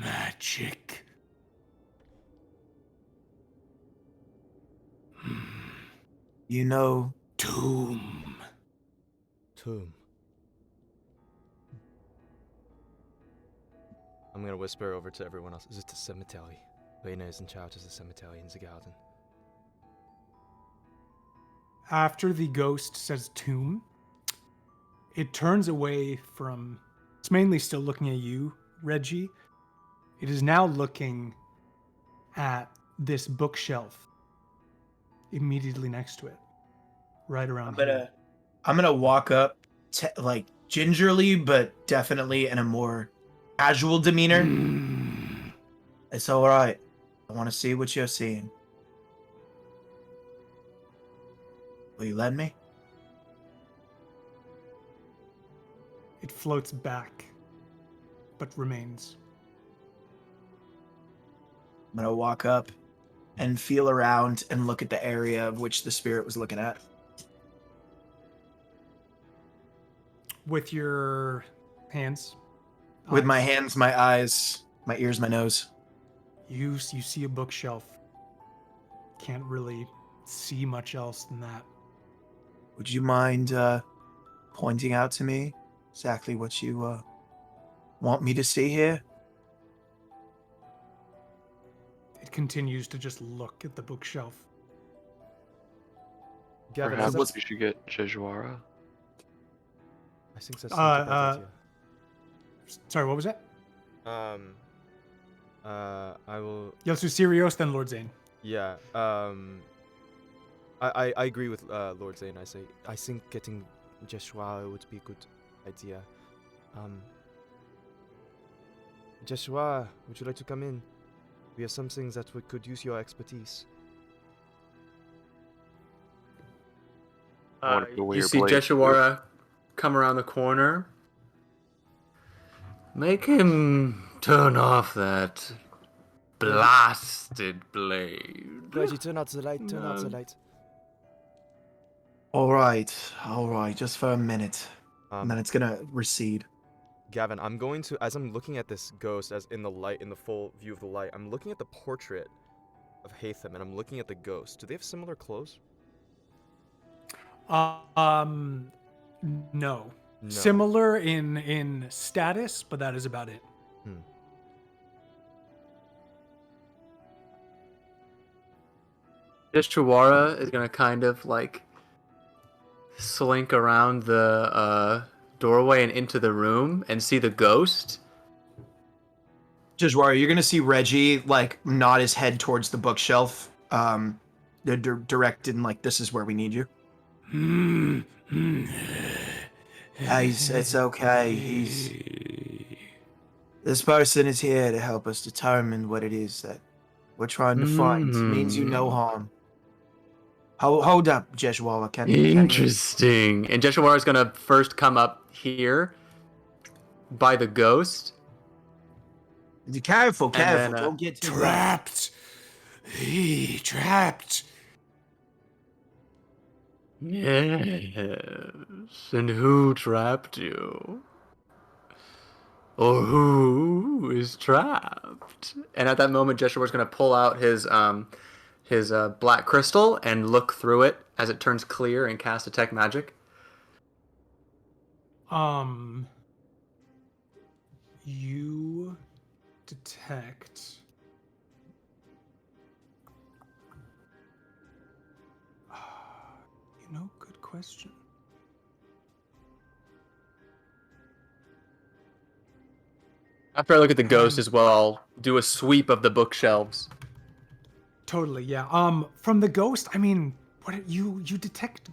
C: Magic. You know, tomb.
G: Tomb.
H: I'm gonna whisper over to everyone else. Is it the cemetery? Lena is in charge of the cemetery in the garden.
A: After the ghost says tomb, it turns away from. It's mainly still looking at you, Reggie. It is now looking at this bookshelf immediately next to it, right around here.
C: I'm gonna walk up, like gingerly, but definitely in a more casual demeanor. It's all right. I want to see what you're seeing. Will you let me?
A: It floats back, but remains.
C: I'm gonna walk up and feel around and look at the area of which the spirit was looking at.
A: With your hands.
C: With my
A: eyes,
C: hands, my eyes, my ears, my nose.
A: You see a bookshelf. Can't really see much else than that.
C: Would you mind pointing out to me exactly what you want me to see here?
A: It continues to just look at the bookshelf.
G: Gavin,
F: Perhaps
G: is that...
F: we should get Jejuara.
G: I think that's not a bad idea.
A: Sorry, what was that?
H: I will.
A: Yeah, let's do Sirius, then Lord Zane.
H: Yeah. I agree with Lord Zane. I think getting Joshua would be a good idea. Joshua, would you like to come in? We have some things that we could use your expertise.
F: I wanna go with
D: You
F: your
D: see
F: blade,
D: Jeshuara come around the corner. Make him turn off that blasted blade.
G: Reggie, turn out the light, turn out the light.
C: All right, just for a minute. And then
H: Um,
C: it's gonna recede.
H: Gavin, I'm going to, as I'm looking at this ghost, as in the light, in the full view of the light, I'm looking at the portrait of Hatham, and I'm looking at the ghost. Do they have similar clothes?
A: No.
H: No.
A: Similar in status, but that is about it.
D: Jeshuara is gonna kind of like slink around the doorway and into the room and see the ghost.
C: Jajwari, you're gonna see Reggie like nod his head towards the bookshelf. They're directed and like, this is where we need you. It's okay. This person is here to help us determine what it is that we're trying to find. Means you no harm. Hold up, Jeshwala. Can you?
D: Interesting. And Jeshuara is gonna first come up here by the ghost.
C: Careful.
D: then,
C: Don't get too
A: Trapped. Trapped.
D: Yes. And who trapped you? Or who is trapped? And at that moment, Jeshuara is gonna pull out his his black crystal and look through it as it turns clear and cast detect magic.
A: You detect. Good question.
D: After I look at the ghost as well, I'll do a sweep of the bookshelves.
A: Totally, yeah. From the ghost, I mean, what you detect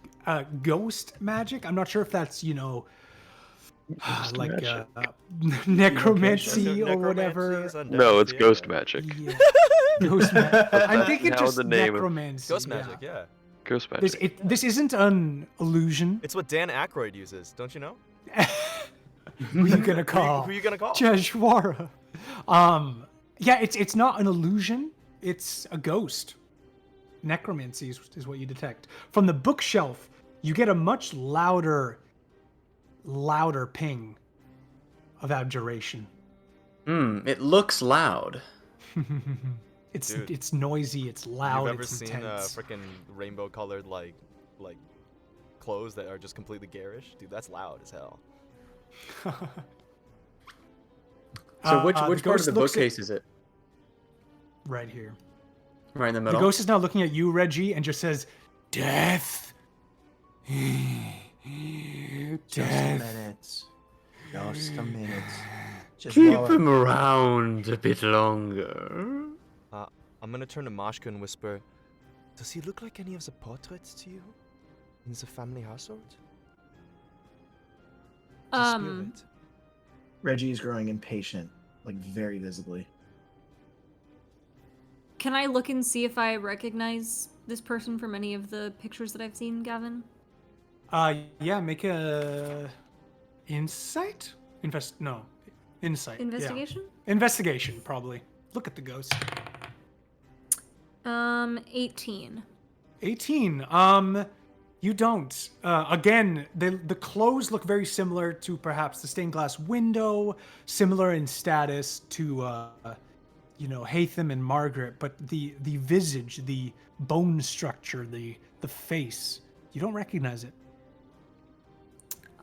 A: ghost magic? I'm not sure if that's like
F: magic.
A: necromancy or whatever.
H: Necromancy is undeath,
F: No, it's
H: yeah.
F: ghost magic.
A: Yeah. Ghost magic. I'm
F: That's
A: thinking
F: now
A: just
F: the name of-
A: necromancy.
H: Ghost magic, yeah.
F: Ghost magic.
A: This isn't an illusion.
H: It's what Dan Aykroyd uses, don't you know?
A: Who you gonna call?
H: Who you gonna call?
A: Jeshwara. Yeah, it's not an illusion. It's a ghost. Necromancy is what you detect. From the bookshelf, you get a much louder ping of abjuration.
D: It looks loud.
H: Dude.
A: It's noisy, it's loud,
H: You've ever
A: it's
H: seen
A: intense.
H: freaking rainbow-colored like clothes that are just completely garish? Dude, that's loud as hell.
D: So which
A: the
D: part of
A: ghost
D: the
A: looks at-
D: bookcase is it?
A: Right here.
D: Right in the
A: The
D: middle?
A: ghost is now looking at you, Reggie, and just says, "Death."
C: Just a minute. Just a minute. Just
D: Keep
C: while
D: him around a bit longer.
H: I'm gonna turn to Mashka and whisper, does he look like any of the portraits to you? In the family household? The spirit.
C: Reggie's growing impatient, like very visibly.
E: Can I look and see if I recognize this person from any of the pictures that I've seen, Gavin?
A: Yeah, make a insight? Insight. Yeah.
E: Investigation?
A: Investigation, probably. Look at the ghost.
E: 18.
A: 18. You don't. Again, the clothes look very similar to perhaps the stained glass window, similar in status to Hatham and Margaret, but the visage, the bone structure, the face, you don't recognize it.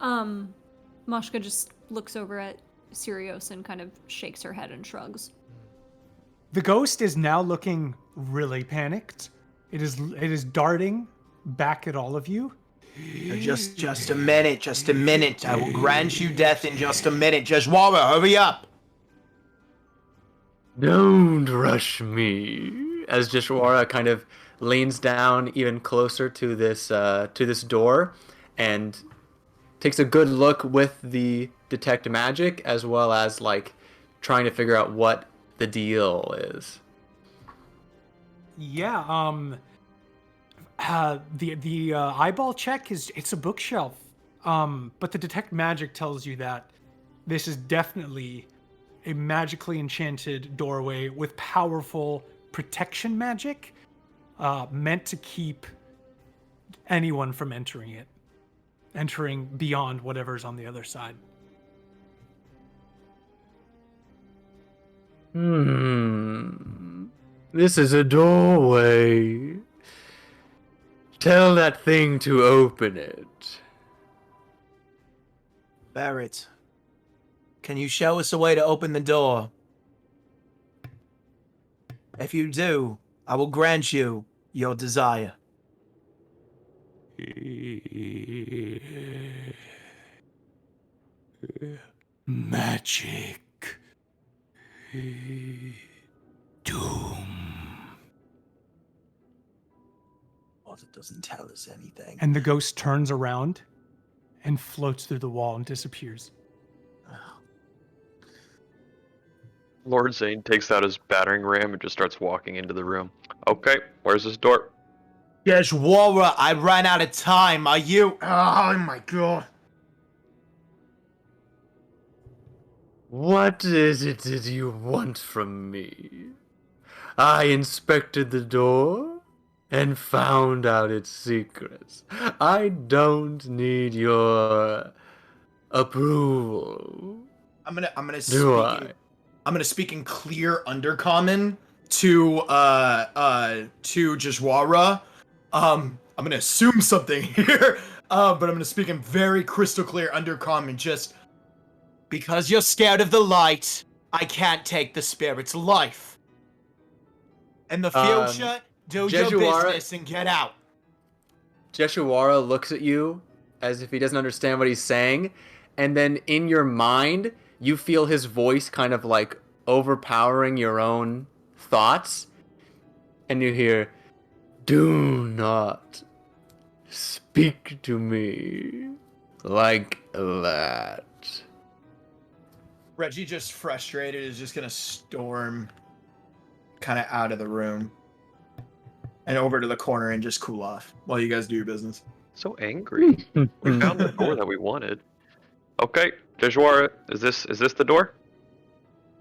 E: Mashka just looks over at Sirius and kind of shakes her head and shrugs.
A: The ghost is now looking really panicked. It is darting back at all of you.
C: Just a minute, just a minute. I will grant you death in just a minute. Jeshwara, hurry up.
D: Don't rush me. As Jeshwara kind of leans down even closer to this door and takes a good look with the detect magic, as well as like trying to figure out what the deal is.
A: Yeah, the eyeball check it's a bookshelf. But the detect magic tells you that this is definitely a magically enchanted doorway with powerful protection magic, meant to keep anyone from entering beyond whatever's on the other side.
D: This is a doorway. Tell that thing to open it.
C: Barrett, can you show us a way to open the door? If you do, I will grant you your desire.
A: Magic. Doom.
C: Well, it doesn't tell us anything.
A: And the ghost turns around and floats through the wall and disappears.
F: Lord Zane takes out his battering ram and just starts walking into the room. Okay, where's this door?
C: Jeshwara, I ran out of time. Are you? Oh my god.
D: What is it that you want from me? I inspected the door and found out its secrets. I don't need your approval.
C: I'm gonna
D: Do
C: speak
D: I?
C: I'm gonna speak in clear undercommon to Jajwara. I'm gonna assume something here, but I'm gonna speak in very crystal clear undercommon. Just because you're scared of the light, I can't take the spirit's life. In the future, do your
D: Jeshawara-
C: business and get out.
D: Jeshuwara looks at you as if he doesn't understand what he's saying, and then in your mind, you feel his voice kind of like overpowering your own thoughts, and you hear, "Do not speak to me like that."
C: Reggie, just frustrated, is just gonna storm kind of out of the room and over to the corner and just cool off while you guys do your business.
F: So angry. We found the door that we wanted. Okay, Joshua, is this the door?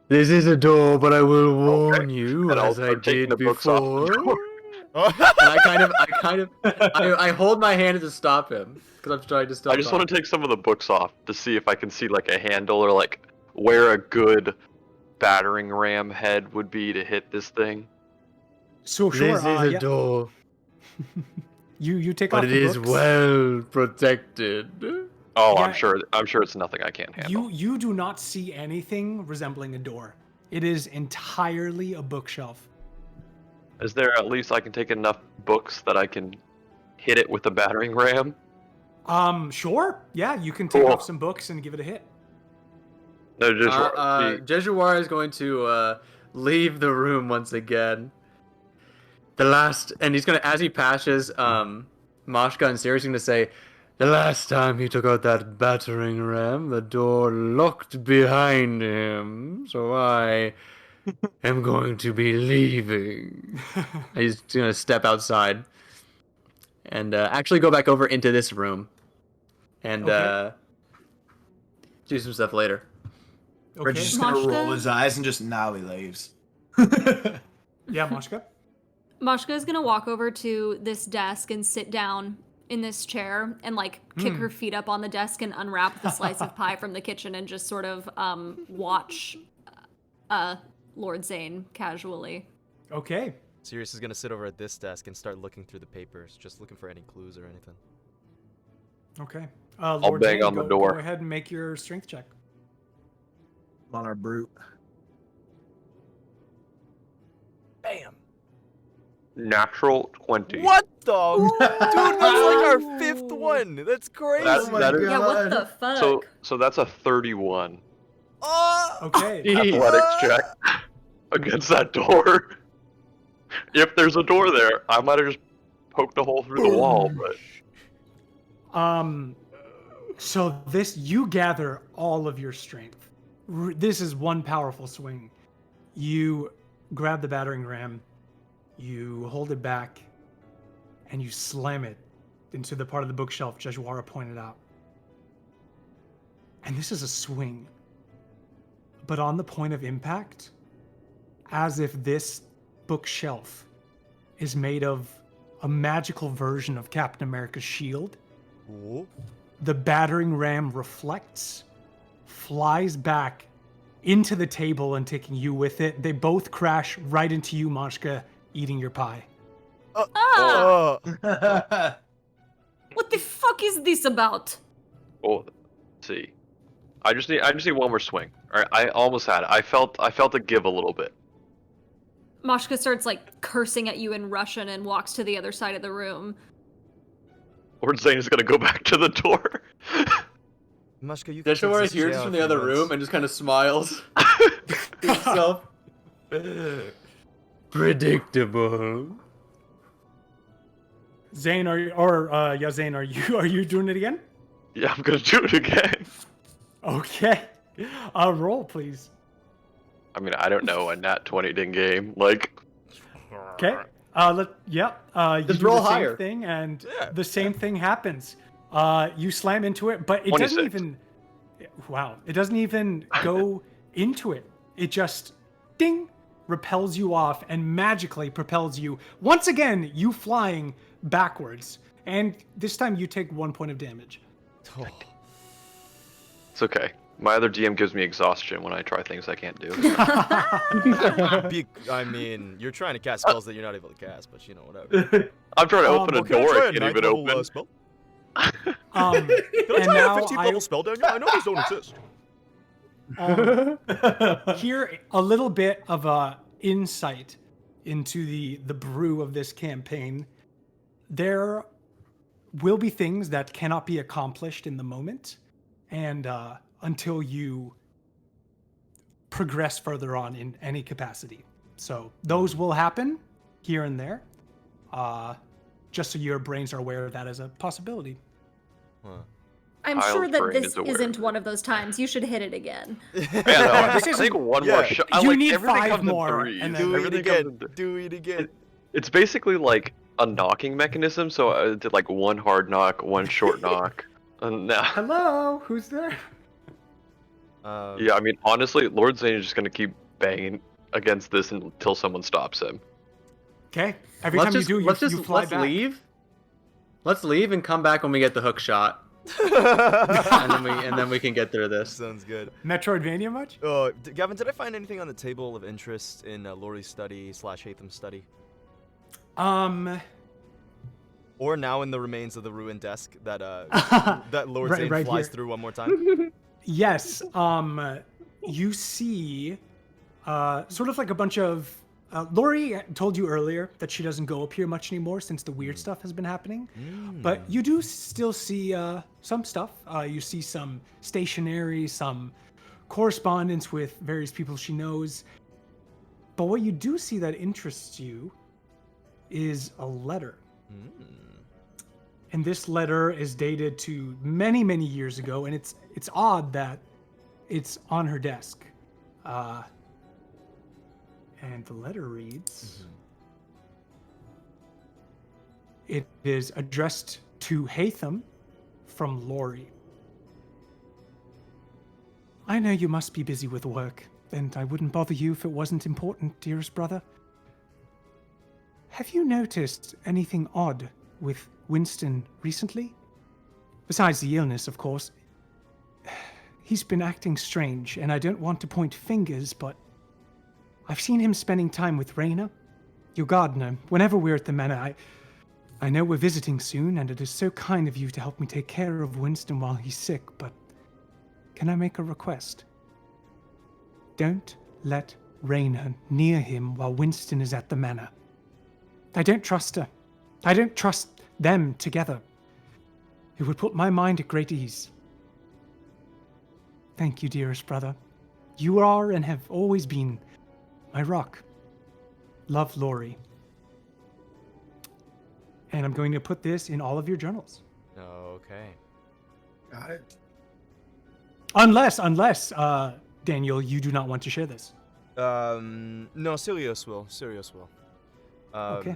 D: This is a door, but I will warn
F: Okay.
D: you,
F: Then I'll
D: as I
F: start taking
D: did
F: the books off the
D: before.
F: door.
D: And I hold my hand to stop him because I'm trying to stop.
F: I just want to take some of the books off to see if I can see like a handle or like where a good battering ram head would be to hit this thing.
A: So sure,
D: This is a
A: yeah,
D: door,
A: you take
D: but
A: off
D: it
A: the
D: is
A: books.
D: well protected.
F: Oh,
A: Yeah.
F: I'm sure it's nothing I can't handle.
A: You do not see anything resembling a door. It is entirely a bookshelf.
F: Is there at least I can take enough books that I can hit it with a battering ram?
A: Sure. Yeah, you can take
F: Cool.
A: off some books and give it a hit.
F: No, just
D: Jejuar is going to leave the room once again. And he's gonna, as he passes Mashka and Sirius, he's gonna say, "The last time he took out that battering ram, the door locked behind him, so I am going to be leaving." He's gonna step outside and actually go back over into this room and
A: Okay.
D: do some stuff later.
A: Okay.
C: Reggie's just gonna
E: Mashka?
C: roll his eyes and just now he leaves.
A: Yeah, Mashka.
E: Mashka is gonna walk over to this desk and sit down in this chair and like kick her feet up on the desk and unwrap the slice of pie from the kitchen and just sort of watch Lord Zane casually.
A: Okay.
H: Sirius is gonna sit over at this desk and start looking through the papers, just looking for any clues or anything.
A: Okay. Lord
F: bang
A: Zane,
F: on the
A: go
F: door.
A: ahead and make your strength check.
C: On our brute.
H: Bam!
F: natural 20.
H: What the? Dude, that's like our 5th one. That's crazy.
F: That's- that is-
E: Yeah, what the fuck?
F: So that's a 31
H: Oh!
A: Okay.
F: athletics check against that door. If there's a door there, I might have just poked a hole through the wall, but
A: So you gather all of your strength. This is one powerful swing. You grab the battering ram, you hold it back, and you slam it into the part of the bookshelf Jejuara pointed out. And this is a swing. But on the point of impact, as if this bookshelf is made of a magical version of Captain America's shield,
H: Ooh.
A: the battering ram reflects, flies back into the table and taking you with it. They both crash right into you, Mashka, eating your pie.
E: Ah!
H: Oh.
E: What the fuck is this about?
F: oh, let's see. I just need one more swing. All right, I almost had it. I felt it give a little bit.
E: Mashka starts like cursing at you in Russian and walks to the other side of the room.
F: Lord Zane is gonna go back to the door.
H: Mashka, you can
D: Jejuar
H: fix this
D: hears
H: jail
D: from
H: if
D: the
H: you
D: other
H: want.
D: room and just kind of smiles to himself. Predictable.
A: Zane, Zane, are you doing it again?
F: Yeah, I'm gonna do it again.
A: Okay. Roll, please.
F: I mean, I don't know a nat 20 in game. Like,
A: Okay. You
D: Just
A: do
D: roll
A: the same
D: higher.
A: thing, and
H: Yeah.
A: the same thing happens. You slam into it, but it doesn't
F: 26.
A: even. Wow! It doesn't even go into it. It just ding repels you off and magically propels you once again. You flying backwards, and this time you take 1 point of damage.
H: Oh.
F: it's okay. My other DM gives me exhaustion when I try things I can't do.
H: I mean, you're trying to cast spells that you're not able to cast, but whatever.
F: I'm trying to open a
H: Well, can I
F: door
H: try
F: I
H: a
F: can't
H: ninth
F: even
H: level
F: open.
H: spell?
C: And
H: Can I try
C: now
H: a 15th level spell, Daniel? I know these don't exist.
A: Here, a little bit of a insight into the brew of this campaign. There will be things that cannot be accomplished in the moment, and until you progress further on in any capacity. So those will happen here and there, just so your brains are aware of that as a possibility.
E: I'm
F: Kyle's
E: sure that
F: brain
E: this
F: is aware
E: isn't
F: of
E: one of those times. You should hit it again.
F: Yeah, no, I
A: This
F: think
A: isn't-
F: one
H: yeah.
F: more shot.
A: You need
F: everything
A: 5
F: comes in
A: more,
F: threes.
A: and then-
H: Do it
F: Everything comes
H: again.
F: in th-
H: Do it again.
F: It's basically like a knocking mechanism. So I did like one hard knock, one short knock, and now.
A: Hello, who's there?
F: Yeah, I mean, honestly, Lord Zane is just gonna keep banging against this until someone stops him.
A: Okay, every
D: Let's
A: time
D: just
A: you do,
D: let's
A: you
D: just
A: fly
D: let's
A: back.
D: leave. Let's leave and come back when we get the hook shot, and then we can get through this.
H: Sounds good.
A: Metroidvania much?
H: Gavin, did I find anything on the table of interest in Lori's study / Hatham's study? Or now in the remains of the ruined desk that that Lord
A: Right-
H: Zane
A: right
H: flies
A: here.
H: through one more time?
A: Yes. You see, sort of like a bunch of. Lori told you earlier that she doesn't go up here much anymore since the weird stuff has been happening. But you do still see some stuff. You see some stationery, some correspondence with various people she knows. But what you do see that interests you is a letter. And this letter is dated to many, many years ago, and it's odd that it's on her desk. And the letter reads, it is addressed to Hatham from Lori. I know you must be busy with work, and I wouldn't bother you if it wasn't important, dearest brother. Have you noticed anything odd with Winston recently? Besides the illness, of course. He's been acting strange, and I don't want to point fingers, but I've seen him spending time with Raina, your gardener, whenever we're at the manor. I know we're visiting soon, and it is so kind of you to help me take care of Winston while he's sick, but can I make a request? Don't let Raina near him while Winston is at the manor. I don't trust her. I don't trust them together. It would put my mind at great ease. Thank you, dearest brother. You are and have always been my rock. Love, Lori. And I'm going to put this in all of your journals.
H: Okay.
C: Got it.
A: Unless, Daniel, you do not want to share this.
H: No, Sirius will.
A: Okay.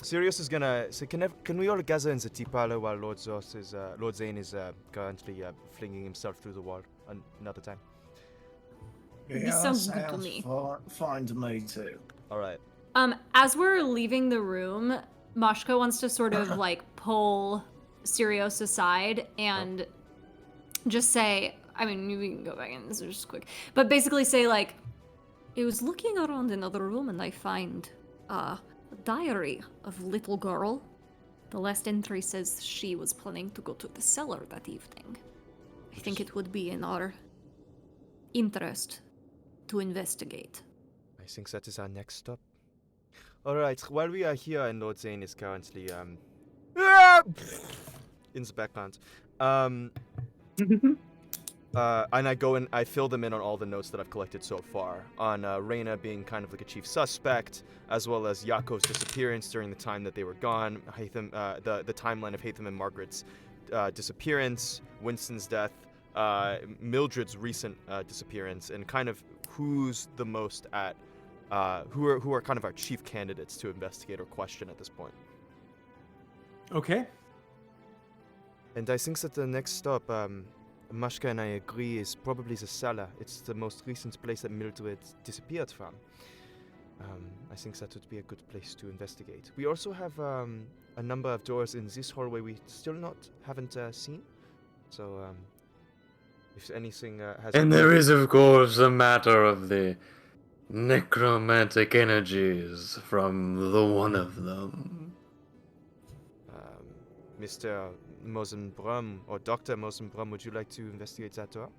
H: Sirius is gonna say, can we all gather in the tea parlor while Lord Zane is currently flinging himself through the wall another time?
E: This sounds good to me.
C: Fine to me too.
H: All right.
E: As we're leaving the room, Mashka wants to sort of like pull Sirius aside and just say, I mean, we can go back in, this is just quick, but basically say like, I was looking around another room and I find a diary of little girl. The last entry says she was planning to go to the cellar that evening. I think it would be in our interest to investigate.
H: I think that is our next stop. All right. While we are here, and Lord Zane is currently in the background, and I go and I fill them in on all the notes that I've collected so far on Raina being kind of like a chief suspect, as well as Yakov's disappearance during the time that they were gone, Hatham, the timeline of Hatham and Margaret's disappearance, Winston's death, Mildred's recent disappearance, and kind of who's the most at who are kind of our chief candidates to investigate or question at this point.
A: Okay.
H: And I think that the next stop, Mashka and I agree, is probably the cellar. It's the most recent place that Mildred disappeared from. I think that would be a good place to investigate. We also have a number of doors in this hallway we still haven't seen. So If anything has.
D: And there is, of course, the matter of the necromantic energies from the one of them.
H: Mr. Mosenbrum or Dr. Mosenbrum, would you like to investigate that door?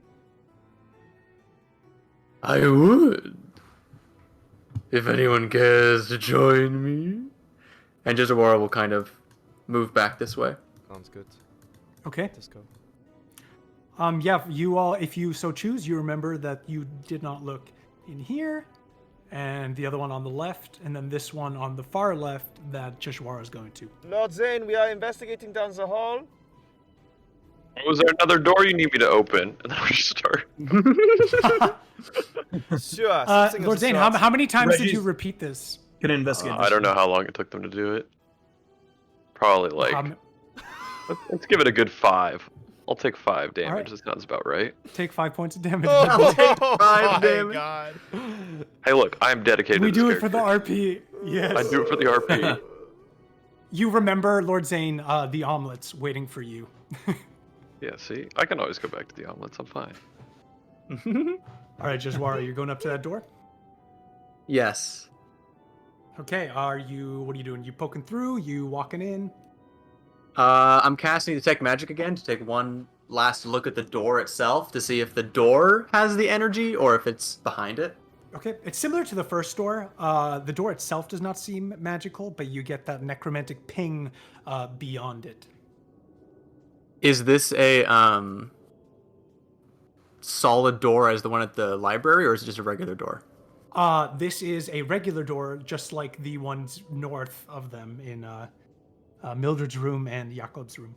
D: I would. If anyone cares to join me. And Jizawara will kind of move back this way.
H: Sounds good.
A: Okay.
H: Let's go.
A: Yeah, you all, if you so choose, you remember that you did not look in here, and the other one on the left, and then this one on the far left that Joshua is going to.
H: Lord Zane, we are investigating down the hall.
F: Was there another door you need me to open? And then we just start.
H: Sure.
A: Lord Zane, how many times did you
C: Reggie's-
A: repeat this?
C: Gonna investigate.
F: I don't know how long it took them to do it. Probably like. Let's give it a good 5. I'll take 5 damage.
A: Alright.
F: That sounds about right.
A: Take 5 points of damage.
H: Oh,
D: Five
H: my
D: damage.
H: God.
F: Hey, look, I am dedicated
A: We
F: to this
A: do it for the
F: character.
A: RP. Yes.
F: I do it for the RP.
A: You remember, Lord Zane, the omelets waiting for you.
F: Yeah, see? I can always go back to the omelets. I'm fine.
A: All right, Jazwara, you're going up to that door?
D: Yes.
A: Okay, what are you doing? You poking through? You walking in?
D: I'm casting Detect Magic again to take one last look at the door itself to see if the door has the energy or if it's behind it.
A: Okay, it's similar to the first door. The door itself does not seem magical, but you get that necromantic ping beyond it.
D: Is this a solid door as the one at the library, or is it just a regular door?
A: This is a regular door, just like the ones north of them in Mildred's room and Jakob's room.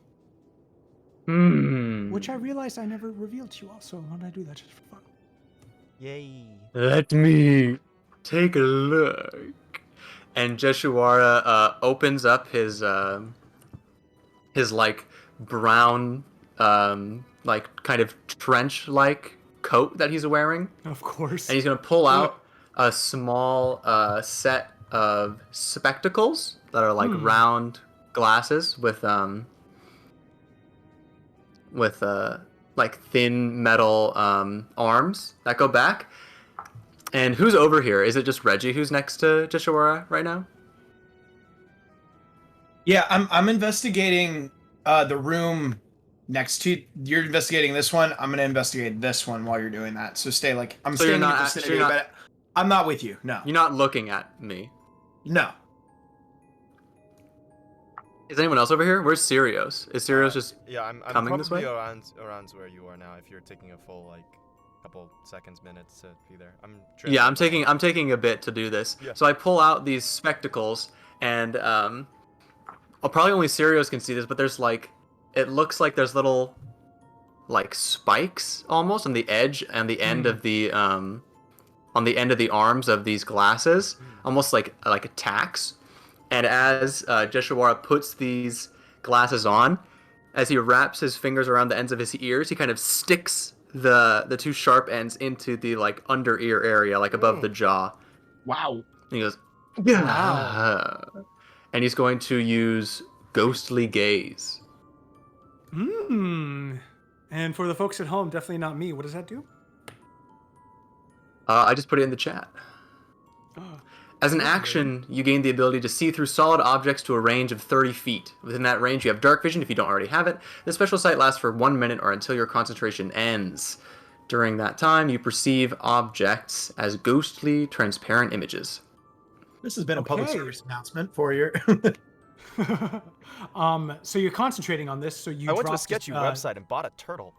A: Which I realized I never revealed to you all, so why don't I do that just for fun?
H: Yay.
D: Let me take a look. And Jeshuara opens up his like brown like kind of trench like coat that he's wearing.
A: Of course.
D: And he's gonna pull out a small set of spectacles that are like round glasses with like thin metal arms that go back. And who's over here? Is it just Reggie who's next to Jishawara right now?
C: Yeah, I'm investigating the room next to. You're investigating this one. I'm gonna investigate this one while you're doing that. So stay like I'm
D: So you're
C: staying in the
D: not- so
C: vicinity,
D: you're not-
C: but I'm not with you. No,
D: You're not looking at me.
C: no.
D: Is anyone else over here? Where's Sirius? Is Sirius just
H: Yeah, I'm
D: coming this
H: probably
D: way?
H: around where you are now. If you're taking a full like couple seconds, minutes to be there.
D: Yeah, I'm taking a bit to do this.
H: Yeah.
D: So I pull out these spectacles, and probably only Sirius can see this, but there's like, it looks like there's little like spikes almost on the edge and the end of the on the end of the arms of these glasses, almost like tacks. And as Jeshawara puts these glasses on, as he wraps his fingers around the ends of his ears, he kind of sticks the two sharp ends into the like under ear area, like above the jaw.
C: Wow.
D: And he goes, yeah. And he's going to use Ghostly Gaze.
A: And for the folks at home, definitely not me. What does that do?
D: I just put it in the chat. As an action, you gain the ability to see through solid objects to a range of 30 feet. Within that range, you have dark vision if you don't already have it. This special sight lasts for 1 minute or until your concentration ends. During that time, you perceive objects as ghostly, transparent images.
C: This has been a public
A: Okay.
C: service announcement for your.
A: So you're concentrating on this. So you.
H: I went to a
A: dropped,
H: sketchy website and bought a turtle.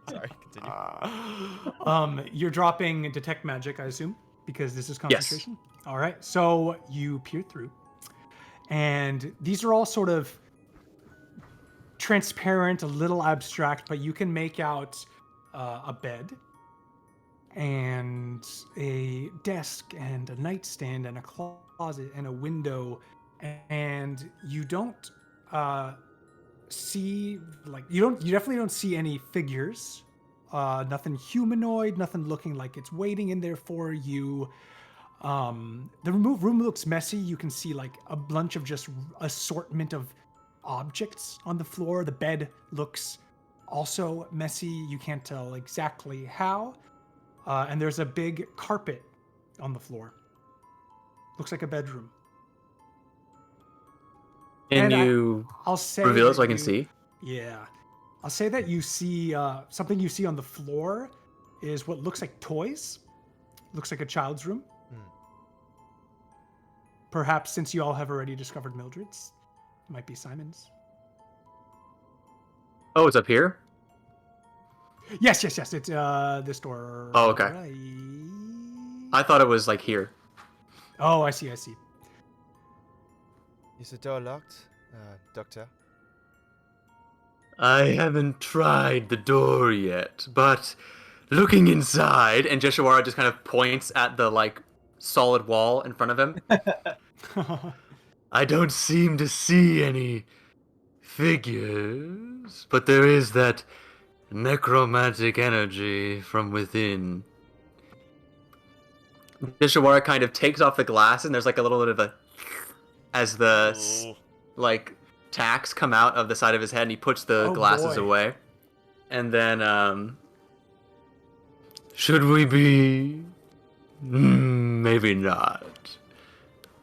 H: Sorry, continue.
A: You're dropping detect magic, I assume, because this is concentration. All right. So you peer through, and these are all sort of transparent, a little abstract, but you can make out a bed and a desk and a nightstand and a closet and a window, and you don't see you definitely don't see any figures, nothing humanoid, nothing looking like it's waiting in there for you. The room looks messy. You can see like a bunch of just assortment of objects on the floor. The bed looks also messy. You can't tell exactly how. And there's a big carpet on the floor. Looks like a bedroom.
D: Can
A: And
D: you
A: I'll say
D: reveal it
A: that
D: so I can
A: you-
D: see?
A: Yeah. I'll say that you see something you see on the floor is what looks like toys. Looks like a child's room. Perhaps since you all have already discovered Mildred's, it might be Simon's.
D: Oh, it's up here?
A: Yes. It's this door.
D: Oh, okay.
A: Right.
D: I thought it was like here.
A: Oh, I see.
G: Is the door locked, Doctor?
D: I haven't tried the door yet, but looking inside, and Jeshawara just kind of points at the like solid wall in front of him. I don't seem to see any figures, but there is that necromantic energy from within. Jeshawara kind of takes off the glasses, and there's like a little bit of a as the like tacks come out of the side of his head, and he puts the
A: Oh,
D: glasses
A: boy.
D: away. And then, should we be? Maybe not.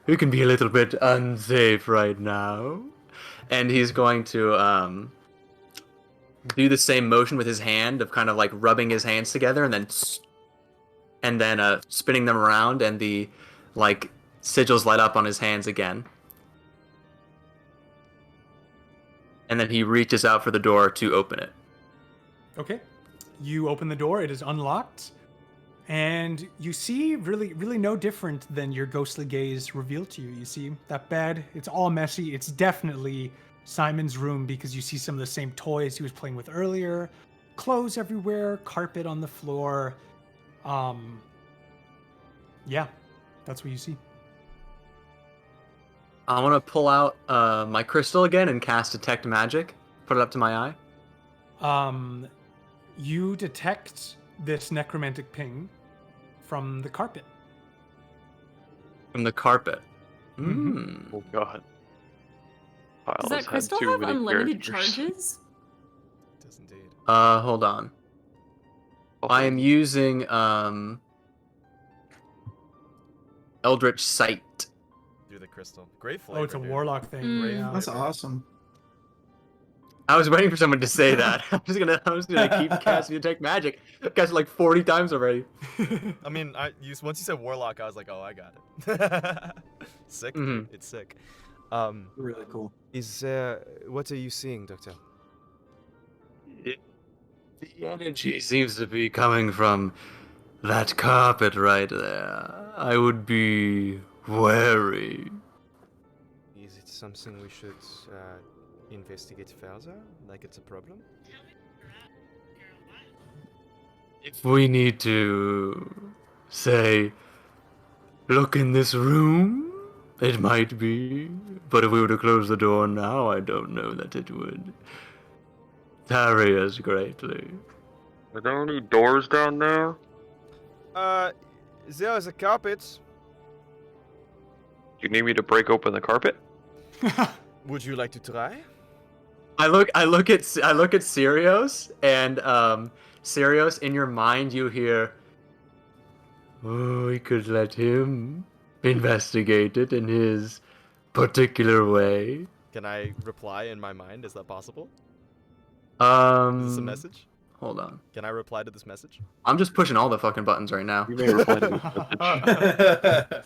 D: We can be a little bit unsafe right now. And he's going to do the same motion with his hand of kind of like rubbing his hands together, and then spinning them around, and the like sigils light up on his hands again. And then he reaches out for the door to open it.
A: Okay. You open the door. It is unlocked. And you see really no different than your ghostly gaze revealed to you. You see that bed. It's all messy. It's definitely Simon's room because you see some of the same toys he was playing with earlier. Clothes everywhere. Carpet on the floor. Yeah. That's what you see.
D: I want to pull out my crystal again and cast Detect Magic. Put it up to my eye.
A: You detect this necromantic ping from the carpet.
D: From the carpet.
A: Mhm.
F: Oh god.
E: Does that crystal have unlimited charges?
H: It does indeed.
D: Hold on. I am using Eldritch Sight.
H: Through the crystal. Great flavor.
A: Oh, it's a
H: dude.
A: warlock thing.
E: Mm.
A: Yeah.
C: That's awesome.
D: I was waiting for someone to say that. I was gonna keep casting Detect Magic. I've cast it like 40 times already.
H: I mean, once you said warlock, I was like, oh, I got it. Sick. Dude.
D: Mhm.
H: It's sick.
C: Really cool.
G: Is what are you seeing, Doctor?
D: The energy seems to be coming from that carpet right there. I would be wary.
G: Is it something we should investigate further? Like it's a problem?
D: If we need to say, look in this room, it might be. But if we were to close the door now, I don't know that it would tarry us greatly.
F: Are there any doors down there?
G: There is a carpet.
F: Do you need me to break open the carpet?
G: Would you like to try?
D: I look at Sirios, and Sirios, in your mind you hear, oh, we could let him investigate it in his particular way.
H: Can I reply in my mind? Is that possible? Is this a message?
D: Hold on.
H: Can I reply to this message?
D: I'm just pushing all the fucking buttons right now.
F: You may reply to this message.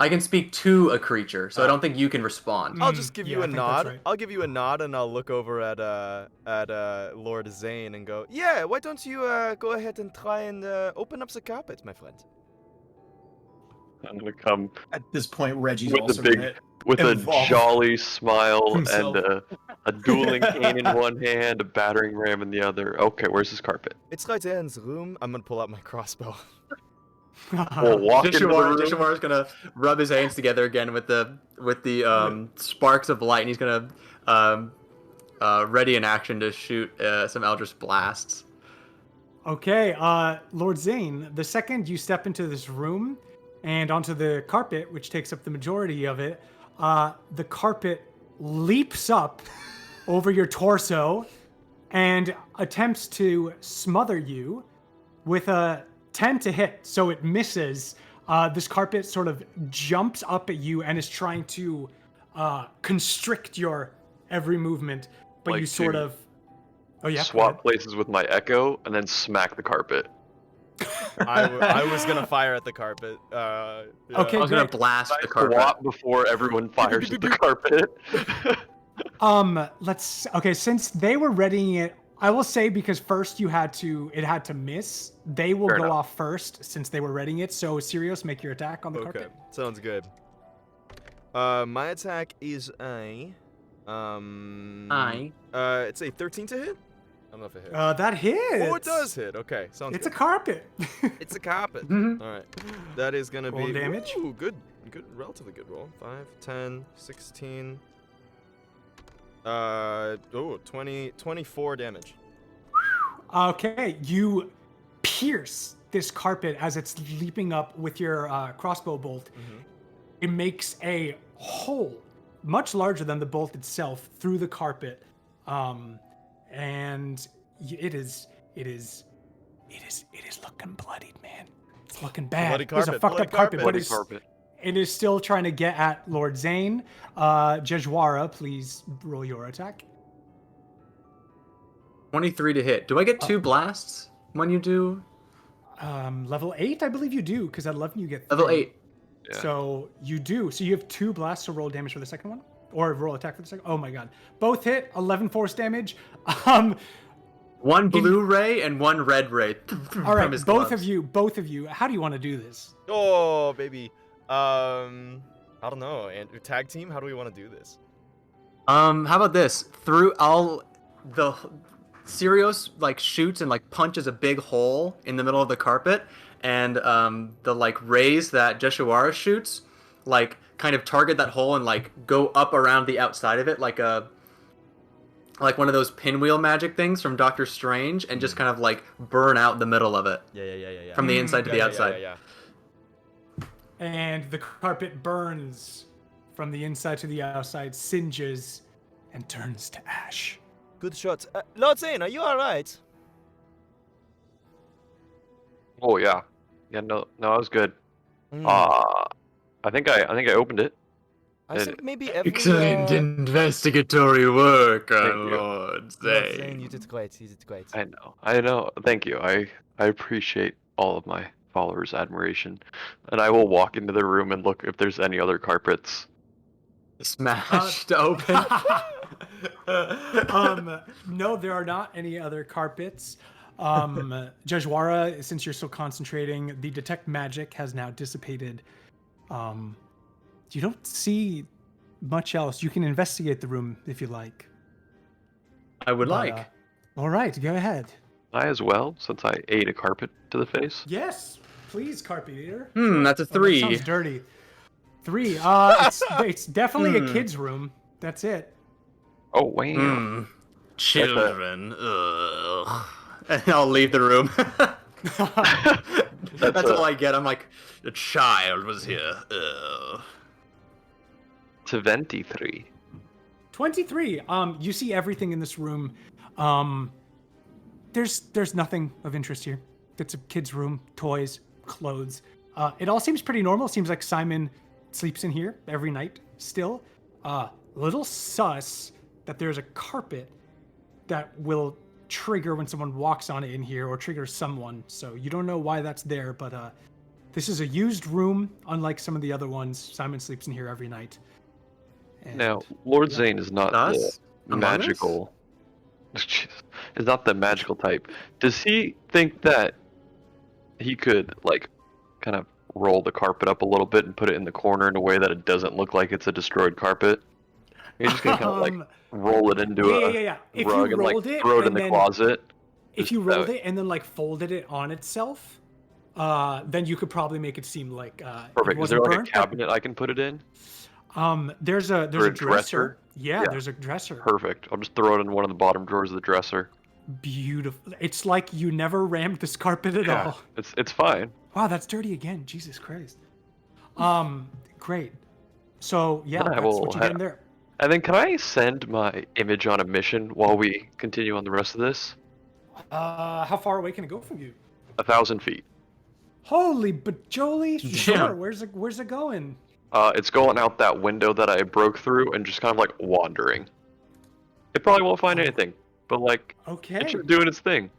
D: I can speak to a creature, so I don't think you can respond.
H: I'll just give
A: yeah,
H: you
A: I
H: a
A: think that's
H: nod.
A: right.
H: I'll give you a nod, and I'll look over at Lord Zane and go, yeah, why don't you go ahead and try and open up the carpet, my friend?
F: I'm gonna come
C: At this point, Reggie's
F: With the
C: also
F: big-
C: gonna
F: with a
C: Involve
F: jolly smile
C: himself.
F: and a dueling cane in one hand, a battering ram in the other. Okay, where's this carpet?
H: It's right there in the room. I'm gonna pull out my crossbow.
F: We'll walk into the room.
D: Jishamar's gonna rub his hands together again with the sparks of light, and he's gonna ready in action to shoot some Eldritch blasts.
A: Okay, Lord Zane, the second you step into this room and onto the carpet, which takes up the majority of it, the carpet leaps up over your torso and attempts to smother you with a 10 to hit. So it misses. This carpet sort of jumps up at you and is trying to constrict your every movement, but
F: Like
A: you sort
F: to
A: of... Oh, yeah?
F: Swap places with my echo and then smack the carpet.
H: I was gonna fire at the carpet. Yeah.
A: Okay.
D: I was gonna
A: great.
D: blast the carpet.
F: Swap before everyone fires at the carpet.
A: Okay, since they were readying it, I will say, because first it had to miss, they will
F: Fair
A: go
F: enough.
A: off first since they were readying it. So Sirius, make your attack on the
H: Okay,
A: carpet.
H: sounds good. My attack is a it's a 13 to hit. I don't know if it hits.
A: That hits.
H: Oh, it does hit. Okay, sounds
A: It's
H: good.
A: a carpet.
H: It's a carpet.
D: Mhm.
H: All right, that is gonna
A: Roll
H: be
A: damage.
H: Ooh, good, relatively good roll. 5, 10, 16. 20, 24 damage.
A: Okay, you pierce this carpet as it's leaping up with your crossbow bolt. It makes a hole much larger than the bolt itself through the carpet, and it is looking bloodied, man. It's looking bad.
H: Bloody
A: There's a
H: carpet,
A: fucked
H: bloody
A: up carpet,
H: carpet.
A: but
F: Bloody carpet.
A: it is still trying to get at Lord Zane. Jejwara, please roll your attack.
D: 23 to hit. Do I get 2 blasts when you do
A: Level 8, I believe you do, because at 11 you get
D: level
A: 3.
D: 8?
F: Yeah.
A: So you do. So you have 2 blasts to roll damage for the second one, or roll attack for the second. Oh my god, both hit. 11 force damage.
D: One blue ray and one red ray.
A: All right, both of you. How do you want to do this?
H: Oh, baby. I don't know. And tag team. How do we want to do this?
D: How about this? The Sirius like shoots and like punches a big hole in the middle of the carpet, and the like rays that Jeshuara shoots like kind of target that hole and like go up around the outside of it like one of those pinwheel magic things from Doctor Strange, and just kind of like burn out the middle of it
H: Yeah.
D: from the inside to the outside.
H: Yeah.
A: And the carpet burns from the inside to the outside, singes, and turns to ash.
H: Good shot. Lord Zane, are you all right?
F: Oh yeah. Yeah, no, I was good.
H: Mm.
F: I think I opened it.
H: I think maybe every.
D: investigatory work,
F: Thank you.
D: Lord
H: Lord Zane, you did great. You did great.
F: I know. Thank you. I appreciate all of my followers' admiration, and I will walk into the room and look if there's any other carpets.
D: Smashed open.
A: No, there are not any other carpets. Jejwara, since you're still concentrating, the detect magic has now dissipated. You don't see much else. You can investigate the room if you like.
D: I would
A: But,
D: like.
A: All right, go ahead.
F: I as well, since I ate a carpet to the face.
A: Yes, please, carpet eater.
D: That's a
A: Oh, that
D: 3.
A: sounds dirty. 3. It's definitely a kid's room. That's it.
F: Oh wow.
D: Children. Ugh. And I'll leave the room. That's all I get. I'm like, a child was here. Ugh.
F: 23.
A: 23. You see everything in this room. There's nothing of interest here. It's a kid's room, toys, clothes. It all seems pretty normal. Seems like Simon sleeps in here every night still. Little sus that there's a carpet that will trigger when someone walks on it in here, or trigger someone. So you don't know why that's there, but this is a used room, unlike some of the other ones. Simon sleeps in here every night. And
F: Now, Lord Zane is not
D: Us?
F: the
D: Among Us?
F: magical. Is not the magical type. Does he think that he could like kind of roll the carpet up a little bit and put it in the corner in a way that it doesn't look like it's a destroyed carpet? You're just gonna kind of like roll it into
A: yeah. If you
F: rug and like
A: rolled it
F: throw it in
A: and
F: the
A: then-
F: closet.
A: If you
F: Just that
A: rolled
F: way.
A: it and then like folded it on itself, then you could probably make it seem like it
F: Perfect. Is there
A: wasn't
F: like
A: burnt,
F: a cabinet I can put it in?
A: there's a
F: Or a
A: dresser.
F: dresser?
A: Yeah,
F: Yeah.
A: there's a dresser.
F: Perfect. I'll just throw it in one of the bottom drawers of the dresser.
A: Beautiful. It's like you never rammed this carpet at
F: Yeah,
A: all.
F: it's fine.
A: Wow, that's dirty again. Jesus Christ. Great. So yeah,
F: Then I
A: that's
F: will
A: what you get in
F: have-
A: there.
F: And then can I send my image on a mission while we continue on the rest of this?
A: How far away can it go from you?
F: 1,000 feet.
A: Holy bajoli! Sure.
D: Damn.
A: Where's it going?
F: It's going out that window that I broke through and just kind of like wandering. It probably won't find anything, but like,
A: Okay.
F: it's just doing its thing.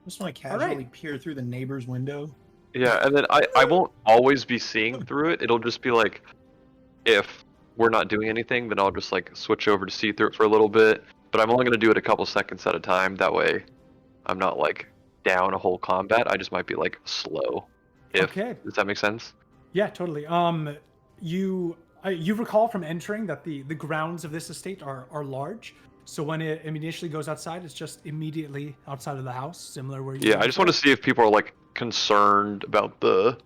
I: Just want to
A: All
I: casually
A: right.
I: peer through the neighbor's window.
F: Yeah, and then I won't always be seeing through it. It'll just be like, if we're not doing anything, then I'll just like switch over to see through it for a little bit. But I'm only gonna do it a couple seconds at a time. That way, I'm not like down a whole combat. I just might be like slow.
A: Okay.
F: Does that make sense?
A: Yeah, totally. You recall from entering that the grounds of this estate are large. So when it initially goes outside, it's just immediately outside of the house, similar where you.
F: Yeah, I just want to see if people are like concerned about the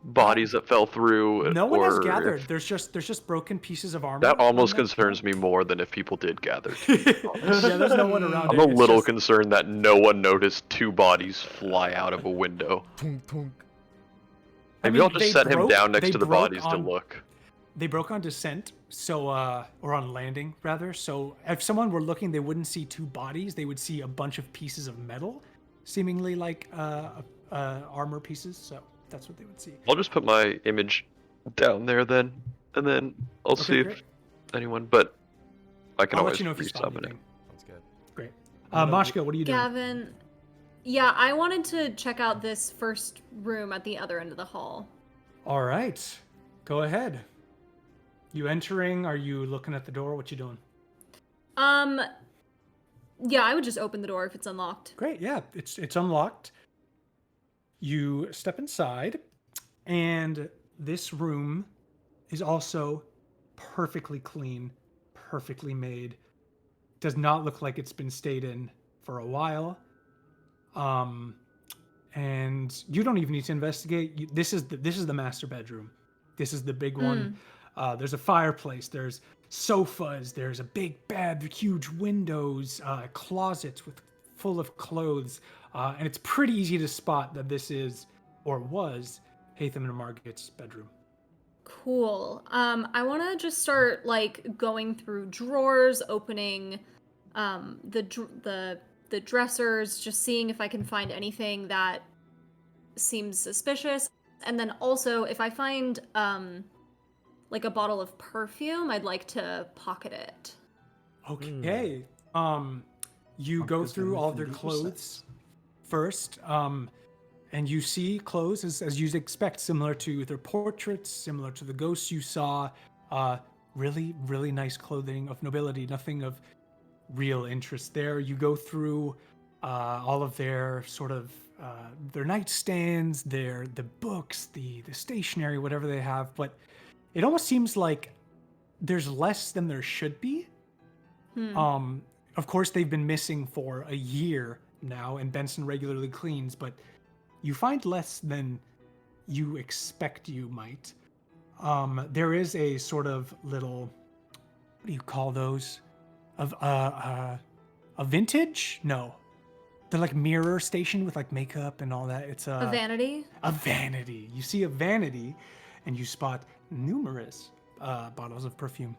F: bodies that fell through.
A: No one has
F: or
A: gathered.
F: if-
A: There's just broken pieces of armor.
F: That almost
A: on that.
F: concerns me more than if people did gather.
A: Yeah, there's no one around.
F: I'm
A: it.
F: a
A: It's
F: little
A: just-
F: concerned that no one noticed 2 bodies fly out of a window.
G: Tunk, tunk.
F: Maybe I'll just
A: they
F: set him
A: broke-
F: down next
A: they
F: to the
A: broke
F: bodies to
A: on-
F: look.
A: They broke on descent, so or on landing rather. So if someone were looking, they wouldn't see 2 bodies. They would see a bunch of pieces of metal, seemingly like armor pieces. So that's what they would see.
F: I'll just put my image down there then, and then I'll see
A: great.
F: if anyone. But I can
A: I'll
F: always
A: let you know if you spot
F: resummon it.
A: anything.
G: Sounds good.
A: Great. Mashka, what are you doing?
E: Gavin, yeah, I wanted to check out this first room at the other end of the hall.
A: All right, go ahead. You entering? Are you looking at the door? What you doing?
E: Yeah, I would just open the door if it's unlocked.
A: Great. Yeah, it's unlocked. You step inside, and this room is also perfectly clean, perfectly made. Does not look like it's been stayed in for a while. And you don't even need to investigate. This is the master bedroom. This is the big one. There's a fireplace. There's sofas. There's a big bed, huge windows, closets full of clothes, and it's pretty easy to spot that this is or was Hatham and Margaret's bedroom.
E: Cool. I want to just start like going through drawers, opening the dressers, just seeing if I can find anything that seems suspicious, and then also if I find like a bottle of perfume, I'd like to pocket it.
A: Okay. You go through all of their clothes first, and you see clothes as you'd expect, similar to their portraits, similar to the ghosts you saw. Really, really nice clothing of nobility. Nothing of real interest there. You go through all of their sort of their nightstands, the books, the stationery, whatever they have, but it almost seems like there's less than there should be. Of course, they've been missing for a year now, and Benson regularly cleans, but you find less than you expect you might. There is a sort of little, what do you call those? A vintage? No. They're like mirror station with like makeup and all that. It's
E: A vanity?
A: a vanity. You see a vanity, and you spot numerous bottles of perfume.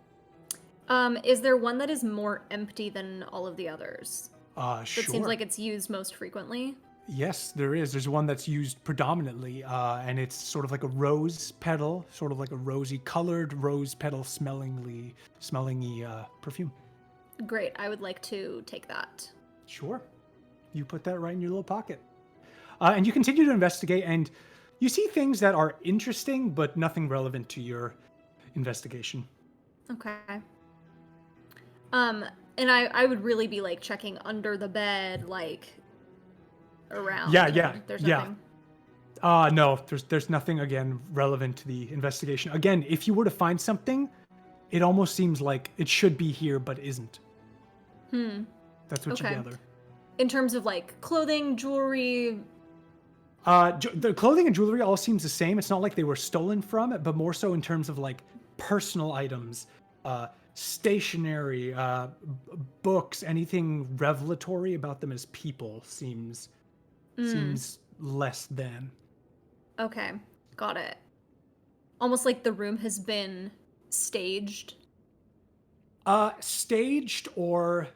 E: Is there one that is more empty than all of the others?
A: Sure.
E: That seems like it's used most frequently.
A: Yes, there is. There's one that's used predominantly, and it's sort of like a rose petal, sort of like a rosy colored rose petal smellingy perfume.
E: Great, I would like to take that.
A: Sure. You put that right in your little pocket. And you continue to investigate, and you see things that are interesting, but nothing relevant to your investigation.
E: Okay. And I would really be like checking under the bed, like around.
A: Yeah,
E: and
A: yeah,
E: There's
A: yeah.
E: nothing.
A: No, there's nothing, again, relevant to the investigation. Again, if you were to find something, it almost seems like it should be here, but isn't. That's what
E: Okay.
A: you gather.
E: In terms of like clothing, jewelry.
A: The clothing and jewelry all seems the same. It's not like they were stolen from it, but more so in terms of like personal items, stationery, books, anything revelatory about them as people seems less than.
E: Okay, got it. Almost like the room has been staged.
A: Staged or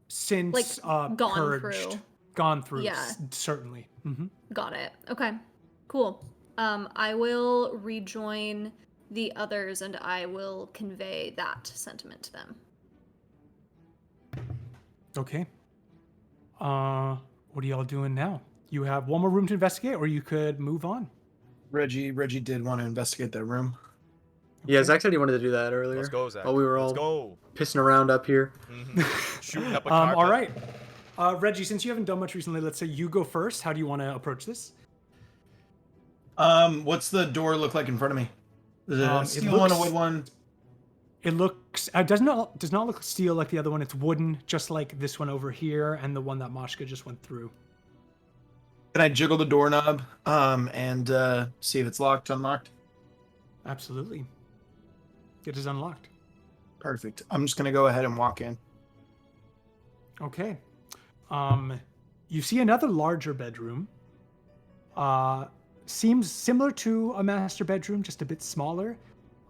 A: since
E: Gone
A: purged,
E: through.
A: gone through.
E: Yeah.
A: Certainly. Hmm.
E: Got it. Okay. Cool. I will rejoin the others and I will convey that sentiment to them.
A: Okay. What are y'all doing now? You have one more room to investigate, or you could move on.
C: Reggie did want to investigate that room.
D: Yeah, Zach said he wanted to do that earlier.
H: Let's go, Zach.
D: While we were
H: Let's
D: all
H: go.
D: pissing around up here.
H: Shooting up a carpet.
A: All right. Reggie, since you haven't done much recently, let's say you go first. How do you want to approach this?
C: What's the door look like in front of me? Is it a steel one, a wood one?
A: It looks does not look steel like the other one. It's wooden, just like this one over here, and the one that Mashka just went through.
C: Can I jiggle the doorknob and see if it's locked, unlocked?
A: Absolutely. It is unlocked.
C: Perfect. I'm just gonna go ahead and walk in.
A: Okay. You see another larger bedroom. Seems similar to a master bedroom, just a bit smaller.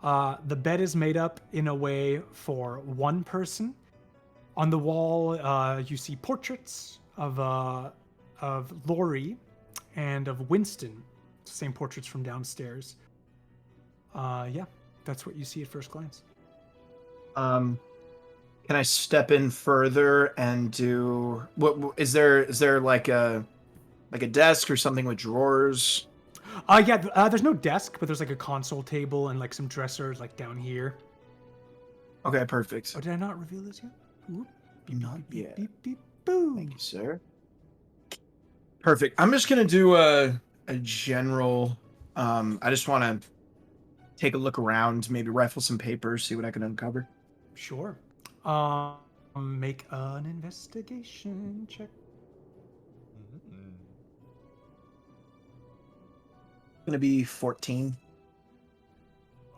A: The bed is made up in a way for one person. On the wall, you see portraits of Lori and of Winston. Same portraits from downstairs. Yeah, that's what you see at first glance.
C: Can I step in further and do what is there like a desk or something with drawers?
A: There's no desk, but there's like a console table and like some dressers like down here.
C: Okay, perfect.
A: Oh, did I not reveal this yet? Whoop.
C: Not yet.
A: Beep, beep, boom.
C: Thank you, sir. Perfect. I'm just gonna do a general. I just want to take a look around, maybe rifle some papers, see what I can uncover.
A: Sure. Make an investigation check.
C: Gonna be 14.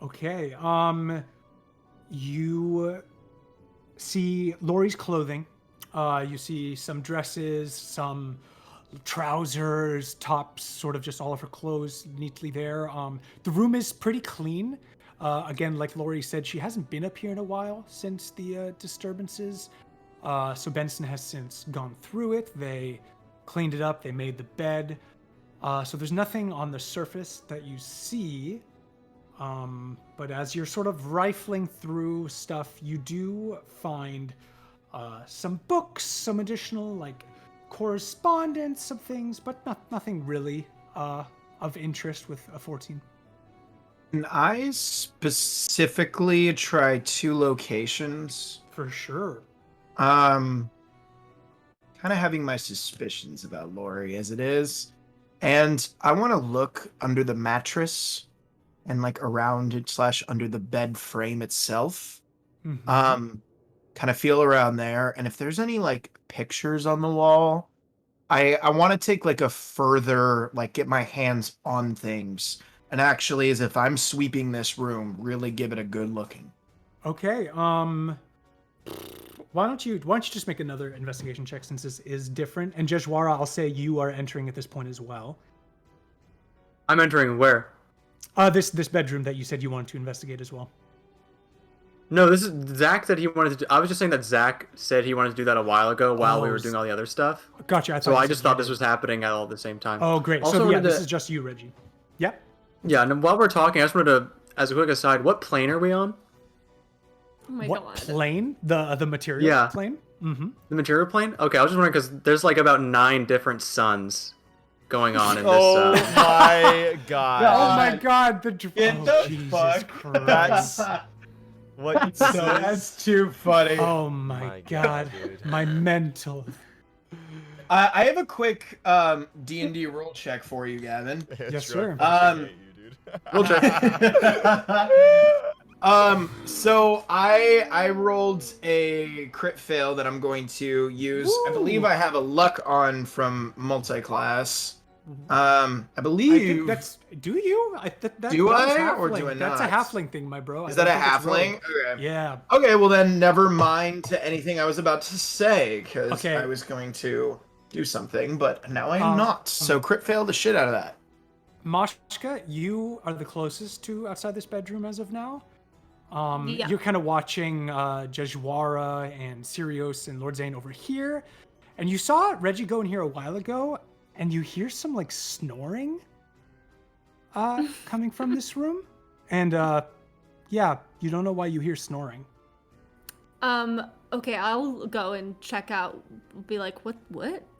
A: Okay. You see Lori's clothing. You see some dresses, some trousers, tops, sort of just all of her clothes neatly there. The room is pretty clean. Again, like Lori said, she hasn't been up here in a while since the disturbances. So Benson has since gone through it. They cleaned it up. They made the bed. So there's nothing on the surface that you see. But as you're sort of rifling through stuff, you do find some books, some additional like correspondence, some things, but nothing really of interest with a 14.
C: Can I specifically try 2 locations?
A: For sure.
C: Kind of having my suspicions about Lori as it is. And I want to look under the mattress and like around it / under the bed frame itself.
A: Mm-hmm.
C: Kind of feel around there. And if there's any like pictures on the wall, I want to take like a further, like get my hands on things. And actually, as if I'm sweeping this room, really give it a good looking.
A: Okay. Why don't you just make another investigation check since this is different? And Jeshwara, I'll say you are entering at this point as well.
D: I'm entering where?
A: This bedroom that you said you wanted to investigate as well.
D: No, this is Zach said he wanted to do. I was just saying that Zach said he wanted to do that a while ago while we were doing all the other stuff.
A: Gotcha.
D: So I just thought this was happening all at the same time.
A: Oh, great.
D: Also,
A: So yeah, this is just you, Reggie. Yep.
D: Yeah, and while we're talking, I just wanted to, as a quick aside, what plane are we on?
E: Oh my
A: What
E: god.
A: plane? The material plane? Mm-hmm.
D: The material plane? Okay, I was just wondering because there's like about 9 different suns going on in this.
H: Oh my god.
A: Oh my god,
C: Get the
A: Jesus
C: fuck.
A: Christ.
H: What?
C: So that's too funny.
A: Oh my god.
H: dude.
A: My mental.
C: I have a quick D&D roll check for you, Gavin.
A: Yes, sir.
D: We'll check.
C: So I rolled a crit fail that I'm going to use. I believe I have a luck on from multi-class. I believe.
A: I think that's. Do you?
C: Do
A: that's
C: I, or
A: halfling.
C: do I
A: That's a
C: not?
A: halfling thing, my bro.
C: Is
A: I
C: that a
A: don't think it's
C: halfling?
A: rogue.
C: Okay.
A: Yeah.
C: Okay, well then never mind to anything I was about to say, because
A: Okay.
C: I was going to do something, but now I am not. So crit fail the shit out of that.
A: Mashka, you are the closest to outside this bedroom as of now.
E: Yeah.
A: You're kind of watching Jejuara and Sirius and Lord Zane over here. And you saw Reggie go in here a while ago, and you hear some like snoring coming from this room. And yeah, you don't know why you hear snoring.
E: Okay, I'll go and check out, be like, what?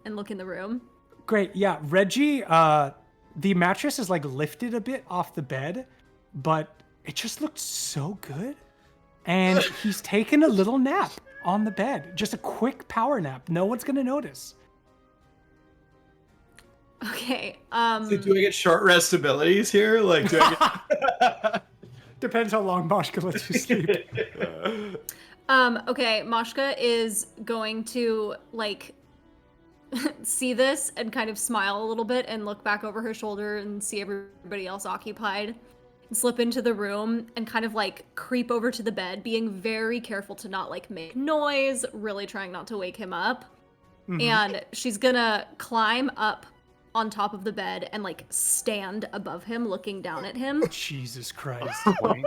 E: And look in the room.
A: Great, yeah. Reggie, the mattress is like lifted a bit off the bed, but it just looked so good. And he's taken a little nap on the bed. Just a quick power nap. No one's gonna notice.
E: Okay,
C: So do I get short rest abilities here? Like, do I get...
A: Depends how long Moshka lets you sleep.
E: okay, Moshka is going to, like, see this and kind of smile a little bit and look back over her shoulder and see everybody else occupied. And slip into the room and kind of, like, creep over to the bed, being very careful to not, like, make noise, really trying not to wake him up. And she's gonna climb up on top of the bed and, like, stand above him, looking down at him.
A: Jesus Christ.
I: Let me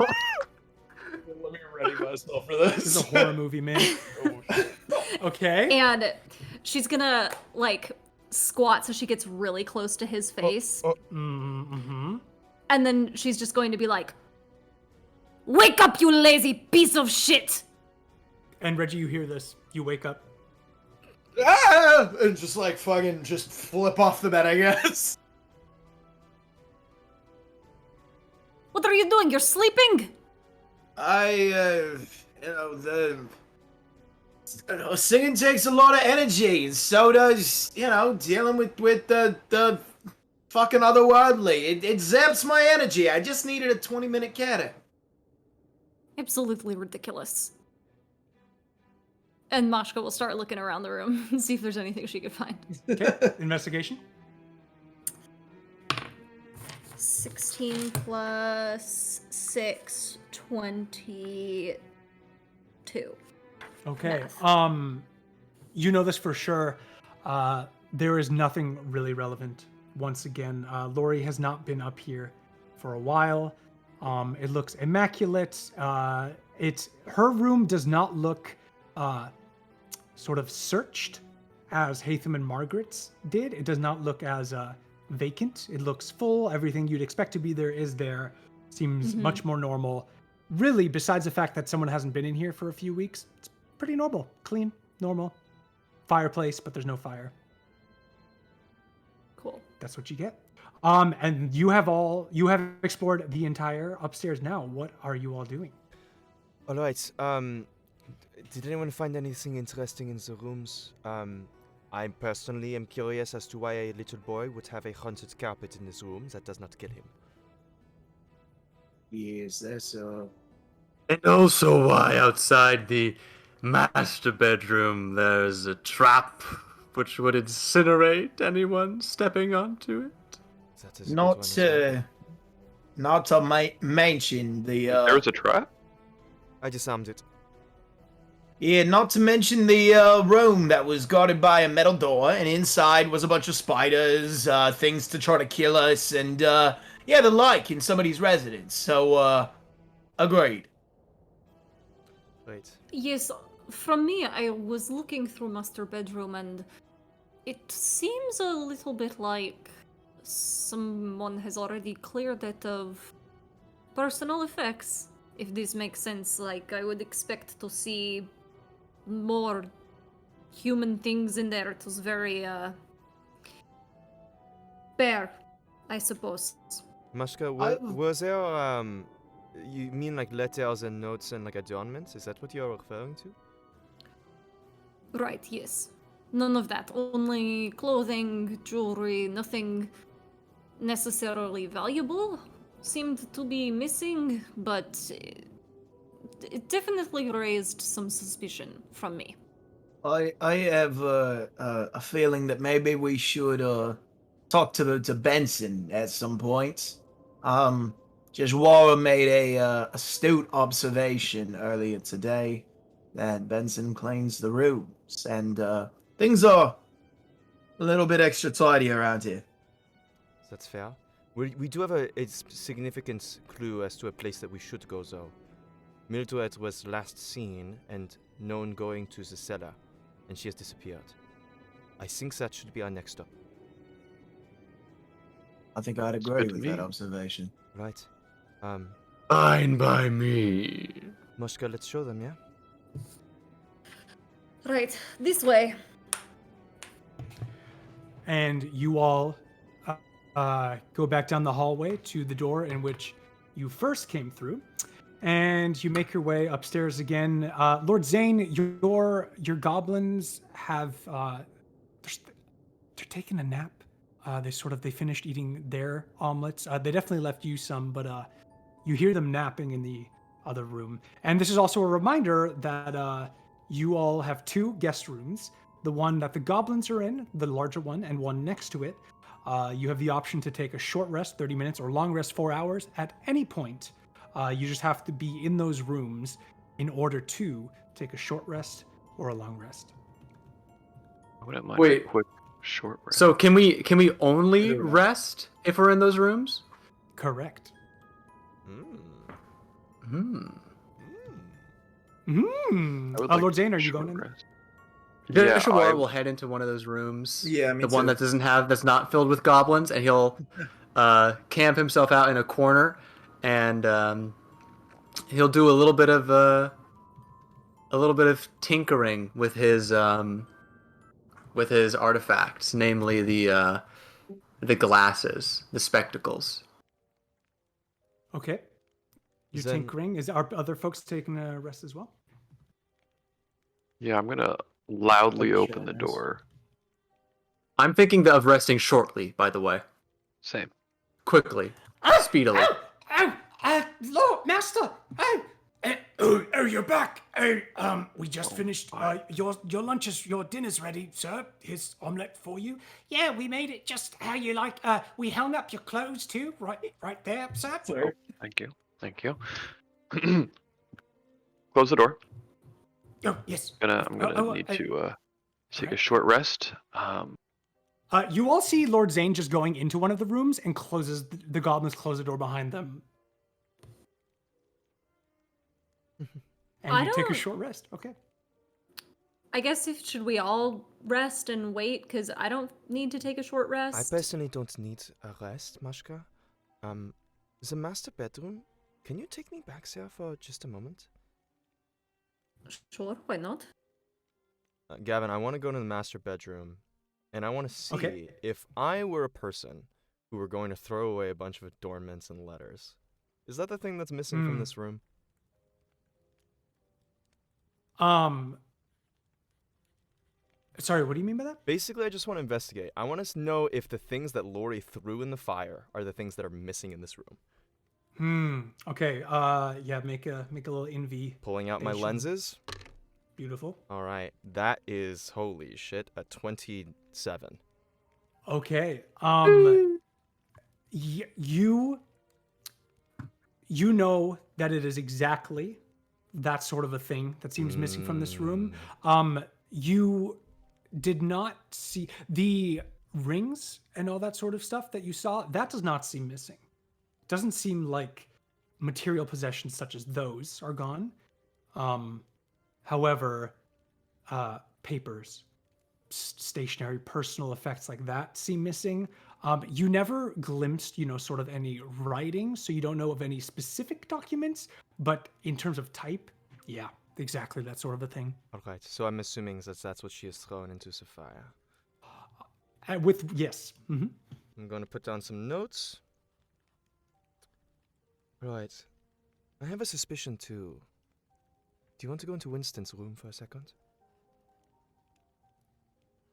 I: ready myself for this.
A: This is a horror movie, man. Okay.
E: And she's gonna, like, squat so she gets really close to his face.
A: Mm-hmm.
E: And then she's just going to be like, "Wake up, you lazy piece of shit!"
A: And Reggie, you hear this. You wake up.
C: Ah! And just like fucking just flip off the bed, I guess.
E: What are you doing? You're sleeping?
C: Singing takes a lot of energy, and so does, dealing with the fucking otherworldly. It zaps my energy. I just needed a 20-minute cat.
E: Absolutely ridiculous. And Mashka will start looking around the room and see if there's anything she could find.
A: Okay. Investigation.
E: 16 plus 6, 22.
A: Okay.
E: Math.
A: You know this for sure. There is nothing really relevant. Once again, Lori has not been up here for a while. It looks immaculate. Her room does not look sort of searched as Hatham and Margaret's did. It does not look as vacant. It looks full. Everything you'd expect to be there is there. Seems much more normal. Really, besides the fact that someone hasn't been in here for a few weeks, it's pretty normal. Clean, normal. Fireplace, but there's no fire.
E: Cool.
A: That's what you get. And you have explored the entire upstairs now. What are you all doing?
G: All right. Did anyone find anything interesting in the rooms? I personally am curious as to why a little boy would have a haunted carpet in his room. That does not kill him.
C: Yes, that's
D: And also why outside the master bedroom there's a trap which would incinerate anyone stepping onto it.
G: That is a good one as well.
C: not to mention the
F: There was a trap?
G: I disarmed it.
C: yeah, not to mention the room that was guarded by a metal door, and inside was a bunch of spiders, things to try to kill us, and the like in somebody's residence. So agreed.
G: Right.
E: Yes, from me, I was looking through master bedroom and it seems a little bit like someone has already cleared it of personal effects. If this makes sense, like I would expect to see more human things in there. It was very bare, I suppose.
G: Mashka, was there, you mean like letters and notes and like adornments? Is that what you're referring to?
E: Right, yes. None of that. Only clothing, jewelry, nothing necessarily valuable seemed to be missing, but it definitely raised some suspicion from me.
C: I have a feeling that maybe we should talk to Benson at some point. Jejuara made a astute observation earlier today that Benson cleans the rooms, and things are a little bit extra tidy around here.
G: That's fair. We do have a significant clue as to a place that we should go, though.
H: Mildred was last seen and known going to the cellar, and she has disappeared. I think that should be our next stop.
C: I think I'd
F: good
C: agree
F: to
C: with
F: me.
C: that observation.
H: Right.
D: Fine by me.
G: Moshka, let's show them, yeah?
E: Right, this way.
A: And you all go back down the hallway to the door in which you first came through, and you make your way upstairs again. Lord Zane, your goblins have they're taking a nap. They finished eating their omelets. They definitely left you some, but you hear them napping in the other room. And this is also a reminder that you all have 2 guest rooms. The one that the goblins are in, the larger one, and one next to it. You have the option to take a short rest, 30 minutes, or long rest, 4 hours, at any point. You just have to be in those rooms in order to take a short rest or a long rest.
F: I wouldn't mind
D: Wait.
F: a quick short rest.
D: So can we only rest if we're in those rooms?
A: Correct.
D: Hmm.
F: I would like
A: Lord Zane,
F: a
A: are you
F: short
A: going in?
F: rest. Yeah,
D: Joshua
F: I-
D: will head into one of those rooms.
C: Yeah, me
D: the one
C: too.
D: that's not filled with goblins, and he'll camp himself out in a corner, and he'll do a little bit of tinkering with his artifacts, namely the glasses, the spectacles.
A: Okay. You're
H: Then-
A: tinkering. Are other folks taking a rest as well?
F: Yeah, I'm gonna loudly
C: Oh,
F: open the
C: shit.
F: door.
D: I'm thinking of resting shortly, by the way.
F: Same.
D: Quickly. Speedily.
A: Lord Master! You're back. We just finished. Your lunch your dinner's ready, sir. Here's omelette for you. Yeah, we made it just how you like. We hung up your clothes too, right there, sir.
F: Oh, thank you. Thank you. Close the door.
A: Oh yes.
F: I'm gonna need to take a short rest.
A: You all see Lord Zane just going into one of the rooms and closes the goblins close the door behind them. And
E: I
A: you take a
E: don't-
A: short rest. Okay.
E: I guess should we all rest and wait? Because I don't need to take a short
G: I
E: rest.
G: personally don't need a rest, Moshka. The master bedroom, can you take me back there for just a moment?
E: Sure, why not?
H: Gavin, I want to go to the master bedroom, and I want to see
A: Okay.
H: if I were a person who were going to throw away a bunch of adornments and letters. Is that the thing that's missing from this room?
A: Sorry, what do you mean by that?
H: Basically, I just want to investigate. I want to know if the things that Lori threw in the fire are the things that are missing in this room.
A: Okay. Yeah, make a little envy.
H: Pulling out my
A: Station.
H: lenses.
A: Beautiful.
H: All right, that is holy shit, a 27.
A: Okay. You know that it is exactly that sort of a thing that seems missing from this room. You did not see the rings and all that sort of stuff that you saw. That does not seem missing. Doesn't seem like material possessions such as those are gone. However, papers, stationery, personal effects like that seem missing. You never glimpsed, sort of any writing, so you don't know of any specific documents, but in terms of type, yeah, exactly that sort of a thing.
H: All right, so I'm assuming that's what she has thrown into the fire.
A: Yes. Mm-hmm.
H: I'm going to put down some notes. Right. I have a suspicion too. Do you want to go into Winston's room for a second?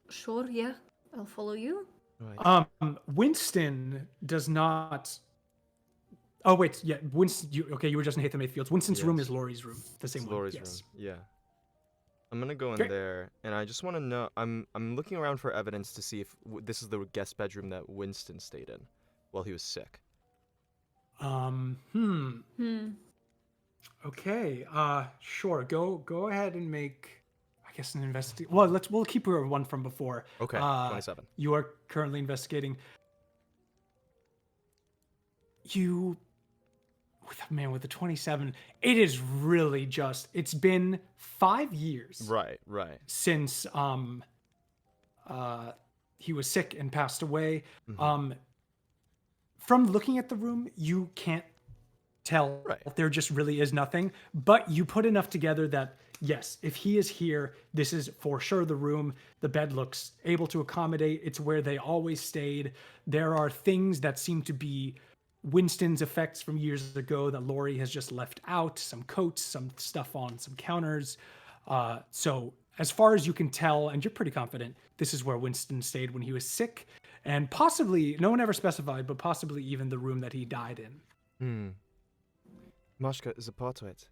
E: Sure, yeah. I'll follow you.
H: Right.
A: Winston does not. Oh wait, yeah, Winston. You were just in Haytham Mayfield's. Winston's room
H: Yes.
A: is Laurie's room, the same
H: It's
A: one.
H: Laurie's
A: Yes.
H: room. Yeah. I'm gonna go in
A: Okay.
H: there, and I just want to know. I'm looking around for evidence to see if this is the guest bedroom that Winston stayed in while he was sick.
A: Okay. Sure. Go ahead and make, I guess, an investigate. Well, we'll keep your one from before.
H: Okay, 27.
A: You are currently investigating. with the 27, it is really just. It's been 5 years
H: Right.
A: since he was sick and passed away. From looking at the room, you can't tell.
H: Right.
A: There just really is nothing. But you put enough together that yes, if he is here, this is for sure the room. The bed looks able to accommodate. It's where they always stayed. There are things that seem to be Winston's effects from years ago that Lori has just left out. Some coats, some stuff on some counters. So as far as you can tell, and you're pretty confident, this is where Winston stayed when he was sick. And possibly, no one ever specified, but possibly even the room that he died in.
G: Mashka is a portrait.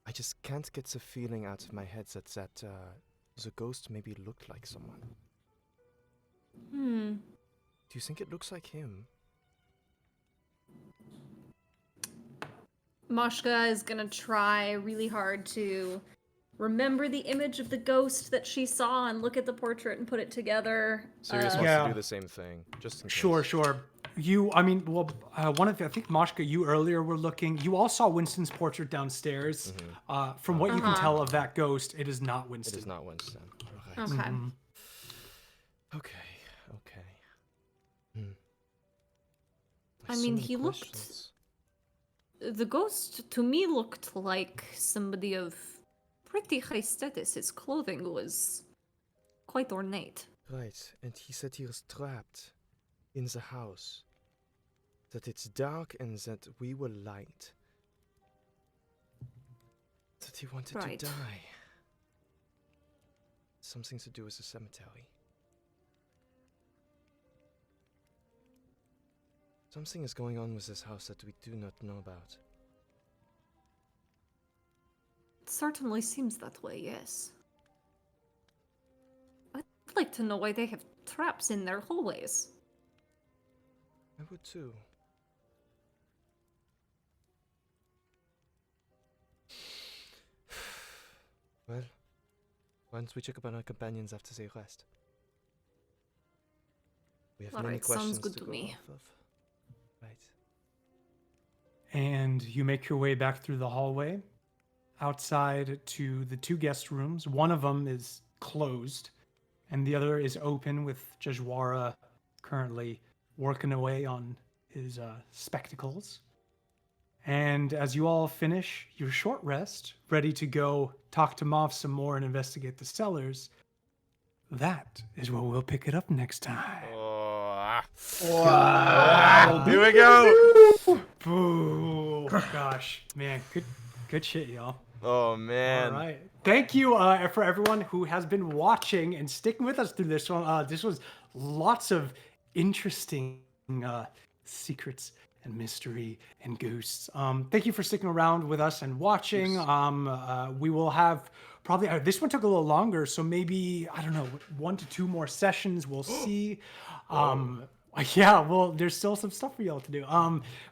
G: I just can't get the feeling out of my head that the ghost maybe looked like someone. Do you think it looks like him?
E: Mashka is gonna try really hard to remember the image of the ghost that she saw and look at the portrait and put it together.
H: Sirius wants
A: Yeah.
H: to do the same thing, just in case.
A: Sure. I think Mashka, you earlier were looking. You all saw Winston's portrait downstairs. From what you can tell of that ghost, it is not
H: It
A: Winston.
H: is not Winston.
E: Okay.
G: Okay.
E: I mean, he looked. The ghost to me looked like somebody of pretty high status. His clothing was quite ornate.
G: Right, and he said he was trapped in the house. That it's dark and that we were light. That he wanted
E: Right.
G: to die. Something to do with the cemetery. Something is going on with this house that we do not know about.
E: It certainly seems that way, yes. I'd like to know why they have traps in their hallways.
G: I would too. Well, why don't we check up on our companions after they rest? We have many
E: Alright, sounds
G: questions
E: good
G: to
E: to
G: go
E: me.
G: off of. Right.
A: And you make your way back through the hallway outside to the 2 guest rooms. One of them is closed, and the other is open with Jajwara currently working away on his spectacles. And as you all finish your short rest, ready to go talk to Mauve some more and investigate the cellars, that is where we'll pick it up next time.
H: Here we go.
A: Boo. Gosh, man, good shit, y'all.
H: Oh man.
A: All right. Thank you for everyone who has been watching and sticking with us through this one. This was lots of interesting secrets and mystery and ghosts. Thank you for sticking around with us and watching. We will have probably this one took a little longer, so maybe I don't know, 1 to 2 more sessions. We'll see. Yeah, well, there's still some stuff for y'all to do.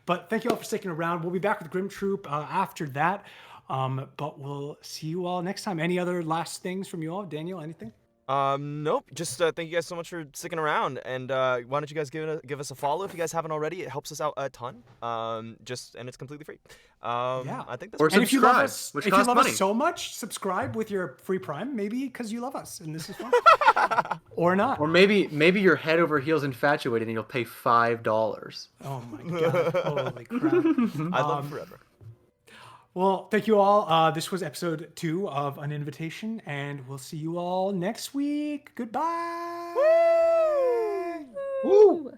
A: But thank you all for sticking around. We'll be back with Grim Troop after that. But we'll see you all next time. Any other last things from you all? Daniel, anything?
H: Nope. Just thank you guys so much for sticking around, and why don't you guys give us a follow if you guys haven't already? It helps us out a ton. And it's completely free.
A: Yeah.
H: I think that's.
D: Or
A: And if you love
D: subscribe,
A: us,
D: which
A: if you
D: costs
A: love
D: money.
A: us so much, subscribe with your free Prime, maybe because you love us and this is fun. Or not.
D: Or maybe you're head over heels infatuated and you'll pay $5.
A: Oh my god! Holy crap!
H: I love it forever.
A: Well, thank you all. This was episode 2 of An Invitation, and we'll see you all next week. Goodbye.
E: Woo!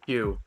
D: You.